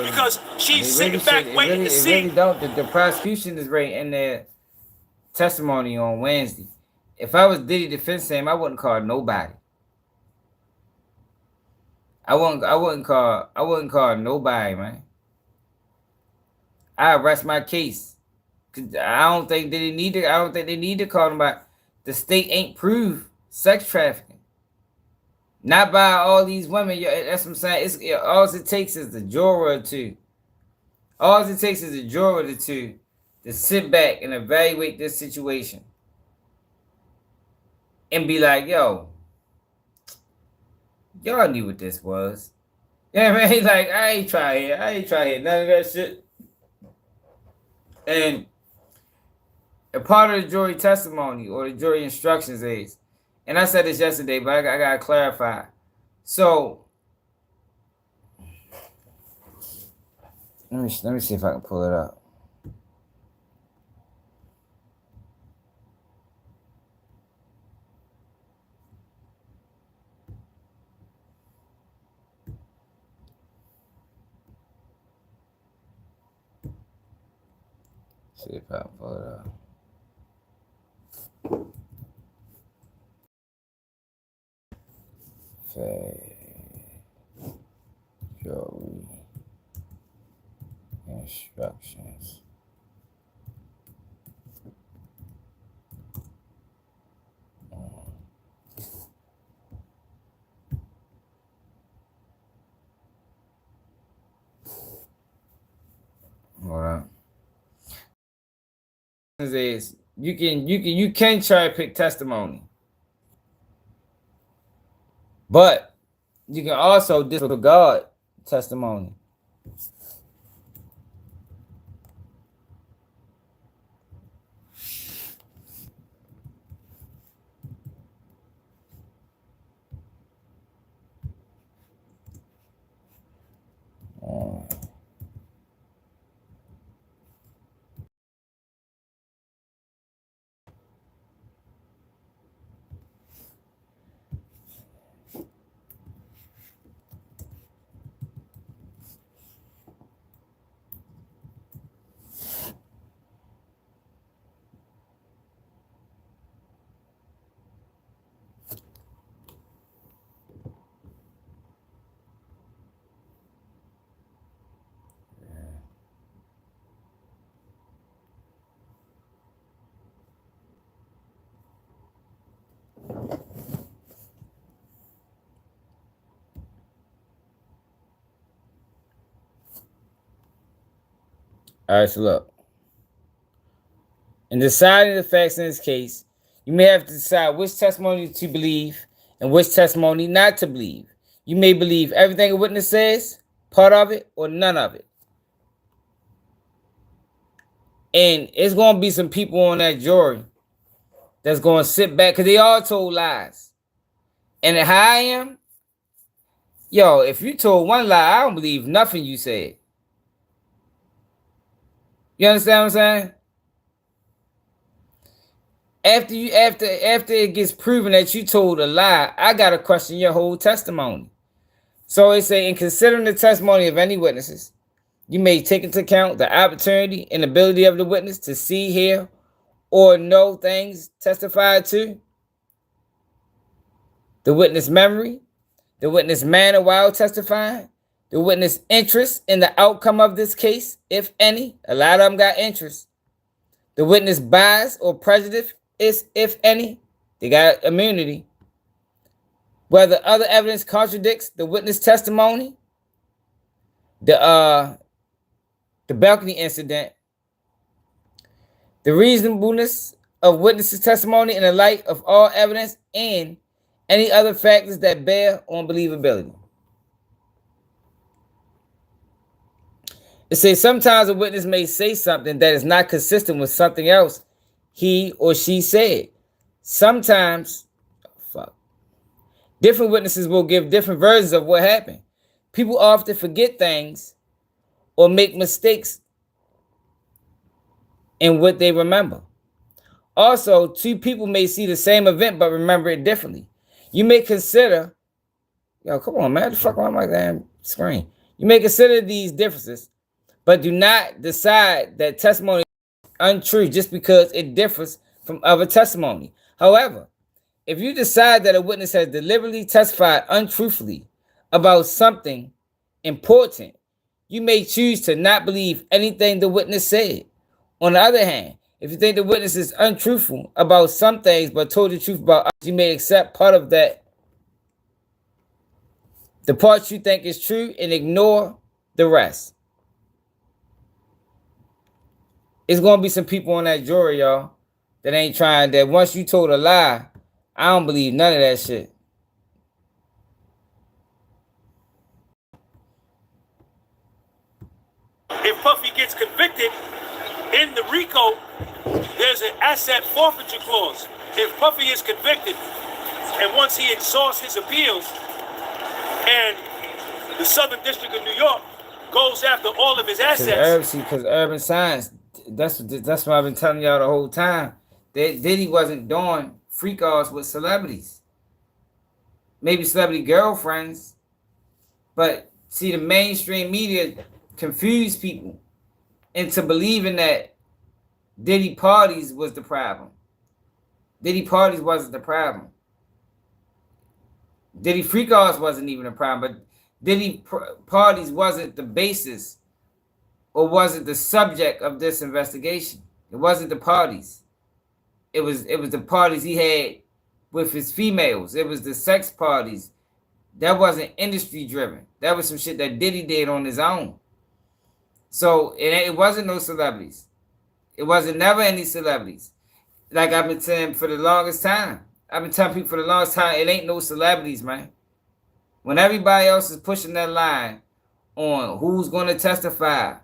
Speaker 12: because she's sitting back waiting to see.
Speaker 1: The prosecution is right in their testimony on Wednesday. If I was Diddy defense team, I wouldn't call nobody. I wouldn't call nobody, man. I rest my case. I don't think they need to call them back. The state ain't proved sex trafficking. Not by all these women. That's what I'm saying. All it takes is the juror or two. All it takes is the juror or two to sit back and evaluate this situation. And be like, yo, y'all knew what this was. Yeah, man. He's like, I ain't trying none of that shit. And a part of the jury testimony or the jury instructions is, and I said this yesterday, but I gotta clarify. So let me see if I can pull it up. See if I can pull it up. Jury instructions. Hold on. Is you can cherry pick testimony, but you can also disregard testimony. All right, so look. In deciding the facts in this case, you may have to decide which testimony to believe and which testimony not to believe. You may believe everything a witness says, part of it, or none of it. And it's going to be some people on that jury that's going to sit back because they all told lies. And how I am, yo, if you told one lie, I don't believe nothing you said. You understand what I'm saying? After it gets proven that you told a lie, I gotta question your whole testimony. So it say, in considering the testimony of any witnesses, you may take into account the opportunity and ability of the witness to see, hear, or know things testified to, the witness memory, the witness manner while testifying, the witness interest in the outcome of this case, if any. A lot of them got interest. The witness bias or prejudice, if any. They got immunity. Whether other evidence contradicts the witness testimony, the balcony incident, the reasonableness of witnesses' testimony in the light of all evidence, and any other factors that bear on believability. It says sometimes a witness may say something that is not consistent with something else he or she said. Sometimes, Different witnesses will give different versions of what happened. People often forget things or make mistakes in what they remember. Also, two people may see the same event but remember it differently. You may consider, yo, come on, man, the fuck on my damn screen. You may consider these differences, but do not decide that testimony is untrue just because it differs from other testimony. However, if you decide that a witness has deliberately testified untruthfully about something important, you may choose to not believe anything the witness said. On the other hand, if you think the witness is untruthful about some things but told the truth about others, you may accept part of that, the parts you think is true, and ignore the rest. It's going to be some people on that jury, y'all, that ain't trying, that once you told a lie, I don't believe none of that shit.
Speaker 12: If Puffy gets convicted in the RICO, there's an asset forfeiture clause. If Puffy is convicted, and once he exhausts his appeals, and the Southern District of New York goes after all of his assets.
Speaker 1: Because urban science, that's what I've been telling y'all the whole time. That Diddy wasn't doing freak-offs with celebrities. Maybe celebrity girlfriends. But see, the mainstream media confused people into believing that Diddy parties was the problem. Diddy parties wasn't the problem. Diddy freak-offs wasn't even a problem, but Diddy parties wasn't the basis or wasn't the subject of this investigation. It wasn't the parties. It was the parties he had with his females. It was the sex parties. That wasn't industry driven. That was some shit that Diddy did on his own. So it wasn't no celebrities. It wasn't never any celebrities. Like I've been saying for the longest time. I've been telling people for the longest time, it ain't no celebrities, man. When everybody else is pushing that line on who's going to testify,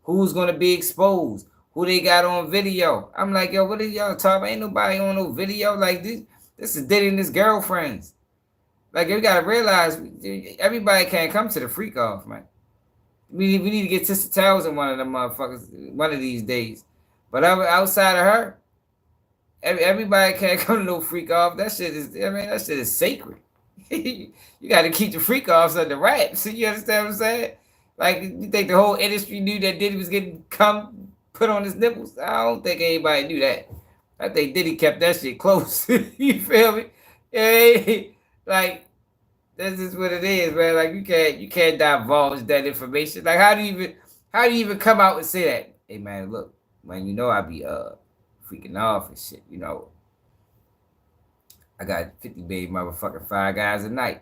Speaker 1: who's going to be exposed, who they got on video, I'm like, yo, what are y'all talking about? Ain't nobody on no video like this. This is Diddy and his girlfriends. Like, you got to realize, everybody can't come to the freak off, man. We need to get Tissa Towers in one of them motherfuckers one of these days. But outside of her, everybody can't come to no freak off. That shit is sacred. You got to keep the freak offs under wraps. You understand what I'm saying? Like, you think the whole industry knew that Diddy was getting put on his nipples? I don't think anybody knew that. I think Diddy kept that shit close. You feel me? Hey, like, that's just what it is, man. Like, you can't divulge that information. Like, how do you even come out and say that? Hey, man, look, man, you know I be freaking off and shit, you know. I got 50 baby motherfucking 5 guys a night.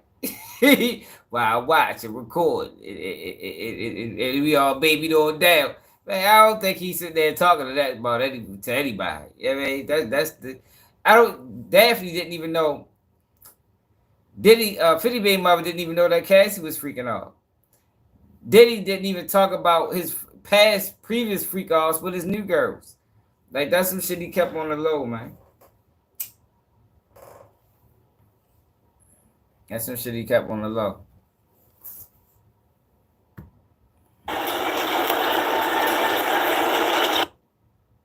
Speaker 1: While I watch and record. And we all babied on down. Man, I don't think he's sitting there talking to anybody. I mean, Daphne didn't even know. 50 baby mother didn't even know that Cassie was freaking off. Diddy didn't even talk about his previous freak offs with his new girls. Like, that's some shit he kept on the low, man. That's some shit he kept on the low.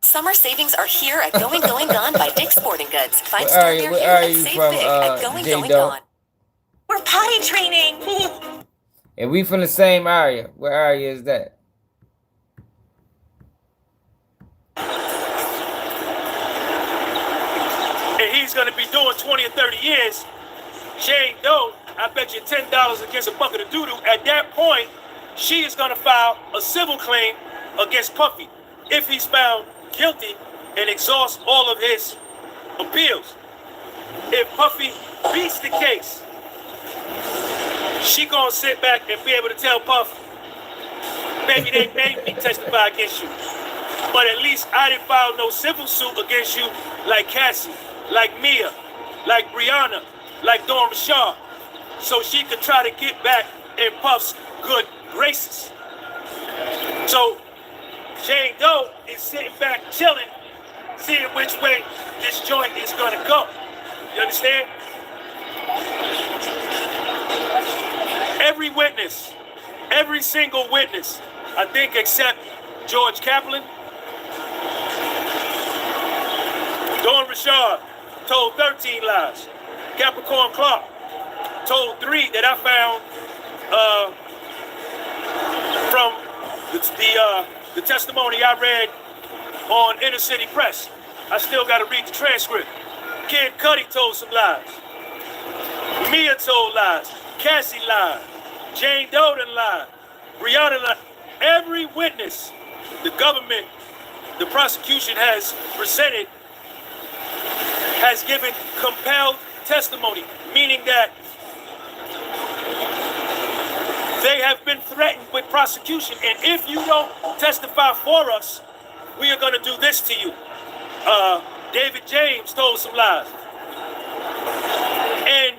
Speaker 11: Summer savings are here at Going Gone by Dick's Sporting Goods. Find store near you and save big at Going Gone. We're potty training.
Speaker 1: And we from the same area. What area is that?
Speaker 12: And he's going to be doing 20 or 30 years. Jane Doe, I bet you $10 against a bucket of doo-doo. At that point, she is going to file a civil claim against Puffy if he's found guilty and exhausts all of his appeals. If Puffy beats the case, she going to sit back and be able to tell Puff, maybe they made me testify against you. But at least I didn't file no civil suit against you like Cassie, like Mia, like Brianna, like Dawn Rashad, so she could try to get back in Puff's good graces. So Jane Doe is sitting back chilling, seeing which way this joint is gonna go. You understand? every witness, every single witness, I think except George Kaplan, Dawn Richard told 13 lies. Capricorn Clark told 3 that I found from the testimony I read on Inner City Press. I still got to read the transcript. Kid Cudi told some lies. Mia told lies. Cassie lied. Jane Doe lied. Brianna lied. Every witness the government, the prosecution has presented, has given compelled testimony, meaning that they have been threatened with prosecution. And if you don't testify for us, we are going to do this to you. David James told some lies. And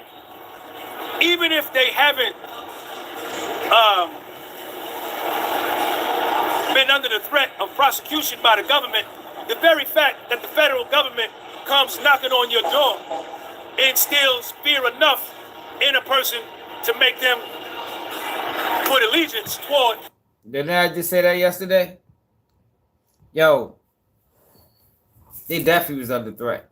Speaker 12: even if they haven't been under the threat of prosecution by the government, the very fact that the federal government comes knocking on your door instills fear enough in a person to make them put allegiance toward.
Speaker 1: Didn't I just say that yesterday? Yo, they definitely was under threat.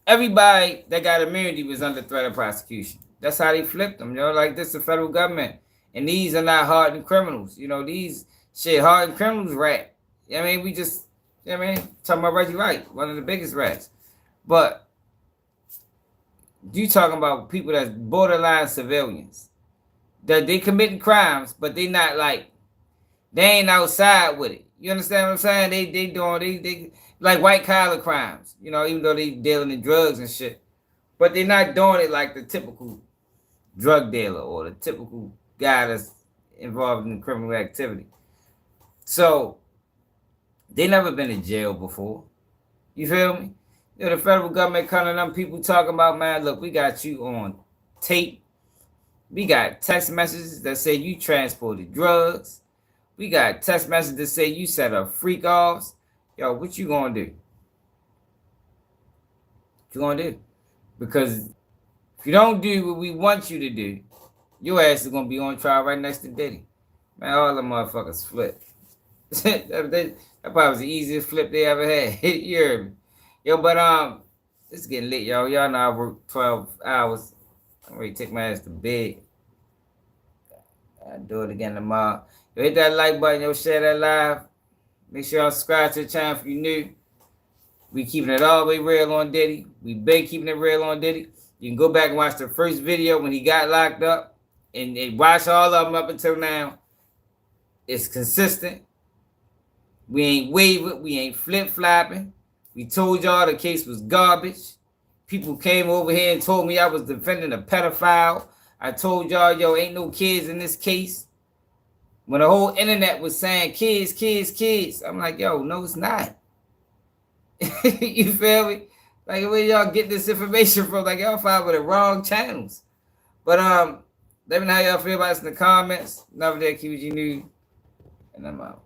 Speaker 1: Everybody that got immunity was under threat of prosecution. That's how they flipped them. You know, like this is the federal government. And these are not hardened criminals. You know, these hardened criminals rat. I mean, we just, I mean, talking about Reggie Wright, one of the biggest rats. But you talking about people that's borderline civilians. That they committing crimes, but they not like, they ain't outside with it. You understand what I'm saying? They doing like white collar crimes, you know, even though they dealing in drugs and shit. But they're not doing it like the typical drug dealer or the typical guy that's involved in criminal activity. So they never been in jail before. You feel me? You know, the federal government coming to them people talking about, man, look, we got you on tape. We got text messages that say you transported drugs. We got text messages that say you set up freak offs. Yo, what you gonna do? What you gonna do? Because if you don't do what we want you to do, your ass is gonna be on trial right next to Diddy. Man, all the motherfuckers flip. that probably was the easiest flip they ever had. You heard me? Yo, but it's getting late, y'all. Y'all know I work 12 hours. I'm ready to take my ass to bed. I'll do it again tomorrow. Yo, hit that like button, yo, share that live. Make sure y'all subscribe to the channel if you're new. We keeping it all the way real on Diddy. We been keeping it real on Diddy. You can go back and watch the first video when he got locked up. And watch all of them up until now. It's consistent. We ain't wavered. We ain't flip-flopping. We told y'all the case was garbage. People came over here and told me I was defending a pedophile. I told y'all, yo, ain't no kids in this case. When the whole internet was saying kids, kids, kids. I'm like, yo, no, it's not. You feel me? Like, where y'all get this information from? Like, y'all follow the wrong channels. But let me know how y'all feel about this in the comments. Never dare keep it you new. And I'm out.